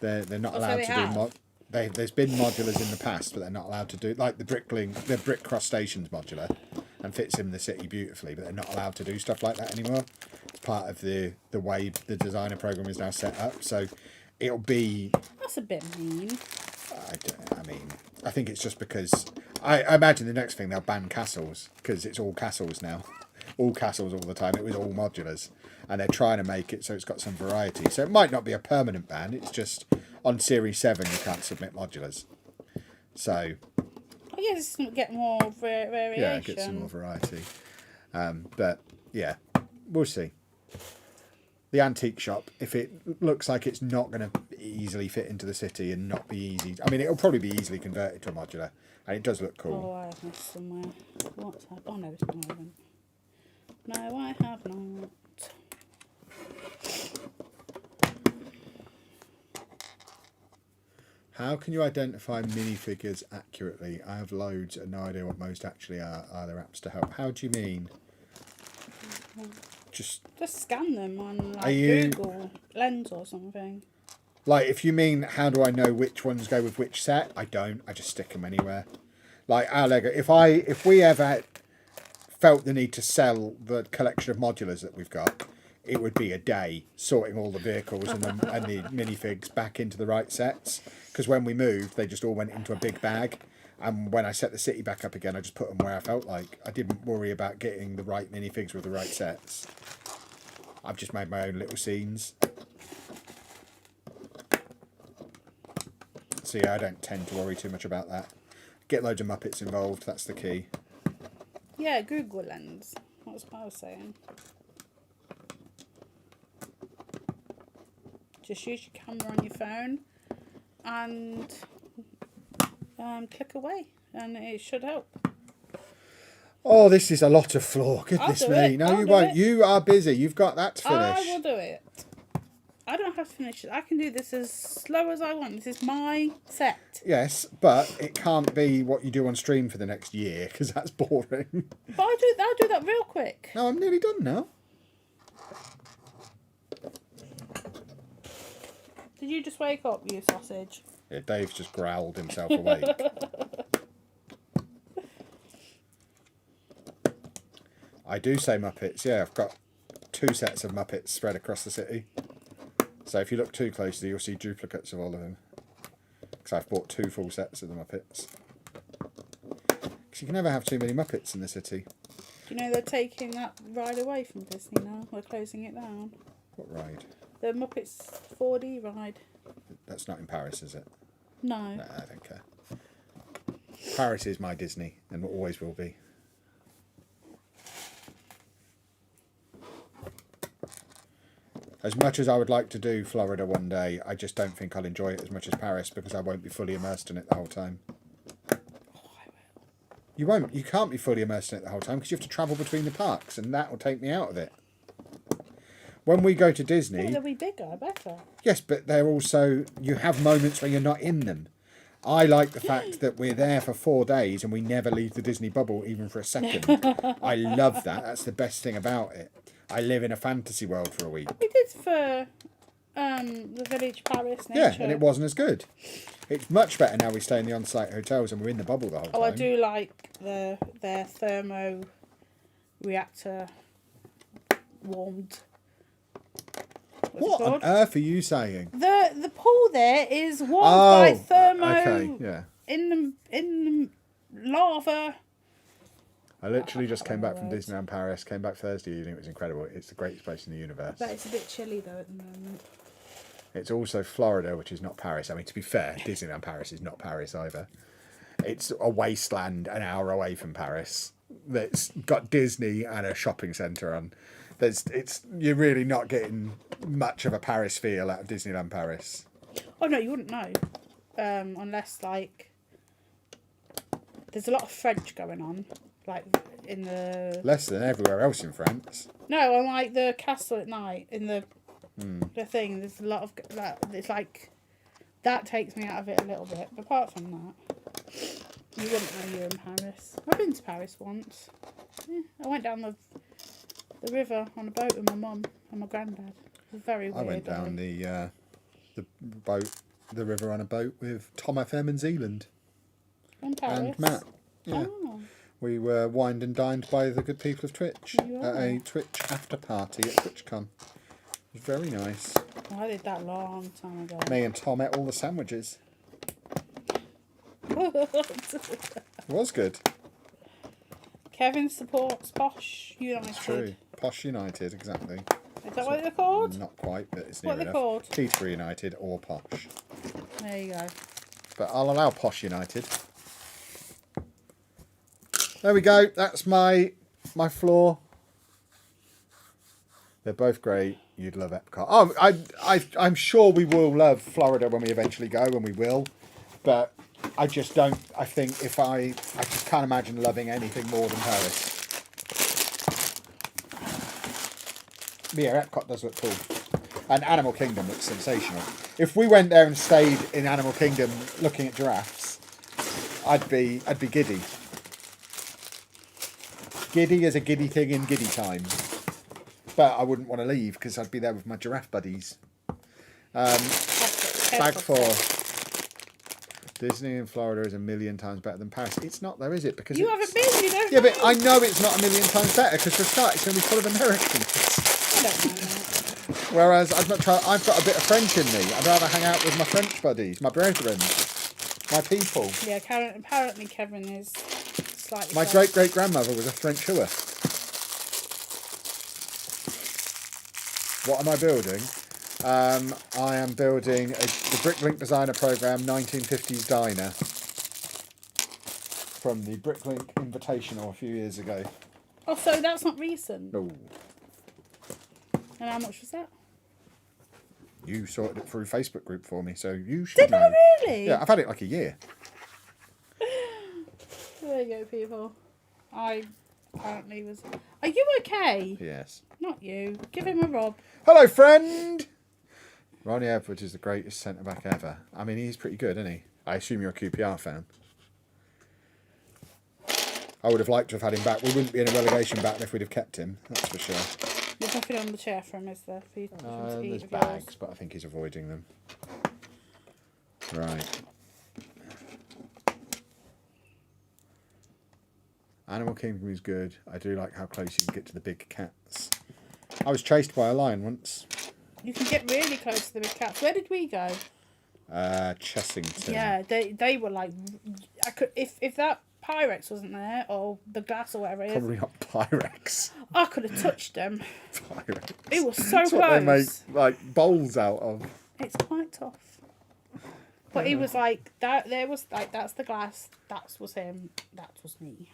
They're not allowed to do there's been modulars in the past, but they're not allowed to do like the BrickLink, the Brick Cross Stations modular, and fits in the city beautifully, but they're not allowed to do stuff like that anymore. It's part of the way the designer program is now set up. So it'll be. That's a bit mean. I think it's just because I imagine the next thing they'll ban castles because it's all castles now. All castles all the time. It was all modulars, and they're trying to make it so it's got some variety. So it might not be a permanent ban. It's just on Series 7 you can't submit modulars. So I guess it's get more variation. yeah, get some more variety. But yeah, we'll see. The antique shop, if it looks like it's not going to easily fit into the city and not be easy, I mean, it'll probably be easily converted to a modular, and it does look cool. Oh, I have missed somewhere. What's that? Oh no, it's not. I haven't. No, I have not. How can you identify minifigures accurately? I have loads and no idea what most actually are. Are there apps to help? How do you mean? Just scan them on like you... Google Lens or something. Like, if you mean how do I know which ones go with which set? I don't. I just stick them anywhere. Like our Lego. If we ever felt the need to sell the collection of modulars that we've got, it would be a day sorting all the vehicles and the minifigs back into the right sets. Because when we moved, they just all went into a big bag. And when I set the city back up again, I just put them where I felt like. I didn't worry about getting the right minifigs with the right sets. I've just made my own little scenes. So yeah, I don't tend to worry too much about that. Get loads of Muppets involved, that's the key. Yeah, Google Lens. That's what I was saying. Just use your camera on your phone and click away, and it should help. Oh, this is a lot of floor. Goodness me. No, you won't. You are busy. You've got that to finish. I will do it. I don't have to finish it. I can do this as slow as I want. This is my set. Yes, but it can't be what you do on stream for the next year, because that's boring. But I'll do that real quick. No, I'm nearly done now. Did you just wake up, you sausage? Yeah, Dave's just growled himself awake. I do say Muppets. Yeah, I've got 2 sets of Muppets spread across the city. So if you look too closely, you'll see duplicates of all of them. Because I've bought 2 full sets of the Muppets. Because you can never have too many Muppets in the city. Do you know they're taking that ride away from Disney now? We're closing it down. What ride? The Muppets 4D ride. That's not in Paris, is it? No. No, I don't care. Paris is my Disney and always will be. As much as I would like to do Florida one day, I just don't think I'll enjoy it as much as Paris because I won't be fully immersed in it the whole time. Oh, I will. You won't. You can't be fully immersed in it the whole time because you have to travel between the parks and that will take me out of it. When we go to Disney... Oh, they'll be bigger, better. Yes, but they're also... You have moments where you're not in them. I like the fact that we're there for 4 days and we never leave the Disney bubble even for a second. I love that. That's the best thing about it. I live in a fantasy world for a week. We did for the Village Paris nature. Yeah, and it wasn't as good. It's much better now we stay in the on-site hotels and we're in the bubble the whole time. Oh, I do like their thermo reactor warmed. What on earth are you saying? The pool there is warmed by thermo. Okay, yeah. In the lava. I literally just came back from Disneyland Paris, came back Thursday evening, it was incredible. It's the greatest place in the universe. But it's a bit chilly though at the moment. It's also Florida, which is not Paris. I mean, to be fair, Disneyland Paris is not Paris either. It's a wasteland an hour away from Paris that's got Disney and a shopping centre on. You're really not getting much of a Paris feel out of Disneyland Paris. Oh no, you wouldn't know. Unless like there's a lot of French going on. Like in the... Less than everywhere else in France. No, on like the castle at night in the thing. There's a lot of like, it's like that takes me out of it a little bit. But apart from that, you wouldn't know you're in Paris. I've been to Paris once. Yeah, I went down the river on a boat with my mum and my granddad. It was very weird. I went down the river on a boat with Tom FM in Zealand. In Paris? And Matt. Yeah. Oh. We were wined and dined by the good people of Twitch at a Twitch after party at TwitchCon. It was very nice. Oh, I did that long time ago. Me and Tom ate all the sandwiches. It was good. Kevin supports Posh United. It's true. Posh United, exactly. Is that what they're called? Not quite, but it's near What are they enough. called? Peterborough United or Posh. There you go. But I'll allow Posh United. There we go. That's my floor. They're both great. You'd love Epcot. Oh, I'm sure we will love Florida when we eventually go, and we will. But I just don't. I think I just can't imagine loving anything more than Paris. But yeah, Epcot does look cool, and Animal Kingdom looks sensational. If we went there and stayed in Animal Kingdom looking at giraffes, I'd be giddy. Giddy as a giddy thing in giddy time. But I wouldn't want to leave because I'd be there with my giraffe buddies. Bag 4. Disney in Florida is 1,000,000 times better than Paris. It's not though, is it? Because you haven't been, you don't Yeah, know. but I know it's not 1,000,000 times better because for a start it's going to be full of Americans. I don't know that. Whereas I've got a bit of French in me. I'd rather hang out with my French buddies, my brethren, my people. Yeah, apparently Kevin is slightly... My great-great-grandmother was a Frenchua. What am I building? I am building the BrickLink Designer Program 1950s Diner from the BrickLink Invitational a few years ago. Oh, so that's not recent? No. And how much was that? You sorted it through Facebook group for me, so you should Did know. I really? Yeah, I've had it like a year. There you go, people. I apparently was... Are you okay? Yes. Not you. Give him a rub. Hello, friend! Ronnie Edwards is the greatest centre-back ever. I mean, he's pretty good, isn't he? I assume you're a QPR fan. I would have liked to have had him back. We wouldn't be in a relegation battle if we'd have kept him, that's for sure. There's nothing on the chair for him, is there? For you to eat There's of bags, yours? but I think he's avoiding them. Right. Animal Kingdom is good. I do like how close you can get to the big cats. I was chased by a lion once. You can get really close to the big cats. Where did we go? Chessington. Yeah, they were like, I could if that Pyrex wasn't there or the glass or whatever it is, Probably not Pyrex. I could have touched them. Pyrex. It was so That's close. what they make like bowls out of. It's quite tough. But he was like that. There was like that's the glass. That was him. That was me.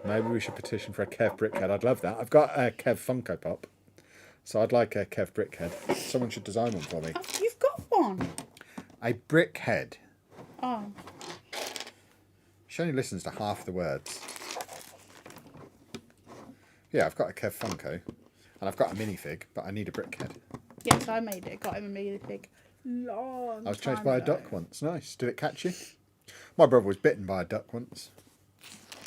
Maybe we should petition for a Kev Brickhead. I'd love that. I've got a Kev Funko Pop, so I'd like a Kev Brickhead. Someone should design one for me. Oh, you've got one. A Brickhead. Oh. She only listens to half the words. Yeah, I've got a Kev Funko, and I've got a minifig, but I need a Brickhead. Yes, I made it. Got him a minifig. I was chased by a duck once. Nice. Did it catch you? My brother was bitten by a duck once.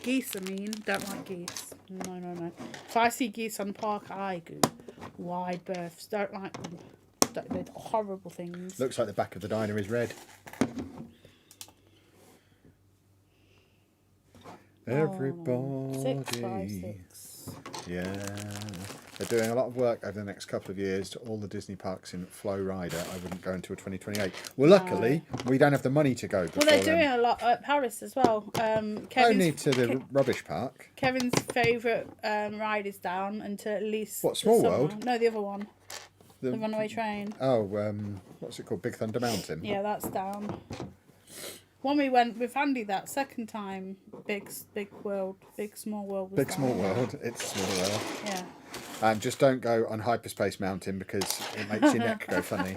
Geese, I mean. Don't like geese. No. If I see geese on the park, I go wide berths. Don't like them. They're horrible things. Looks like the back of the diner is red. Everybody. 656. Yeah. They're doing a lot of work over the next couple of years to all the Disney parks in Flow Rider. I wouldn't go until 2028. Well, luckily, we don't have the money to go before Well, they're doing a lot at Paris as well. Only to the rubbish park. Kevin's favourite ride is down until at least... What, Small the summer. World? No, the other one. The Runaway Train. Oh, what's it called? Big Thunder Mountain? Yeah, that's down. When we went with Andy that second time, Big Small World was Big down. Small World. It's Small World. Yeah. Just don't go on Hyperspace Mountain because it makes your neck go funny.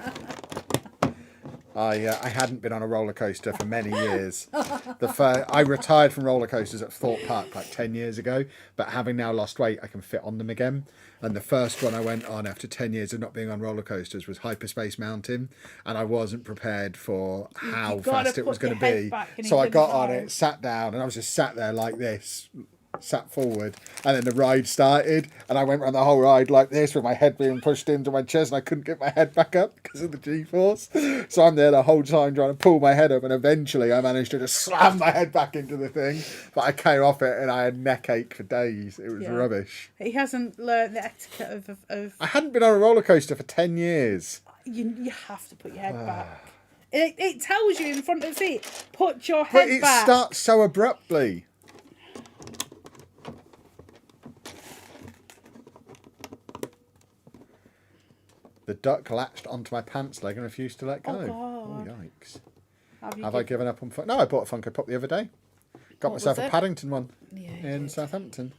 I hadn't been on a roller coaster for many years. I retired from roller coasters at Thorpe Park like 10 years ago, but having now lost weight, I can fit on them again. And the first one I went on after 10 years of not being on roller coasters was Hyperspace Mountain, and I wasn't prepared for how fast it was going to be. So I got on it, sat down, and I was just sat there like this, sat forward, and then the ride started, and I went around the whole ride like this with my head being pushed into my chest, and I couldn't get my head back up because of the G-force. So I'm there the whole time trying to pull my head up, and eventually I managed to just slam my head back into the thing. But I came off it, and I had neck ache for days. It was rubbish. He hasn't learned the etiquette of... I hadn't been on a roller coaster for 10 years. You have to put your head back. It tells you in front of the seat, put your head back. But it starts so abruptly. The duck latched onto my pants leg and refused to let go. Oh, God. Oh, yikes. Have I given up on Funko? No, I bought a Funko Pop the other day. Got myself a was it? Paddington one in Southampton.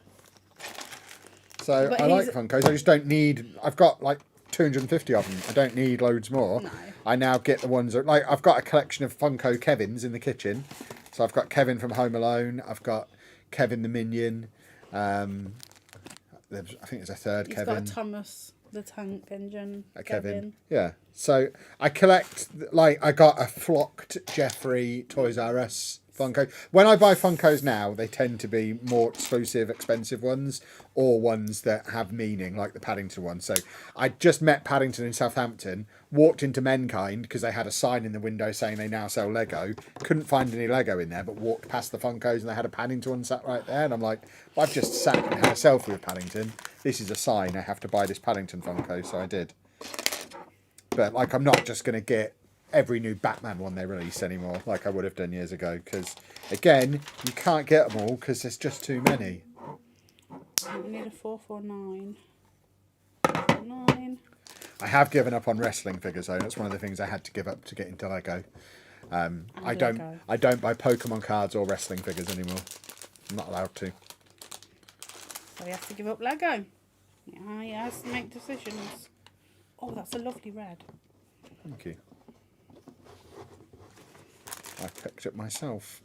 So But I like Funkos. I just don't need... I've got like 250 of them. I don't need loads more. No. I now get the ones that... Like, I've got a collection of Funko Kevins in the kitchen. So I've got Kevin from Home Alone. I've got Kevin the Minion. I think there's a third He's Kevin. got a Thomas the Tank Engine. Kevin. Yeah. So I collect, like, I got a flocked Jeffrey Toys R Us Funko. When I buy Funkos now, they tend to be more exclusive, expensive ones, or ones that have meaning, like the Paddington one. So I just met Paddington in Southampton, walked into Menkind because they had a sign in the window saying they now sell Lego. Couldn't find any Lego in there, but walked past the Funkos and they had a Paddington one sat right there. And I'm like, well, I've just sat and had a selfie with Paddington. This is a sign. I have to buy this Paddington Funko, so I did. But like, I'm not just going to get every new Batman one they release anymore, like I would have done years ago. Because again, you can't get them all because there's just too many. We need a 449. 449. I have given up on wrestling figures though. That's one of the things I had to give up to get into Lego. I don't buy Pokemon cards or wrestling figures anymore. I'm not allowed to. So he has to give up Lego. Yeah, he has to make decisions. Oh, that's a lovely red. Thank you. I picked it myself.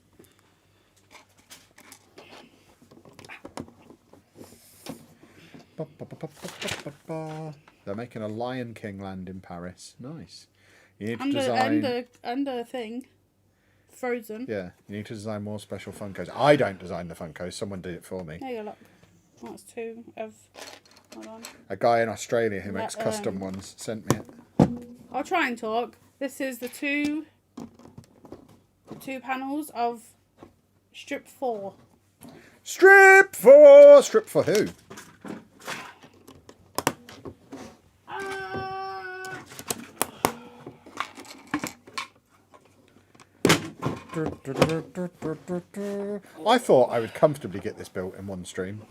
They're making a Lion King land in Paris. Nice. You need to design... And a thing. Frozen. Yeah, you need to design more special Funkos. I don't design the Funkos. Someone did it for me. There you go, look. That's two of... Hold on. A guy in Australia who makes custom ones sent me it. I'll try and talk. This is the two panels of strip 4. Strip 4! Strip for who? I thought I would comfortably get this built in one stream,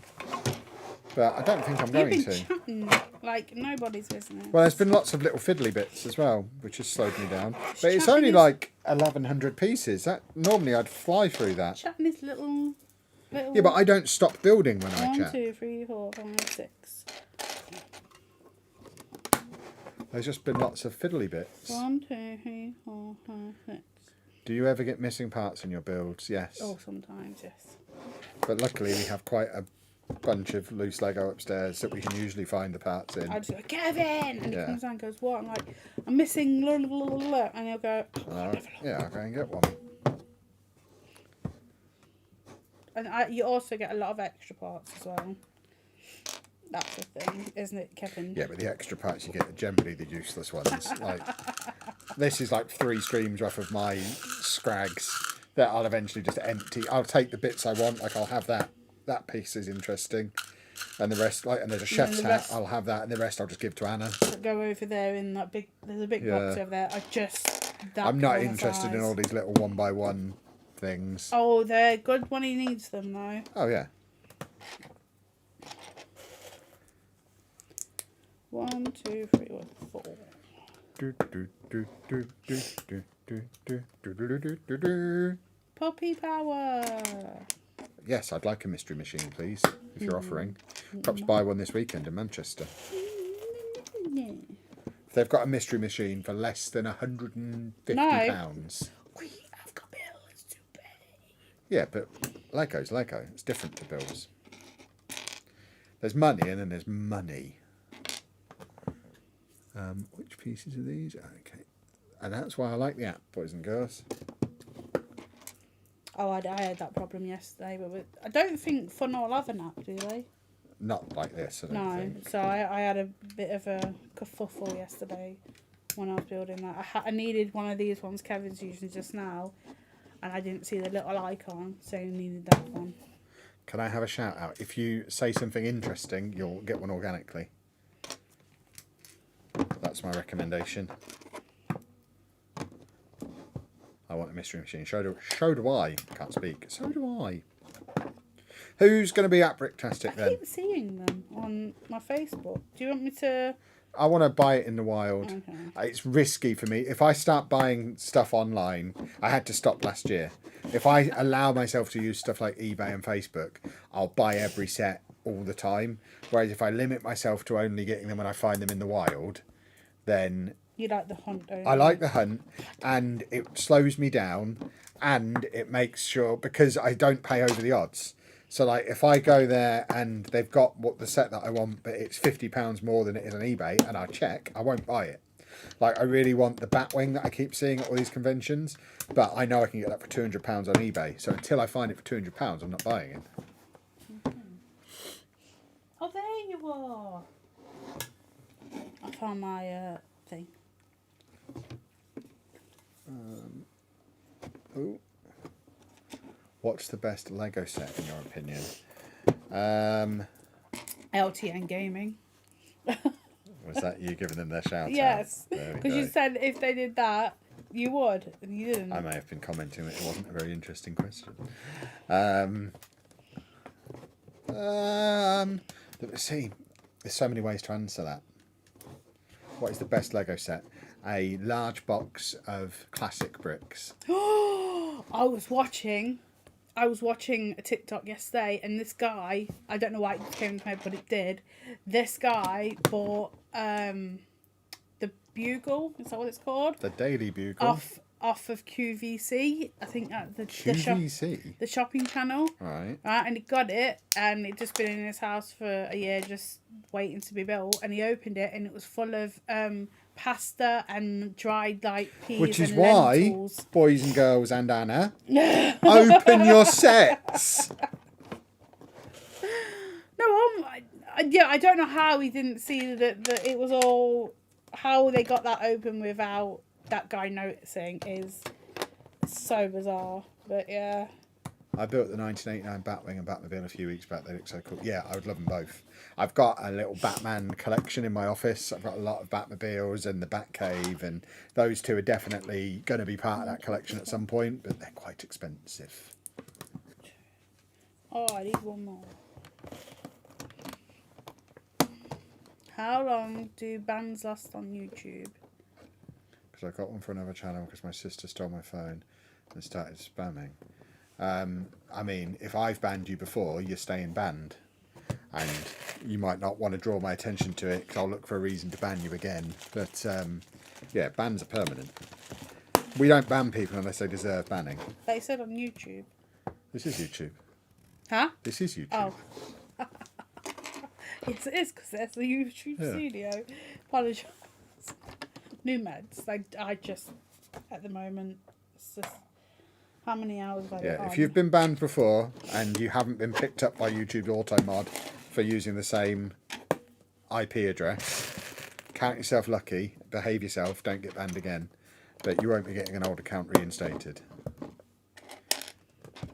but I don't think I'm going You've to. been chatting like nobody's business. Well, there's been lots of little fiddly bits as well, which has slowed me down. But it's only like 1,100 pieces. That normally I'd fly through that. Chatting is little. Yeah, but I don't stop building when I 1, chat. 2, 3, 4, 5, 6. There's just been lots of fiddly bits. 1, 2, 3, 4, 5, 6. Do you ever get missing parts in your builds? Yes. Oh, sometimes, yes. But luckily we have quite a bunch of loose Lego upstairs that we can usually find the parts in. I just go, Kevin! And he comes down and goes, what? I'm like, I'm missing blah, blah, blah, blah. And he'll go, Yeah, I'll go and get one. And you also get a lot of extra parts as well. That's the thing, isn't it, Kevin? Yeah, but the extra parts you get are generally the useless ones. Like, this is like 3 streams worth of my scrags that I'll eventually just empty. I'll take the bits I want, like I'll have that. That piece is interesting. And the rest, like, and there's a chef's hat, I'll have that, and the rest I'll just give to Anna. Go over there in that big, there's a big box over there. I'm not interested in all these little 1x1 things. Oh, they're good when he needs them, though. Oh, yeah. 1, 2, 3, 4. Puppy power. Yes, I'd like a mystery machine, please, if you're offering. Perhaps buy one this weekend in Manchester. If they've got a mystery machine for less than £150. We have got bills to pay. Yeah, but Lego's Lego. It's different to bills. There's money and then there's money. Which pieces are these? Okay. And that's why I like the app, boys and girls. Oh, I had that problem yesterday, but I don't think Fun will have an app, do they? Not like this, I don't think. So I had a bit of a kerfuffle yesterday when I was building that. I needed one of these ones Kevin's using just now, and I didn't see the little icon, so I needed that one. Can I have a shout out? If you say something interesting, you'll get one organically. That's my recommendation. I want a mystery machine. So do I. Can't speak. So do I. Who's going to be at Bricktastic then? I keep seeing them on my Facebook. Do you want me to... I want to buy it in the wild. Okay. It's risky for me. If I start buying stuff online, I had to stop last year. If I allow myself to use stuff like eBay and Facebook, I'll buy every set all the time. Whereas if I limit myself to only getting them when I find them in the wild, then... You like the hunt, don't you? I like the hunt, and it slows me down, and it makes sure, because I don't pay over the odds. So, like, if I go there and they've got what the set that I want, but it's £50 more than it is on eBay, and I check, I won't buy it. Like, I really want the Batwing that I keep seeing at all these conventions, but I know I can get that for £200 on eBay. So until I find it for £200, I'm not buying it. Mm-hmm. Oh, there you are. I found my thing. Ooh. What's the best Lego set in your opinion? LTN Gaming. Was that you giving them their shout Yes, out? because you said if they did that, you would, and you didn't. I may have been commenting that it wasn't a very interesting question. Let's see. There's so many ways to answer that. What is the best Lego set? A large box of classic bricks. I was watching a TikTok yesterday, and this guy, I don't know why it came to my head, but it did. This guy bought the Bugle, is that what it's called? The Daily Bugle. Off of QVC, I think that's the QVC? the shopping channel. Right. And he got it, and it just been in his house for a year, just waiting to be built. And he opened it, and it was full of pasta and dried like peas. Which is and why, lentils. boys and girls and Anna, open your sets. No, I don't know how he didn't see that it was all, how they got that open without that guy noticing is so bizarre. But yeah, I built the 1989 Batwing and Batmobile a few weeks back. They look so cool. Yeah, I would love them both. I've got a little Batman collection in my office. I've got a lot of Batmobiles and the Batcave, and those two are definitely going to be part of that collection at some point, but they're quite expensive. Oh, I need one more. How long do bands last on YouTube? Because I got one for another channel because my sister stole my phone and started spamming. I mean, if I've banned you before, you're staying banned. And you might not want to draw my attention to it because I'll look for a reason to ban you again. But, yeah, bans are permanent. We don't ban people unless they deserve banning. They said on YouTube. This is YouTube. Huh? This is YouTube. Oh. Yes, it is because there's the YouTube studio. Apologise. New meds. I just, at the moment, it's just... How many hours have I Yeah, got if on? you've been banned before and you haven't been picked up by YouTube Automod for using the same IP address, count yourself lucky, behave yourself, don't get banned again, but you won't be getting an old account reinstated.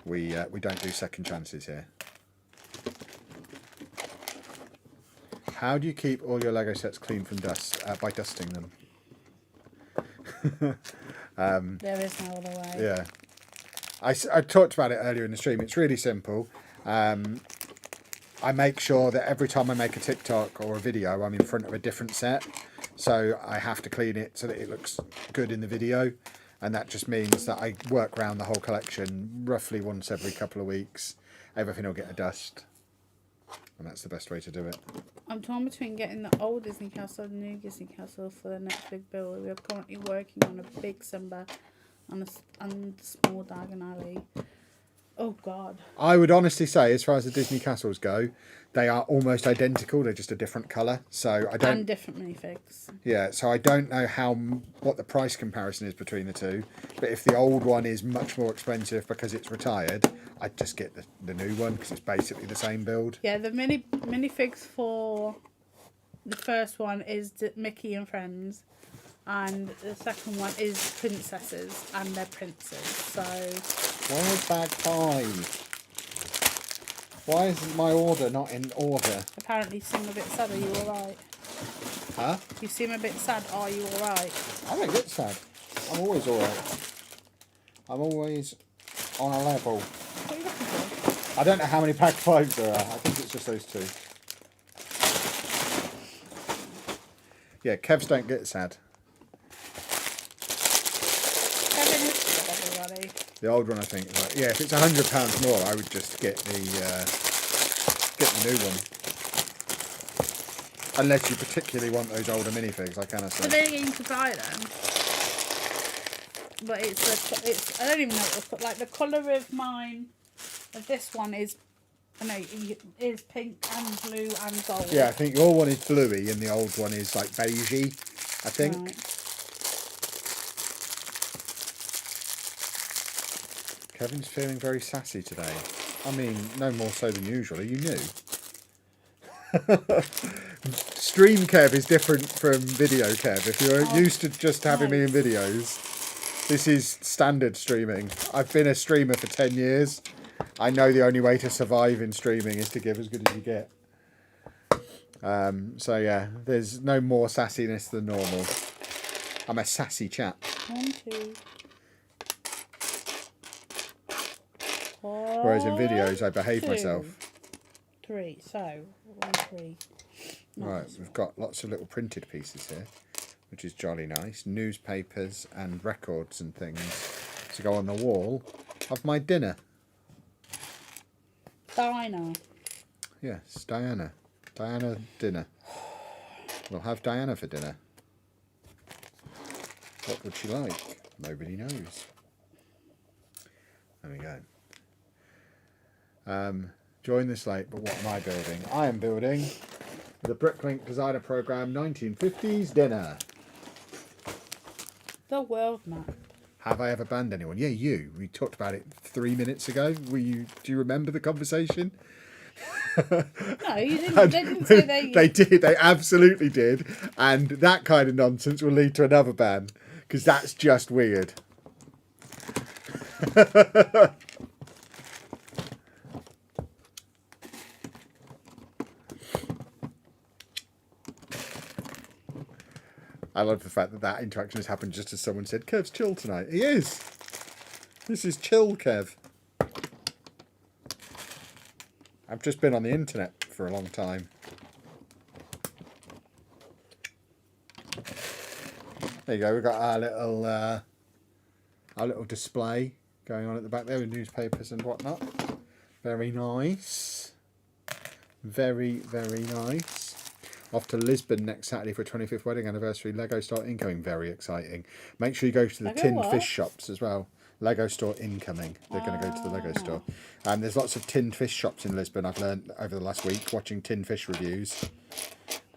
We don't do second chances here. How do you keep all your Lego sets clean from dust? By dusting them. There is no other way. Yeah. I talked about it earlier in the stream. It's really simple. I make sure that every time I make a TikTok or a video, I'm in front of a different set. So I have to clean it so that it looks good in the video. And that just means that I work around the whole collection roughly once every couple of weeks. Everything will get a dust. And that's the best way to do it. I'm torn between getting the old Disney Castle and the new Disney Castle for the next big build. We are currently working on a big Simba and a small Diagon Alley. Oh, God. I would honestly say, as far as the Disney castles go, they are almost identical. They're just a different colour. So I don't. And different minifigs. Yeah, so I don't know what the price comparison is between the two. But if the old one is much more expensive because it's retired, I'd just get the new one because it's basically the same build. Yeah, the minifigs for the first one is Mickey and Friends. And the second one is princesses and their princes. So Where's bag 5? Why is my order not in order? apparently you seem a bit sad. Are you alright? Huh? You seem a bit sad. Are you alright? I don't get sad. I'm always alright. I'm always on a level. What are you looking for? I don't know how many pack 5s there are. I think it's just those 2. Yeah, Kevs don't get sad. Kevin is sad, everybody. The old one, I think. Is like, yeah, if it's £100 more, I would just get the new one. Unless you particularly want those older minifigs, I cannot say. But then again, you could buy them. But it's I don't even know what it's like the colour of mine. Of this one is, I know, is pink and blue and gold. Yeah, I think your one is bluey and the old one is like beigey, I think. Right. Kevin's feeling very sassy today. I mean, no more so than usual. Are you new? Stream Kev is different from video Kev. If you're used to just having me in videos, this is standard streaming. I've been a streamer for 10 years. I know the only way to survive in streaming is to give as good as you get. So yeah, there's no more sassiness than normal. I'm a sassy chap. 1, 2. Whereas in videos, I behave 2, myself. 3. So 1, 3. Right, we've got lots of little printed pieces here, which is jolly nice. Newspapers and records and things to go on the wall of my dinner. Dinah. Yes, Diana. Diana dinner. We'll have Diana for dinner. What would she like? Nobody knows. There we go. Join this late, but what am I building? I am building the BrickLink Designer Program 1950s dinner. The world map. Have I ever banned anyone? Yeah, you. We talked about it 3 minutes ago. Do you remember the conversation? No, you didn't. They didn't say they. They did. They absolutely did. And that kind of nonsense will lead to another ban because that's just weird. I love the fact that that interaction has happened just as someone said, Kev's chill tonight. He is. This is chill, Kev. I've just been on the internet for a long time. There you go. We've got our little display going on at the back there with newspapers and whatnot. Very nice. Very, very nice. Off to Lisbon next Saturday for a 25th wedding anniversary. Lego store incoming. Very exciting. Make sure you go to the Lego tin what? fish shops as well. Lego store incoming. They're going to go to the Lego store. There's lots of tin fish shops in Lisbon. I've learned over the last week watching tin fish reviews.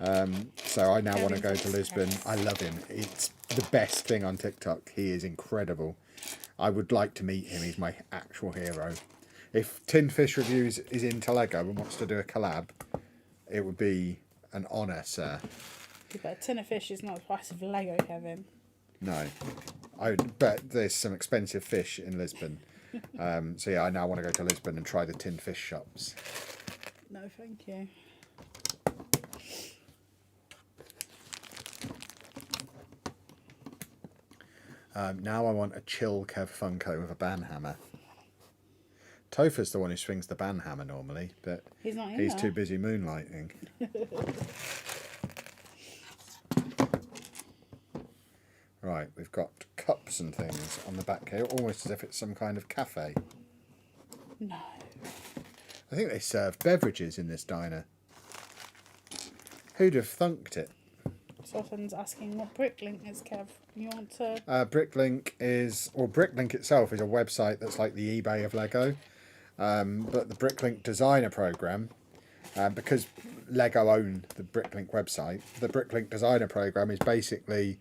So I now want to go to Lisbon. I love him. It's the best thing on TikTok. He is incredible. I would like to meet him. He's my actual hero. If Tin Fish Reviews is into Lego and wants to do a collab, it would be an honour, sir. Yeah, but a tin of fish is not the price of Lego, Kevin. No. But there's some expensive fish in Lisbon. So yeah, I now want to go to Lisbon and try the tin fish shops. No, thank you. Now I want a chill Kev Funko with a banhammer. Topher's the one who swings the banhammer normally, but He's not in he's there. too busy moonlighting. Right, we've got cups and things on the back here, almost as if it's some kind of cafe. No. I think they serve beverages in this diner. Who'd have thunked it? Someone's asking what BrickLink is, Kev. You want to... BrickLink is, or BrickLink itself is a website that's like the eBay of Lego. But the BrickLink designer program, because Lego own the BrickLink website, the BrickLink designer program is basically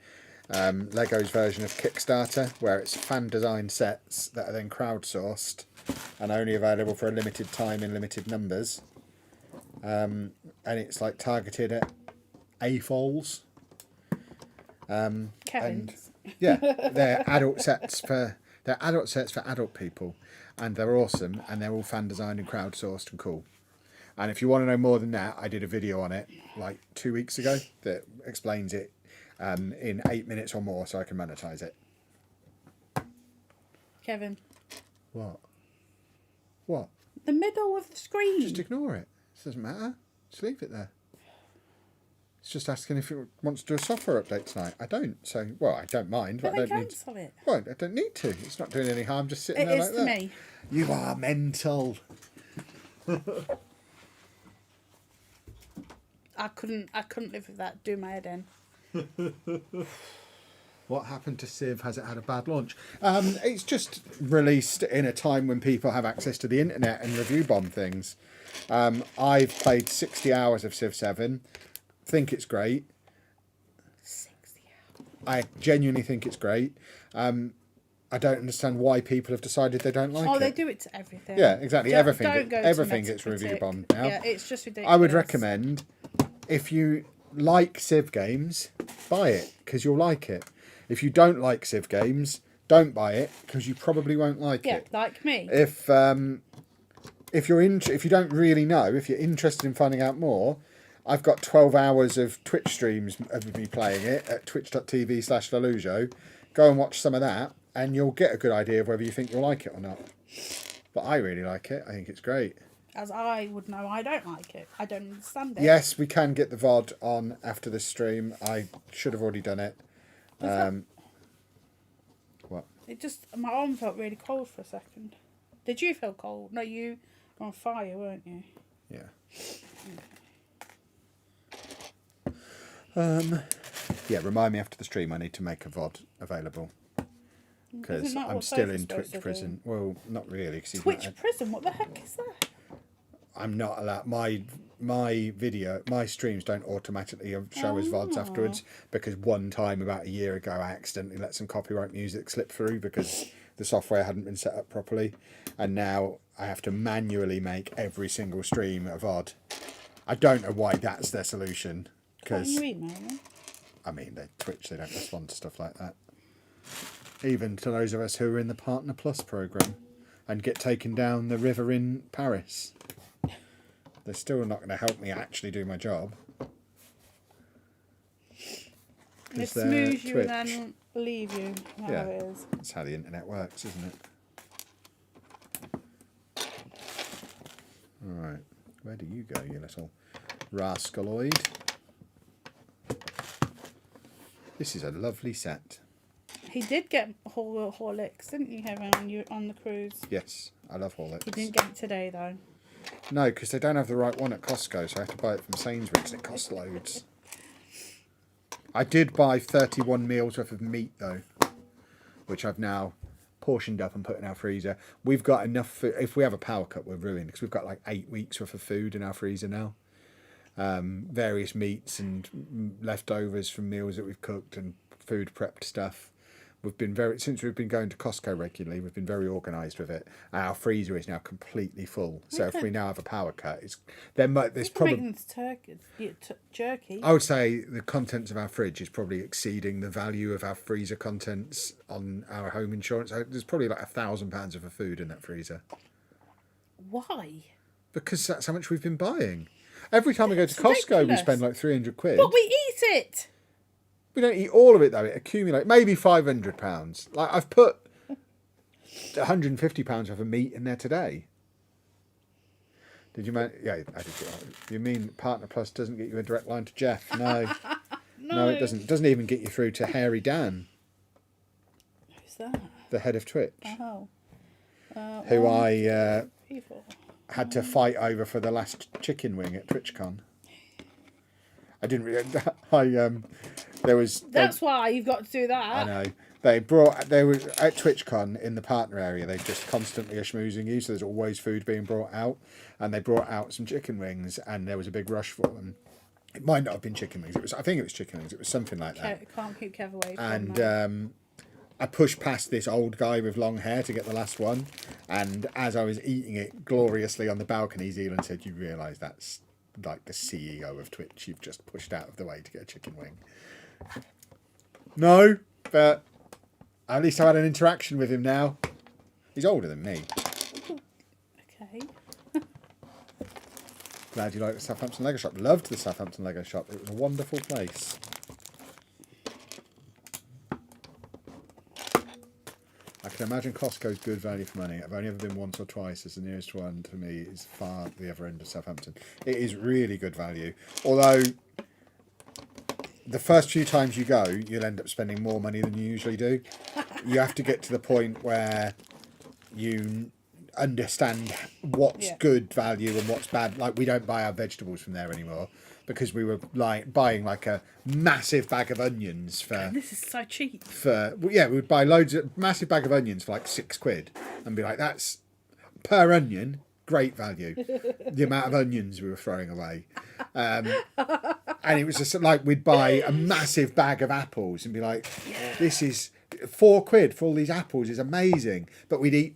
Lego's version of Kickstarter, where it's fan designed sets that are then crowdsourced and only available for a limited time in limited numbers. And it's like targeted at AFOLs. Kevin's. And yeah, they're adult sets for adult people, and they're awesome, and they're all fan designed and crowdsourced and cool. And if you want to know more than that, I did a video on it like 2 weeks ago that explains it in 8 minutes or more, so I can monetize it. Kevin. What? What? The middle of the screen. Just ignore it. It doesn't matter. Just leave it there. It's just asking if it wants to do a software update tonight. I don't. So, well, I don't mind, but But I they don't need. cancel it. Well, I don't need to. It's not doing any harm. Just sitting It there is like to that. me. You are mental. I couldn't live with that. Do my head in. What happened to Civ? Has it had a bad launch? It's just released in a time when people have access to the internet and review bomb things. I've played 60 hours of Civ 7. Think it's great. 60 hours. I genuinely think it's great. I don't understand why people have decided they don't like it. Oh, they do it to everything. Yeah, exactly. Don't Everything go to everything gets Metacritic. review bombed now. Yeah, it's just ridiculous. I would recommend, if you like Civ games, buy it, because you'll like it. If you don't like Civ games, don't buy it, because you probably won't like Yeah, it. like me. If you don't really know, if you're interested in finding out more, I've got 12 hours of Twitch streams of me playing it at twitch.tv/Lelujo. Go and watch some of that, and you'll get a good idea of whether you think you'll like it or not. But I really like it. I think it's great. As I would know, I don't like it. I don't understand it. Yes, we can get the VOD on after this stream. I should have already done it. What? It just, my arm felt really cold for a second. Did you feel cold? No, you were on fire, weren't you? Yeah. Yeah, remind me after the stream I need to make a VOD available. Because Isn't that I'm what still Sophie's in supposed Twitch to prison. Well, not really. Cause he's Twitch not, prison? What the heck is that? I'm not allowed. My streams don't automatically show as VODs afterwards, because one time about a year ago I accidentally let some copyright music slip through because the software hadn't been set up properly, and now I have to manually make every single stream a VOD. I don't know why that's their solution. Can't Because you email them? I mean, Twitch, they don't respond to stuff like that. Even to those of us who are in the Partner Plus program and get taken down the river in Paris. They're still not going to help me actually do my job. They they're smooth you Twitch. and then leave you. How Yeah. it is. That's how the internet works, isn't it? Alright, where do you go, you little rascaloid? This is a lovely set. He did get Horlicks, didn't you, Heaven, on the cruise? Yes, I love Horlicks. He didn't get it today, though. No, because they don't have the right one at Costco, so I have to buy it from Sainsbury's and it costs loads. I did buy 31 meals worth of meat, though, which I've now portioned up and put in our freezer. We've got enough food. If we have a power cut, we're ruined, because we've got like 8 weeks worth of food in our freezer now. Various meats and leftovers from meals that we've cooked and food prepped stuff. We've been since we've been going to Costco regularly, we've been very organised with it. Our freezer is now completely full. So if we now have a power cut, there's probably jerky. I would say the contents of our fridge is probably exceeding the value of our freezer contents on our home insurance. There's probably like £1,000 of food in that freezer. Why? Because that's how much we've been buying. Every time we go to Costco, ridiculous. we spend like £300. But we eat it. We don't eat all of it though. It accumulates. Maybe £500. Like I've put £150 worth of meat in there today. Did you? Yeah, I did. You mean Partner Plus doesn't get you a direct line to Jeff? No, no, it doesn't. It doesn't even get you through to Hairy Dan. Who's that? The head of Twitch. Oh, who I people. had to fight over for the last chicken wing at TwitchCon. I didn't really. There was. That's why you've got to do that. I know. They were at TwitchCon in the partner area. They just constantly are schmoozing you, so there's always food being brought out. And they brought out some chicken wings, and there was a big rush for them. It might not have been chicken wings. I think it was chicken wings. It was something like that. Can't keep Kev away from And that. I pushed past this old guy with long hair to get the last one. And as I was eating it gloriously on the balcony, Zealand said, "You realise that's like the CEO of Twitch you've just pushed out of the way to get a chicken wing." No, but at least I had an interaction with him now. He's older than me. Okay. Glad you like the Southampton Lego Shop. Loved the Southampton Lego Shop. It was a wonderful place. I can imagine Costco's good value for money. I've only ever been once or twice. As the nearest one to me is far the other end of Southampton. It is really good value. Although the first few times you go, you'll end up spending more money than you usually do. You have to get to the point where you understand what's good value and what's bad. Like, we don't buy our vegetables from there anymore because we were like buying like a massive bag of onions for. This is so cheap. We would buy massive bag of onions for like £6 and be like, that's per onion. Great value. The amount of onions we were throwing away. And it was just like we'd buy a massive bag of apples and be like, this is £4 for all these apples is amazing. But we'd eat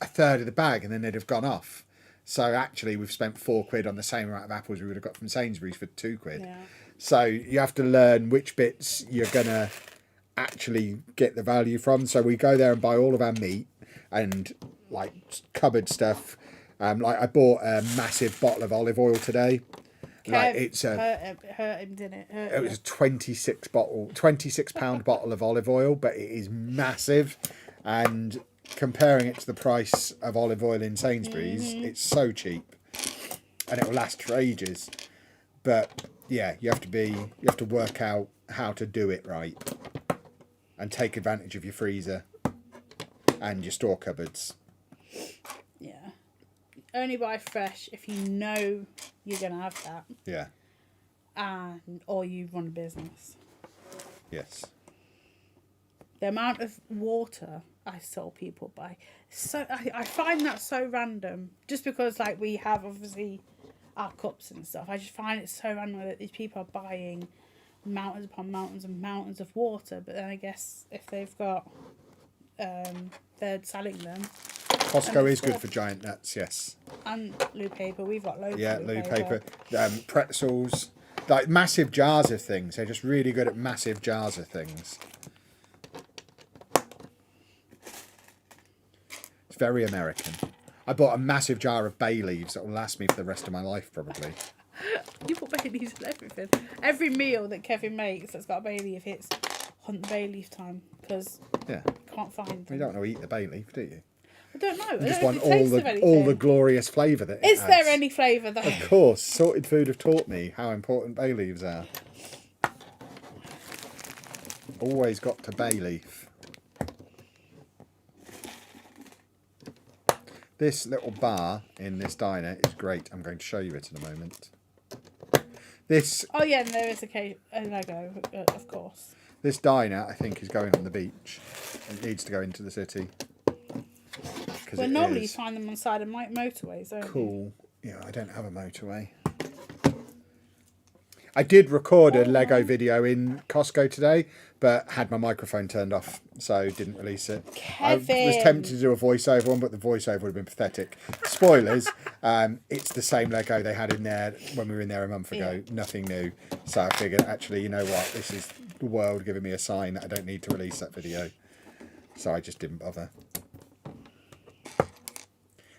a third of the bag and then they'd have gone off. So actually we've spent £4 on the same amount of apples we would have got from Sainsbury's for £2. Yeah. So you have to learn which bits you're going to actually get the value from. So we go there and buy all of our meat and like cupboard stuff. Like I bought a massive bottle of olive oil today. Like it's hurt him, didn't it? It was a 26-pound bottle of olive oil, but it is massive. And comparing it to the price of olive oil in Sainsbury's, it's so cheap, and it will last for ages. But yeah, you have to work out how to do it right, and take advantage of your freezer and your store cupboards. Yeah. Only buy fresh if you know you're going to have that. Yeah. Or you run a business. Yes. The amount of water I saw people buy, I find that so random. Just because like we have obviously our cups and stuff, I just find it so random that these people are buying mountains upon mountains and mountains of water. But then I guess if they've got, they're selling them. Costco is good for giant nuts, yes. And loo paper, we've got loads Yeah, of loo paper. Pretzels, like massive jars of things. They're just really good at massive jars of things. It's very American. I bought a massive jar of bay leaves that will last me for the rest of my life, probably. You put bay leaves in everything. Every meal that Kevin makes that's got a bay leaf, it's hunt the bay leaf time because Yeah. can't find them. You don't want to eat the bay leaf, do you? I don't know. You just want all the glorious flavour that it Is adds. there any flavour though? Of course, Sorted Food have taught me how important bay leaves are. Always got to bay leaf. This little bar in this diner is great. I'm going to show you it in a moment. This. Oh yeah, and there is a logo, of course. This diner, I think, is going on the beach. It needs to go into the city. Well, normally you find them on the side of motorways, don't you? Cool. Yeah, I don't have a motorway. I did record a Lego video in Costco today, but had my microphone turned off, so didn't release it. Kevin. I was tempted to do a voiceover one, but the voiceover would have been pathetic. Spoilers, it's the same Lego they had in there when we were in there a month ago. Yeah. Nothing new. So I figured, actually, you know what? This is the world giving me a sign that I don't need to release that video. So I just didn't bother.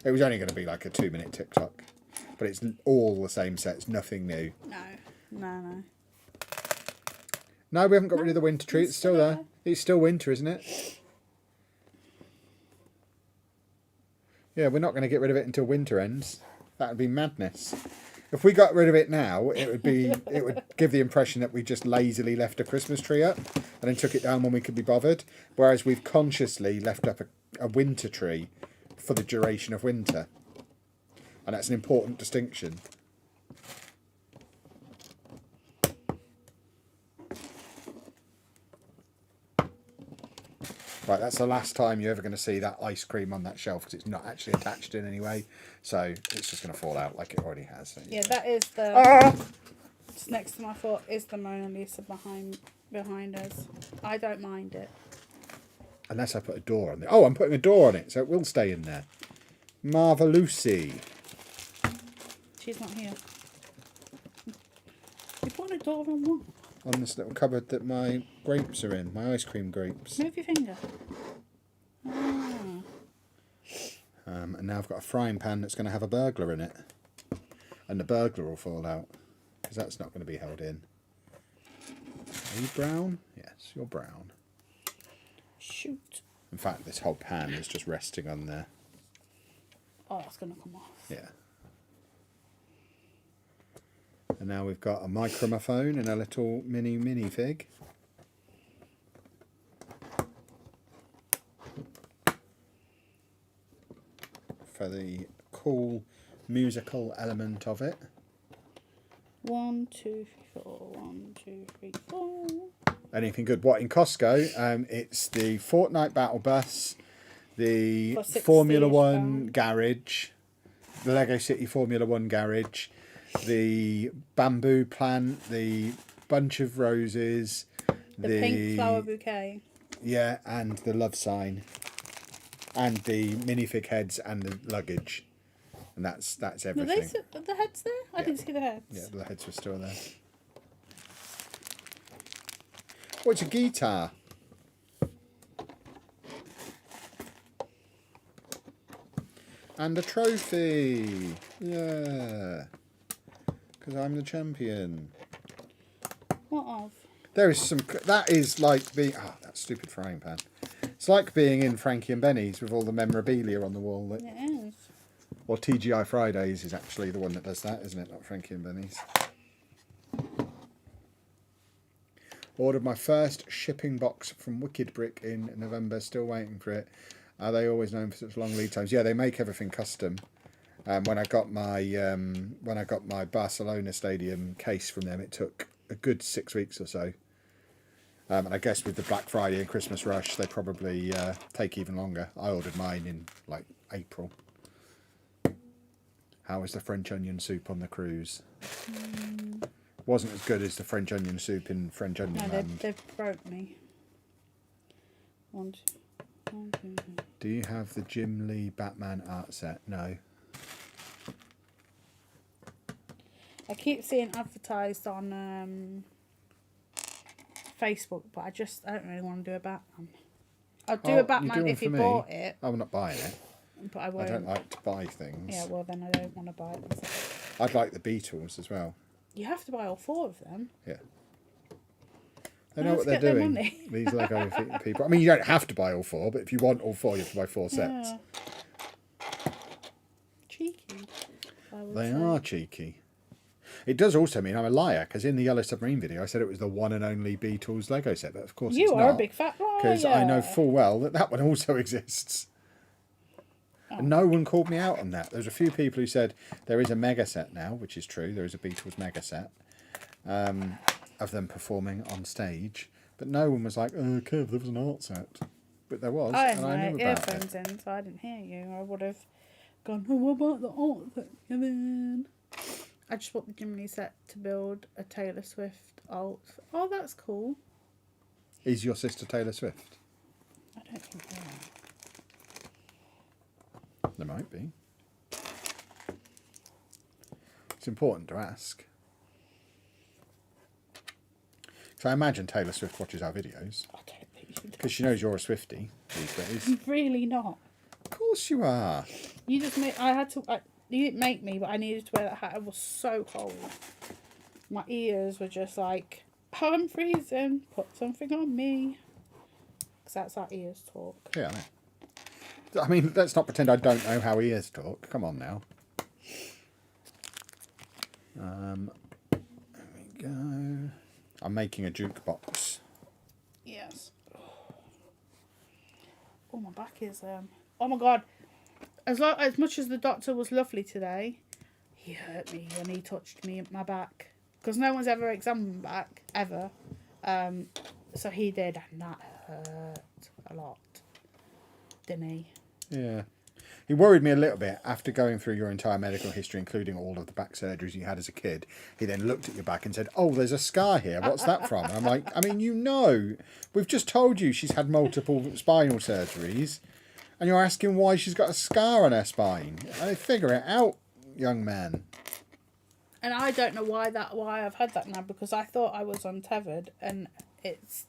It was only going to be like a 2-minute TikTok, but it's all the same sets, nothing new. No. No, we haven't got rid of the winter tree. It's still there. It's still winter, isn't it? Yeah, we're not going to get rid of it until winter ends. That would be madness. If we got rid of it now, it would give the impression that we just lazily left a Christmas tree up and then took it down when we could be bothered. Whereas we've consciously left up a winter tree for the duration of winter. And that's an important distinction. Right, that's the last time you're ever going to see that ice cream on that shelf because it's not actually attached in any way. So it's just going to fall out like it already has. So yeah, that is the... It's next to my foot is the Mona Lisa behind us. I don't mind it. Unless I put a door on it. Oh, I'm putting a door on it, so it will stay in there. Marvelousy. She's not here. You put a door on what? On this little cupboard that my grapes are in, my ice cream grapes. Move your finger. Ah. And now I've got a frying pan that's going to have a burglar in it. And the burglar will fall out, because that's not going to be held in. Are you brown? Yes, you're brown. Shoot. In fact, this whole pan is just resting on there. Oh, it's going to come off. Yeah. And now we've got a microphone and a little minifig. For the cool musical element of it. 1, 2, 3, 4. 1, 2, 3, 4. Anything good? What in Costco? It's the Fortnite Battle Bus, the Formula One garage, the Lego City Formula One garage, the bamboo plant, the bunch of roses, the pink flower bouquet. Yeah, and the love sign, and the minifig heads and the luggage, and that's everything. Were the heads there? I didn't see the heads. Yeah, the heads were still there. Oh, it's a guitar. And a trophy. Yeah. Because I'm the champion. What of? There is some... That is like being... Oh, that stupid frying pan. It's like being in Frankie and Benny's with all the memorabilia on the wall. It is. Or TGI Fridays is actually the one that does that, isn't it? Not Frankie and Benny's. Ordered my first shipping box from Wicked Brick in November. Still waiting for it. Are they always known for such long lead times? Yeah, they make everything custom. When I got my Barcelona stadium case from them, it took a good 6 weeks or so. And I guess with the Black Friday and Christmas rush, they probably take even longer. I ordered mine in like April. How was the French onion soup on the cruise? Wasn't as good as the French onion soup in French Onion Land. They broke me. 1, 2, 1, 2, 3. Do you have the Jim Lee Batman art set? No. I keep seeing advertised on Facebook, but I don't really want to do a Batman. I'll do a Batman if you bought it. I'm not buying it. But I won't. I don't like to buy things. Yeah, well then I don't want to buy it. I'd like the Beatles as well. You have to buy all 4 of them. Yeah. They know what they're Let's get their doing, money. these Lego people. I mean, you don't have to buy all 4, but if you want all 4, you have to buy 4 sets. Yeah. Cheeky. I would They say. are cheeky. It does also mean I'm a liar, because in the Yellow Submarine video I said it was the one and only Beatles Lego set, but of course You it's are not. a big fat liar. Because I know full well that that one also exists. Oh. And no one called me out on that. There's a few people who said there is a mega set now, which is true. There is a Beatles mega set of them performing on stage. But no one was like, oh, Kev, there was an art set. But there was, I and I had knew my about earphones it. in, so I didn't hear you. I would have gone, oh, what about the art set, Kevin? I just bought the Jiminy set to build a Taylor Swift alt. Oh, that's cool. Is your sister Taylor Swift? I don't think they are. There might be. It's important to ask. So I imagine Taylor Swift watches our videos. I don't think you Because she knows you're a Swiftie these days. Really not. Of course you are. You just made. I had to. You didn't make me, but I needed to wear that hat. It was so cold. My ears were just like, I'm freezing. Put something on me. Because that's how ears talk. Yeah, I know. I mean, let's not pretend I don't know how ears talk. Come on now. There we go. I'm making a jukebox. Yes. Oh, my back is. Oh my god. As much as the doctor was lovely today, he hurt me when he touched me at my back. Because no one's ever examined my back, ever. So he did, and that hurt a lot. Didn't he? Yeah. He worried me a little bit after going through your entire medical history, including all of the back surgeries you had as a kid. He then looked at your back and said, oh, there's a scar here. What's that from? And I'm like, I mean, you know, we've just told you she's had multiple spinal surgeries. And you're asking why she's got a scar on her spine. I figure it out, young man. And I don't know why I've had that now, because I thought I was untethered, and it's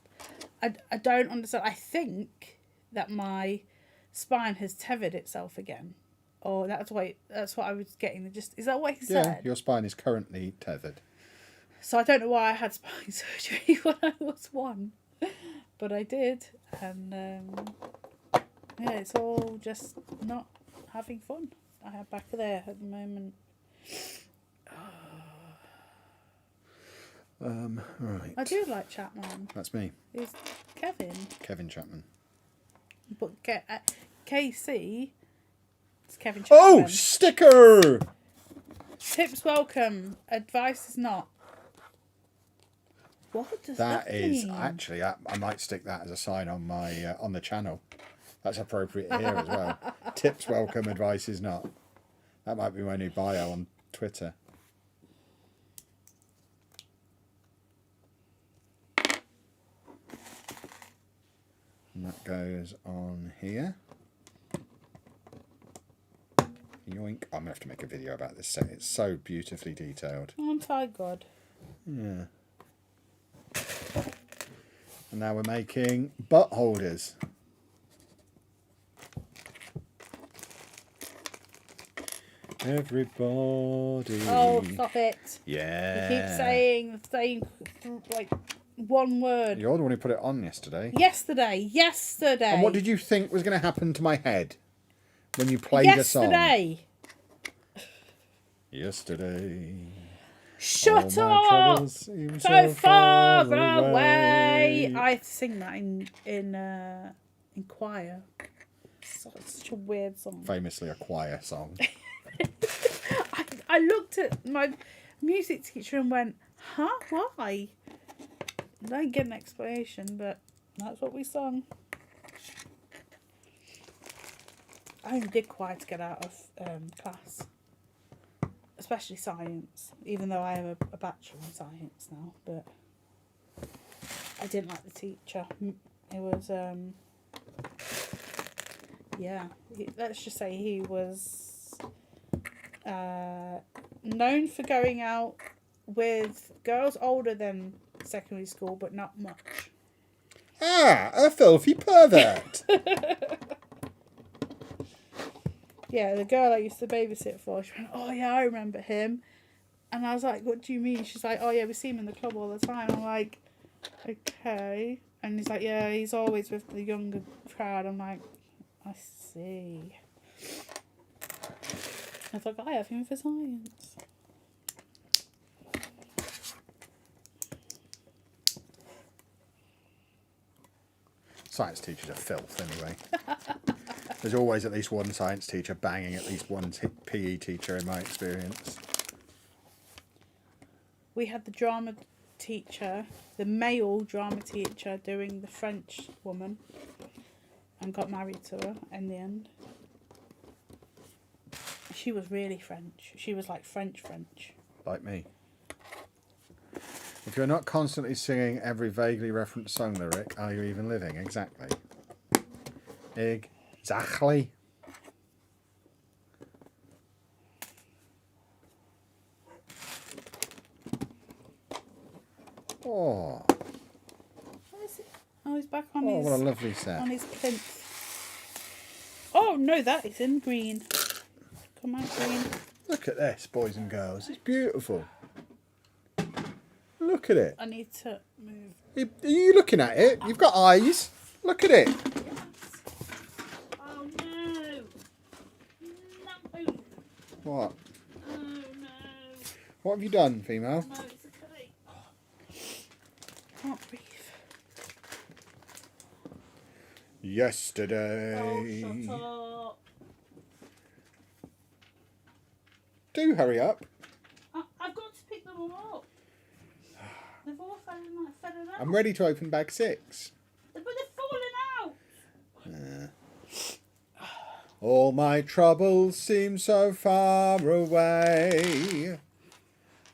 I don't understand. I think that my spine has tethered itself again, or that's what I was getting. Is that what he said? Yeah, your spine is currently tethered. So I don't know why I had spine surgery when I was 1, but I did, and yeah, it's all just not having fun. I have back there at the moment. Right. I do like Chapman. That's me, It's Kevin. Kevin Chapman. But KC, it's Kevin Chapman. Oh, sticker! Tips welcome, advice is not. What does that That is mean? actually, I might stick that as a sign on my on the channel. That's appropriate here as well. Tips welcome, advice is not. That might be my new bio on Twitter. And that goes on here. Yoink. I'm going to have to make a video about this set. It's so beautifully detailed. Aren't I good? Yeah. And now we're making butt holders. Everybody. Oh, stop it. Yeah. You keep saying the same, like, one word. You're the one who put it on yesterday. Yesterday. And what did you think was going to happen to my head when you played a song? Yesterday. Shut all my up! troubles seem So far away. I have to sing that in choir. Such a weird song. Famously a choir song. I looked at my music teacher and went, huh? Why? I don't get an explanation, but that's what we sung. I only did choir to get out of class. Especially science, even though I have a bachelor in science now, but I didn't like the teacher. It was, let's just say he was known for going out with girls older than secondary school, but not much. Ah, a filthy pervert. Yeah, the girl I used to babysit for, she went, oh yeah, I remember him. And I was like, what do you mean? She's like, oh yeah, we see him in the club all the time. I'm like, okay. And he's like, yeah, he's always with the younger crowd. I'm like, I see. I thought, I have him for science. Science teachers are filth anyway. There's always at least one science teacher banging at least one PE teacher in my experience. We had the drama teacher, the male drama teacher, doing the French woman, and got married to her in the end. She was really French. She was like French. Like me. If you're not constantly singing every vaguely referenced song lyric, are you even living? Exactly. Exactly. Oh. What is it? Oh, he's back on Oh, his... what a lovely set. On his plinth. Oh, no, that is in green. Come on, green. Look at this, boys and girls. It's beautiful. Look at it. I need to move. Are you looking at it? You've got eyes. Look at it. Oh, no. No. What? Oh, no. What have you done, female? No, it's okay. Can't breathe. Yesterday. Oh, shut up. Do hurry up. I've got to pick them all up. They've all fallen out. I'm ready to open bag 6. But they're falling out. All my troubles seem so far away.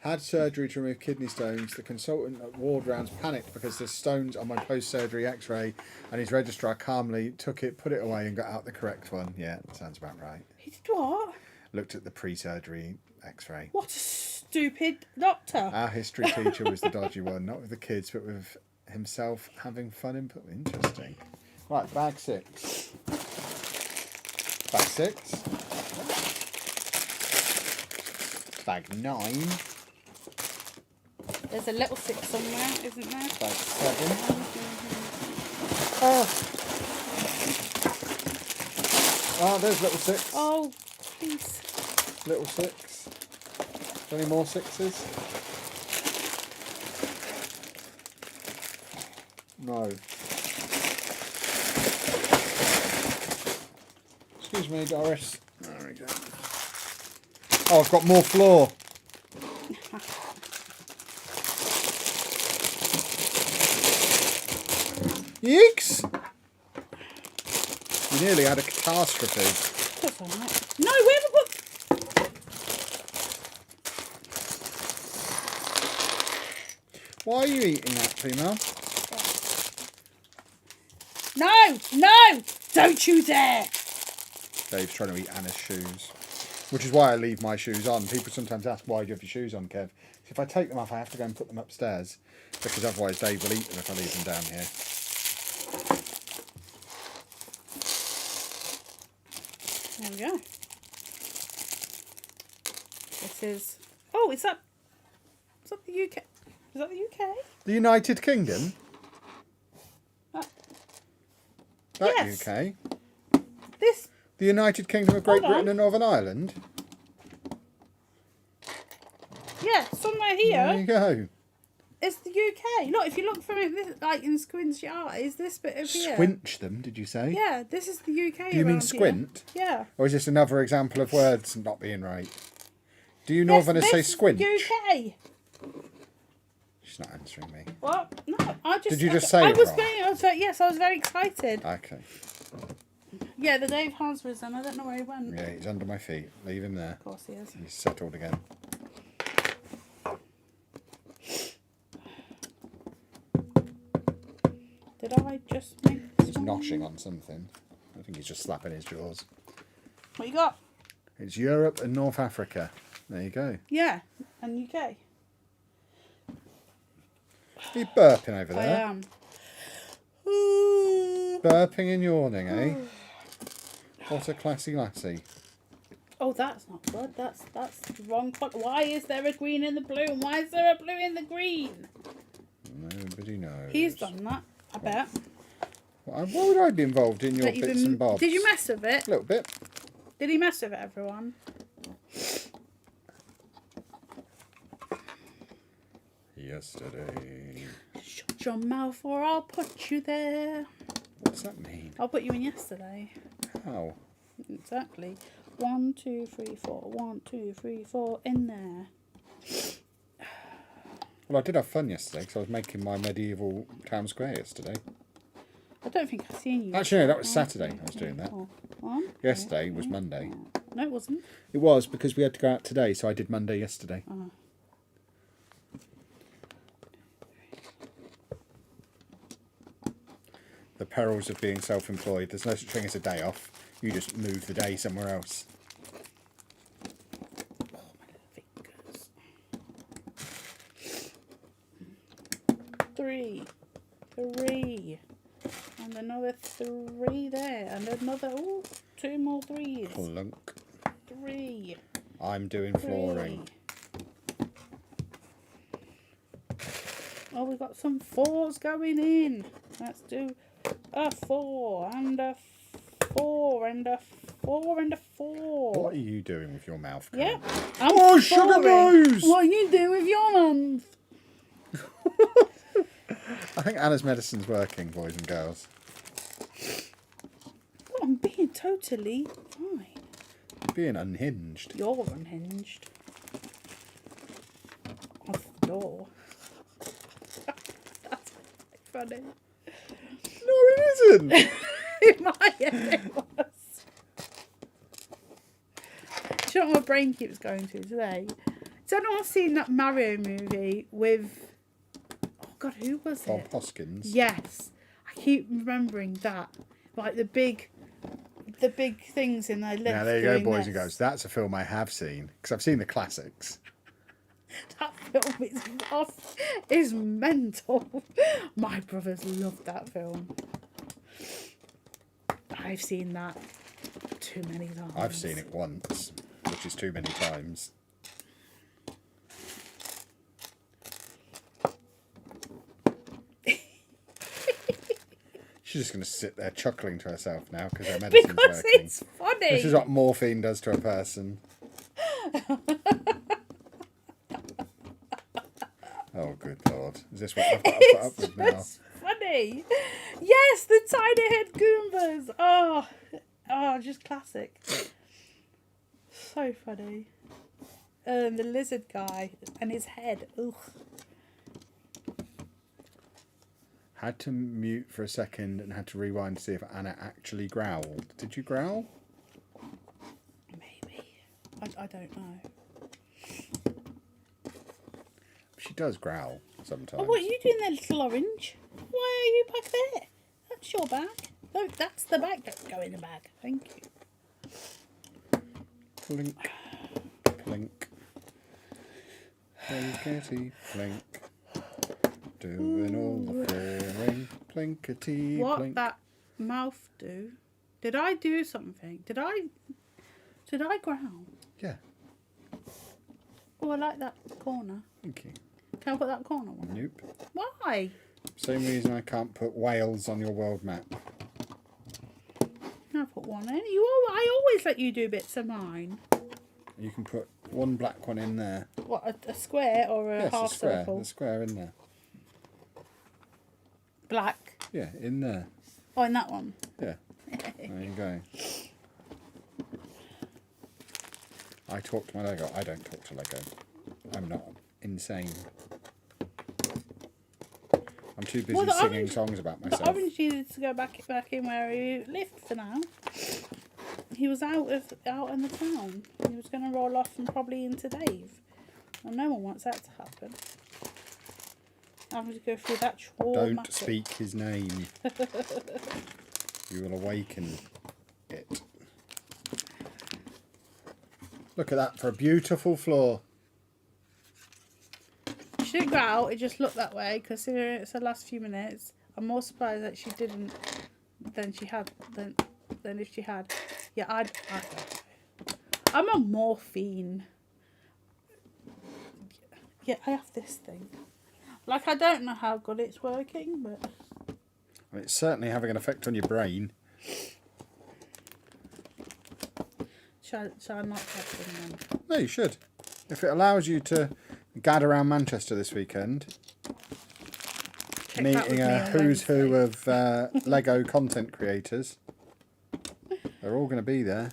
Had surgery to remove kidney stones. The consultant at ward rounds panicked because there's stones on my post-surgery x-ray, and his registrar calmly took it, put it away and got out the correct one. Yeah, sounds about right. He did what? Looked at the pre-surgery x-ray. What a stupid doctor. Our history teacher was the dodgy one, not with the kids, but with himself having fun. Interesting. Right, bag 6. Bag 6. Bag 9. There's a little 6 somewhere, isn't there? Bag 7. Oh, there's little 6. Oh, please. Little 6. Any more 6s? No. Excuse me, Doris. There we go. Oh, I've got more floor. Yeeks! You nearly had a catastrophe. That's all right. No, where have I put... Why are you eating that, female? No! Don't you dare! Dave's trying to eat Anna's shoes. Which is why I leave my shoes on. People sometimes ask, why do you have your shoes on, Kev? If I take them off, I have to go and put them upstairs. Because otherwise Dave will eat them if I leave them down here. There we go. This is... Oh, is that the UK? Is that the UK? The United Kingdom? That Yes. UK? This... The United Kingdom of Great Hold on. Britain and Northern Ireland? Yeah, somewhere There you here. go. It's the UK. Look, if you look from it, this, like in squint your eyes, this bit over here. Squinch them, did you say? Yeah, this is the UK. Do you mean around squint? Here. Yeah. Or is this another example of words not being right? Do you Northerners say This squinch? UK. She's not answering me. What? No, I just. Did you just say I it was wrong? yes, I was very excited. Okay. Yeah, the Dave has risen. I don't know where he went. Yeah, he's under my feet. Leave him there. Of course he is. He's settled again. Did I just make? He's noshing on something. I think he's just slapping his jaws. What you got? It's Europe and North Africa. There you go. Yeah, and UK. Are you burping over I there? am. Burping and yawning, eh? What a classy lassie. Oh, that's not good. That's the wrong colour. Why is there a green in the blue? And why is there a blue in the green? Nobody knows. He's done that, I bet. Why would I be involved in your Bet you've bits been- and bobs? Did you mess with it? A little bit. Did he mess with it, everyone? Yesterday. Shut your mouth or I'll put you there. What does that mean? I'll put you in yesterday. How? Exactly. 1, 2, 3, 4. 1, 2, 3, 4 in there. Well, I did have fun yesterday because I was making my medieval town square yesterday. I don't think I've seen you. Actually, no, that was 1, Saturday 2, I was 3, doing that. 4. 1, Yesterday 2, was 3, Monday. 4. No, it wasn't. It was because we had to go out today, so I did Monday yesterday. Oh. The perils of being self-employed. There's no such thing as a day off. You just move the day somewhere else. Oh, my fingers. 3. 3. And another 3 there. And another, 2 more 3s. Clunk. 3. I'm doing 3. flooring. Oh, we've got some 4s going in. Let's do a 4 and a 4 and a 4 and a 4. What are you doing with your mouth? Yeah. Oh, sugar nose! What are you doing with your hands? I think Anna's medicine's working, boys and girls. Oh, I'm being totally fine. Being unhinged. You're unhinged. Off the door. That's quite funny. No, it isn't. In my head it was. Do you know what my brain keeps going to today? Has anyone seen that Mario movie with... Oh, God, who was Bob it? Hoskins. Yes. I keep remembering that. Like the big things in their lift. Now, there you go, doing boys this. and girls. That's a film I have seen. Because I've seen the classics. That film is mental. My brothers loved that film. I've seen that too many times. I've seen it once, which is too many times. She's just going to sit there chuckling to herself now because her medicine's Because working. it's funny. This is what morphine does to a person. Oh, good Lord. Is this what I've got to put up with now? It's funny. Yes, the tiny head Goombas. Oh, just classic. So funny. The lizard guy and his head. Ugh. Had to mute for a second and had to rewind to see if Anna actually growled. Did you growl? Maybe. I don't know. She does growl sometimes. Oh, what are you doing there, little orange? Why are you back there? That's your bag. No, that's the bag. Don't go in the bag. Thank you. Plink. Plink. Plinkety plink. Doing all the flooring. Plinkety What plink. that mouth do? Did I do something? Did I growl? Yeah. Oh, I like that corner. Thank you. Can I put that corner one? Nope. Why? Same reason I can't put Wales on your world map. I put one in. I always let you do bits of mine. You can put one black one in there. What, a square or a Yes, half a square. circle? The square in there. Black. Yeah, in there. Oh, in that one. Yeah. There you go. I talk to my Lego. I don't talk to Lego. I'm not insane. I'm too busy Well, the singing orange- songs about But myself. Orange needed to go back in where he lived for now. He was out in the town. He was going to roll off and probably into Dave. And no one wants that to happen. Having to go through that traumatic... Don't speak his name. You will awaken it. Look at that for a beautiful floor. She didn't go out, it just looked that way, considering it's the last few minutes. I'm more surprised that she didn't than if she had. Yeah, I'd go. I'm on morphine. Yeah, I have this thing. Like, I don't know how good it's working, but... Well, it's certainly having an effect on your brain. Shall I not have them then? No, you should. If it allows you to gad around Manchester this weekend, Check that with meeting me a on who's who Wednesday. of Lego content creators, they're all going to be there.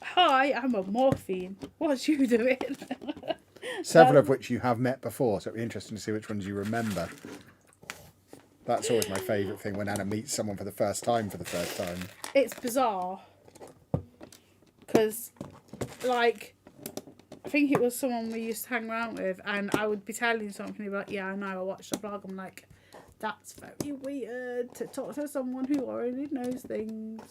Hi, I'm on morphine. What's you doing? Several of which you have met before, so it'll be interesting to see which ones you remember. That's always my favourite thing when Anna meets someone for the first time. It's bizarre. Because, like, I think it was someone we used to hang around with, and I would be telling something, and he'd be like, yeah, I know, I watched the vlog. I'm like, that's very weird to talk to someone who already knows things.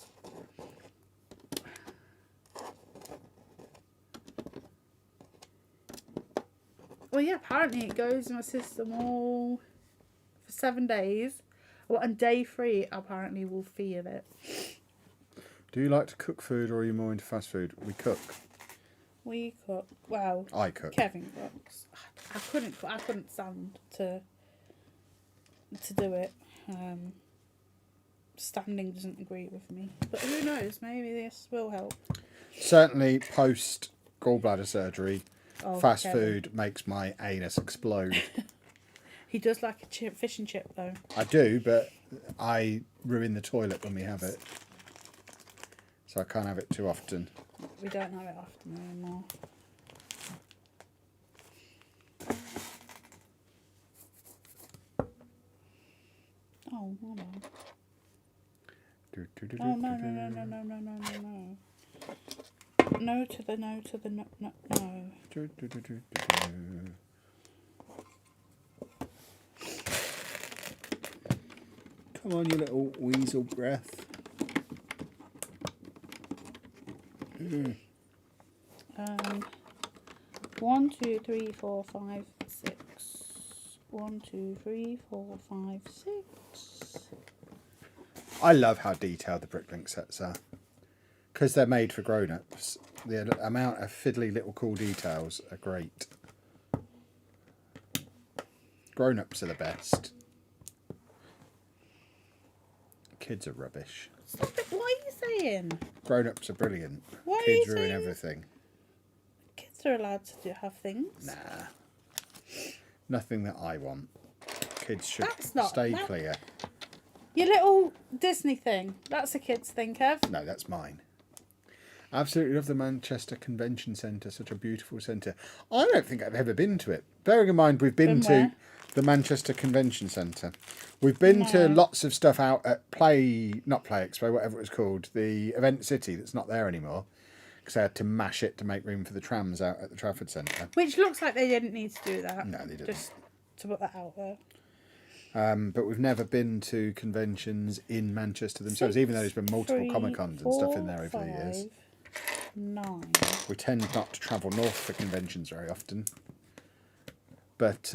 Well, yeah, apparently it goes in my system all for 7 days. Well, on day 3, apparently we'll feel it. Do you like to cook food, or are you more into fast food? We cook. We cook. Well, I cook. Kevin cooks. I couldn't stand to do it. Standing doesn't agree with me. But who knows? Maybe this will help. Certainly, post gallbladder surgery, fast Kevin. food makes my anus explode. He does like a fish and chip though. I do, but I ruin the toilet when we have it. So I can't have it too often. We don't have it often anymore. Oh, hold on. Oh, no. No to the no to the no. Come on, you little weasel breath. 1, 2, 3, 4, 5, 6. 1, 2, 3, 4, 5, 6. I love how detailed the BrickLink sets are. Because they're made for grown-ups. The amount of fiddly little cool details are great. Grown-ups are the best. Kids are rubbish. Stop it. What are you saying? Grown-ups are brilliant. What are Kids you ruin saying? everything. Kids are allowed to have things. Nah. Nothing that I want. Kids should That's not- stay that- clear. Your little Disney thing. That's a kid's thing, Kev. No, that's mine. Absolutely love the Manchester Convention Centre. Such a beautiful centre. I don't think I've ever been to it. Bearing in mind we've been to where? the Manchester Convention Centre. We've been to lots of stuff out at not Play Expo, whatever it was called, the Event City that's not there anymore. Because they had to mash it to make room for the trams out at the Trafford Centre. Which looks like they didn't need to do that. No, they didn't. Just to put that out there. But we've never been to conventions in Manchester themselves, even though there's been multiple Comic-Cons and stuff in there over the years. 9. We tend not to travel north for conventions very often. But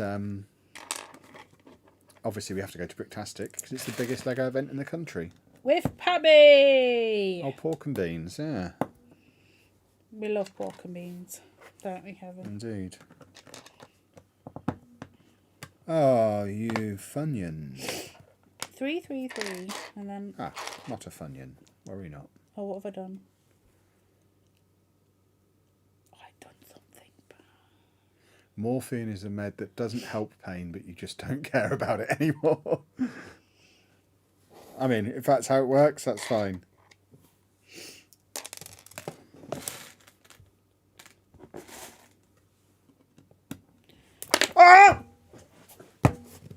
obviously we have to go to Bricktastic because it's the biggest Lego event in the country. With Pabby! Oh, pork and beans, yeah. We love pork and beans, don't we, Kevin? Indeed. Oh, you Funyun. 3, 3, 3. And then... Ah, not a Funyun. Worry not. Oh, what have I done? I've done something bad. Morphine is a med that doesn't help pain, but you just don't care about it anymore. I mean, if that's how it works, that's fine. Ah!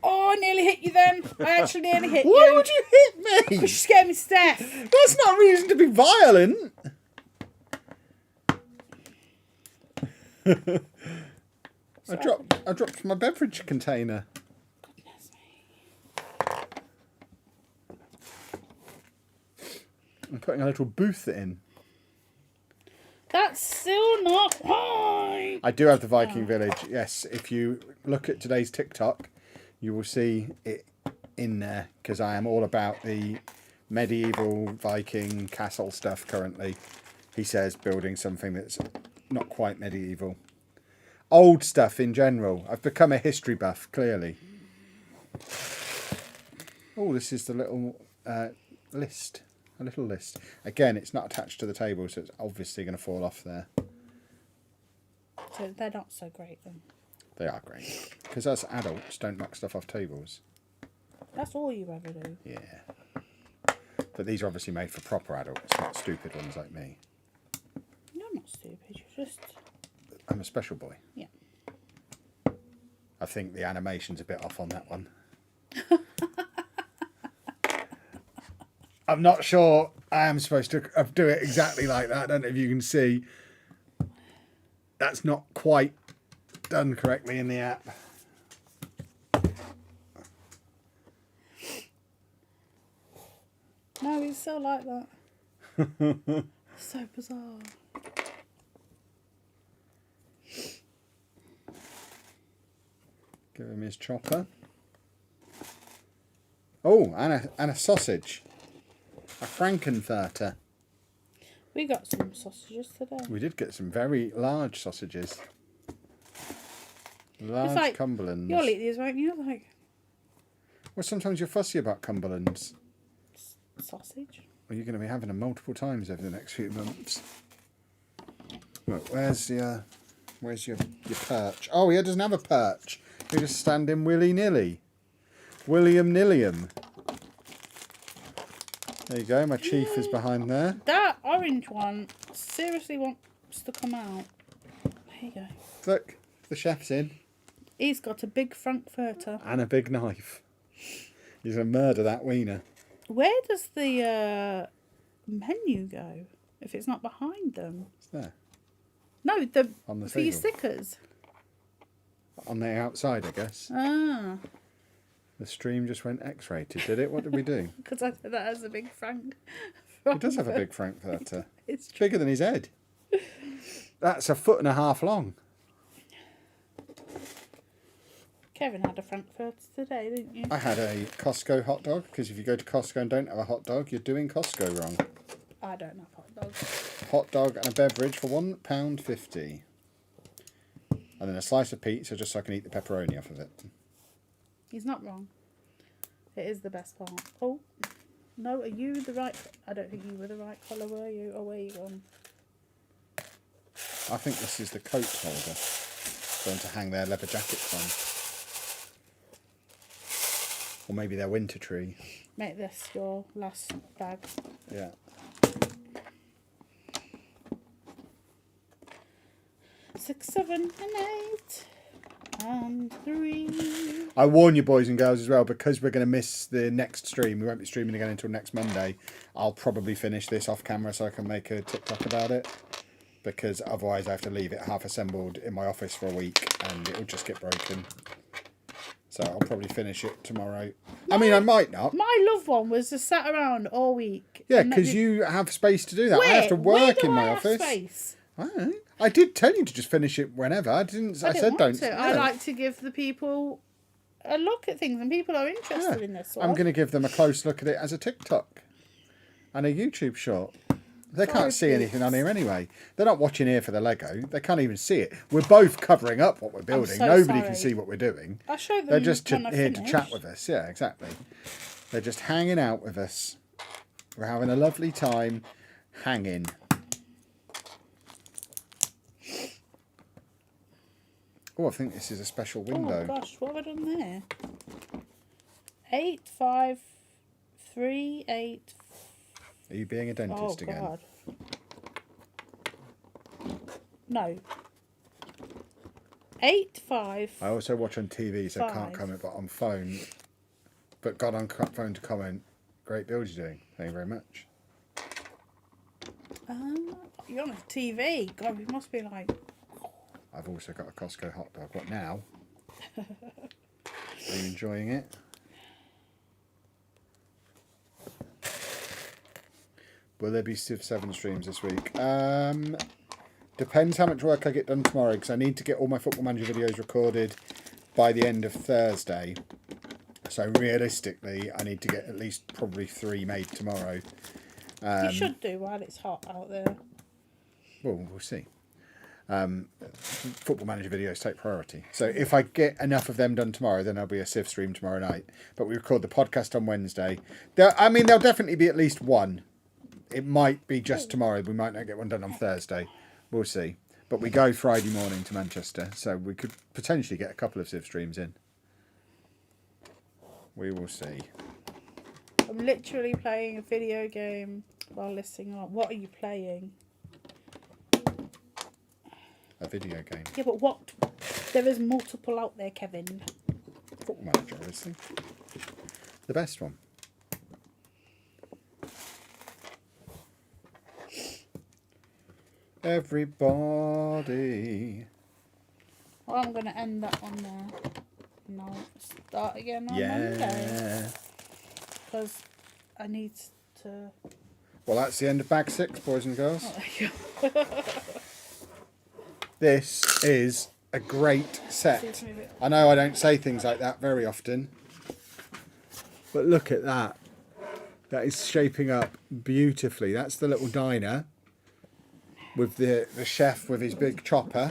Oh, I nearly hit you then. I actually nearly hit Why you. would you hit me? Because you scared me stiff. That's not a reason to be violent. I dropped my beverage container. Goodness me. I'm putting a little booth in. That's still not right. I do have the Viking Village. Yes, if you look at today's TikTok, you will see it in there because I am all about the medieval Viking castle stuff currently. he says, building something that's not quite medieval. Old stuff in general. I've become a history buff, clearly. Oh, this is the little list. A little list. Again, it's not attached to the table, so it's obviously going to fall off there. So they're not so great then. They are great. Because us adults don't knock stuff off tables. That's all you ever do. Yeah. But these are obviously made for proper adults, not stupid ones like me. You're not stupid, you're just... I'm a special boy. Yeah. I think the animation's a bit off on that one. I'm not sure I am supposed to do it exactly like that. I don't know if you can see. That's not quite done correctly in the app. No, he's still like that. So bizarre. Give him his chopper. Oh, and a sausage. A Frankenfurter. We got some sausages today. We did get some very large sausages. Large It's like, Cumberlands. you'll eat these, won't you? Like Well, sometimes you're fussy about Cumberlands. sausage. Well, you're going to be having them multiple times over the next few months. Look, where's your perch? Oh, he doesn't have a perch. You're just standing willy-nilly. William-nilliam. There you go, my chief is behind there. That orange one seriously wants to come out. There you go. Look, the chef's in. He's got a big Frankfurter. And a big knife. He's going to murder that wiener. Where does the menu go if it's not behind them? It's there. No, On the for your table. stickers. On the outside, I guess. Ah, The stream just went X-rated, did it? What did we do? because I said that has a big Frank. He does have a big Frankfurter. It's It's bigger than his head. That's 1.5 feet long. Kevin had a Frankfurter today, didn't you? I had a Costco hot dog, because if you go to Costco and don't have a hot dog, you're doing Costco wrong. I don't have hot dogs. Hot dog and a beverage for £1.50. And then a slice of pizza just so I can eat the pepperoni off of it. He's not wrong. It is the best part. Oh, no, are you the right... I don't think you were the right colour, were you? Or were you on? I think this is the coat holder. Going to hang their leather jackets on. Or maybe their winter tree. Make this your last bag. Yeah. 6, 7, and 8, and 3. I warn you, boys and girls, as well, because we're going to miss the next stream. We won't be streaming again until next Monday. I'll probably finish this off camera so I can make a TikTok about it. Because otherwise I have to leave it half assembled in my office for a week and it'll just get broken. So I'll probably finish it tomorrow. I mean, I might not. My loved one was just sat around all week. Yeah, and that because did- you have space to do that. Where? I have to Where work do in I my have office. Space? I don't know. I did tell you to just finish it whenever. I didn't. I said want don't. to. I like to give the people a look at things, and people are interested in this one. I'm going to give them a close look at it as a TikTok and a YouTube short. They can't see anything on here anyway. They're not watching here for the Lego. They can't even see it. We're both covering up what we're building. so Nobody can sorry. see what we're doing. I'll show them. They're just when I here to finish. chat with us. Yeah, exactly. They're just hanging out with us. We're having a lovely time hanging. Oh, I think this is a special window. Oh gosh, what have I done there? 8, 5, 3, 8. Are you being a dentist Oh again? God. No. 8, 5. I also watch on TV, so I can't 5. comment, but on phone. But got on phone to comment. Great build you're doing. Thank you very much. You're on a TV. God, we must be like. I've also got a Costco hot dog. What now? Are you enjoying it? Will there be Civ 7 streams this week? Depends how much work I get done tomorrow, because I need to get all my Football Manager videos recorded by the end of Thursday. So realistically, I need to get at least probably 3 made tomorrow. You should do while it's hot out there. Well, we'll see. Football Manager videos take priority. So if I get enough of them done tomorrow, then there'll be a Civ stream tomorrow night. But we record the podcast on Wednesday. There'll definitely be at least one. It might be just tomorrow. We might not get one done on Thursday. We'll see. But we go Friday morning to Manchester, so we could potentially get a couple of Civ streams in. We will see. I'm literally playing a video game while listening on. What are you playing? A video game. Yeah, but what? There is multiple out there, Kevin. Football Manager, obviously. The best one. Everybody. Well, I'm going to end that on there. And I'll start again on Monday. Yeah. Because I need to... Well, that's the end of bag 6, boys and girls. Oh, there you go. This is a great set. I know I don't say things like that very often. But look at that. That is shaping up beautifully. That's the little diner with the chef with his big chopper.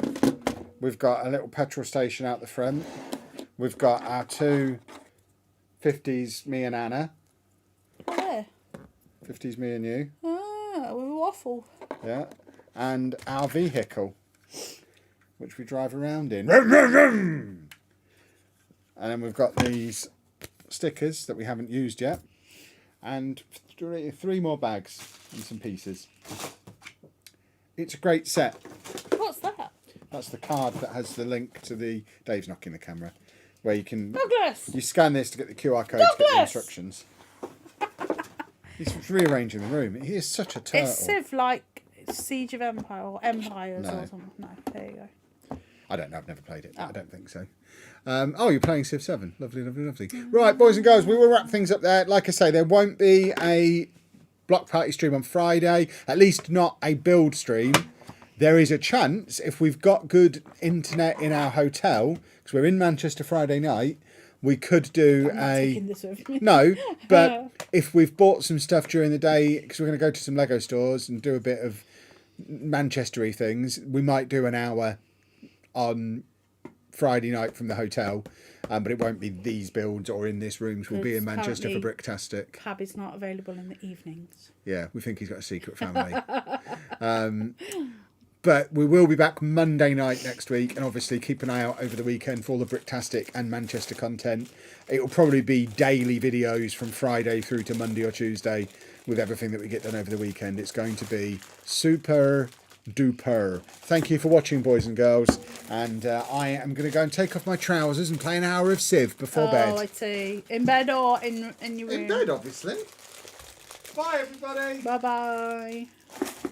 We've got a little petrol station out the front. We've got our two 50s, me and Anna. Where? 50s, me and you. Ah, with a waffle. Yeah. And our vehicle, which we drive around in. And then we've got these stickers that we haven't used yet. And three more bags and some pieces. It's a great set. What's that? That's the card that has the link to the... Dave's knocking the camera. Where you can... Douglas! You scan this to get the QR code to get the instructions. He's rearranging the room. He is such a turtle. It's Civ like Siege of Empire or Empires No. or something. No, there you go. I don't know. I've never played it. I don't think so. You're playing Civ 7. Lovely, lovely, lovely. Right, boys and girls, we will wrap things up there. Like I say, there won't be a block party stream on Friday. At least not a build stream. There is a chance, if we've got good internet in our hotel, because we're in Manchester Friday night, we could do I'm not taking this with me. No, but if we've bought some stuff during the day, because we're going to go to some Lego stores and do a bit of Manchester-y things, we might do an hour on Friday night from the hotel, but it won't be these builds or in this rooms. We'll be in Manchester for Bricktastic. Pab is not available in the evenings. Yeah, we think he's got a secret family. But we will be back Monday night next week, and obviously keep an eye out over the weekend for all the Bricktastic and Manchester content. It will probably be daily videos from Friday through to Monday or Tuesday with everything that we get done over the weekend. It's going to be super duper. Thank you for watching, boys and girls, and I am going to go and take off my trousers and play an hour of Civ before bed. Oh, I see. In bed or in your room? In bed, obviously. Bye, everybody. Bye-bye.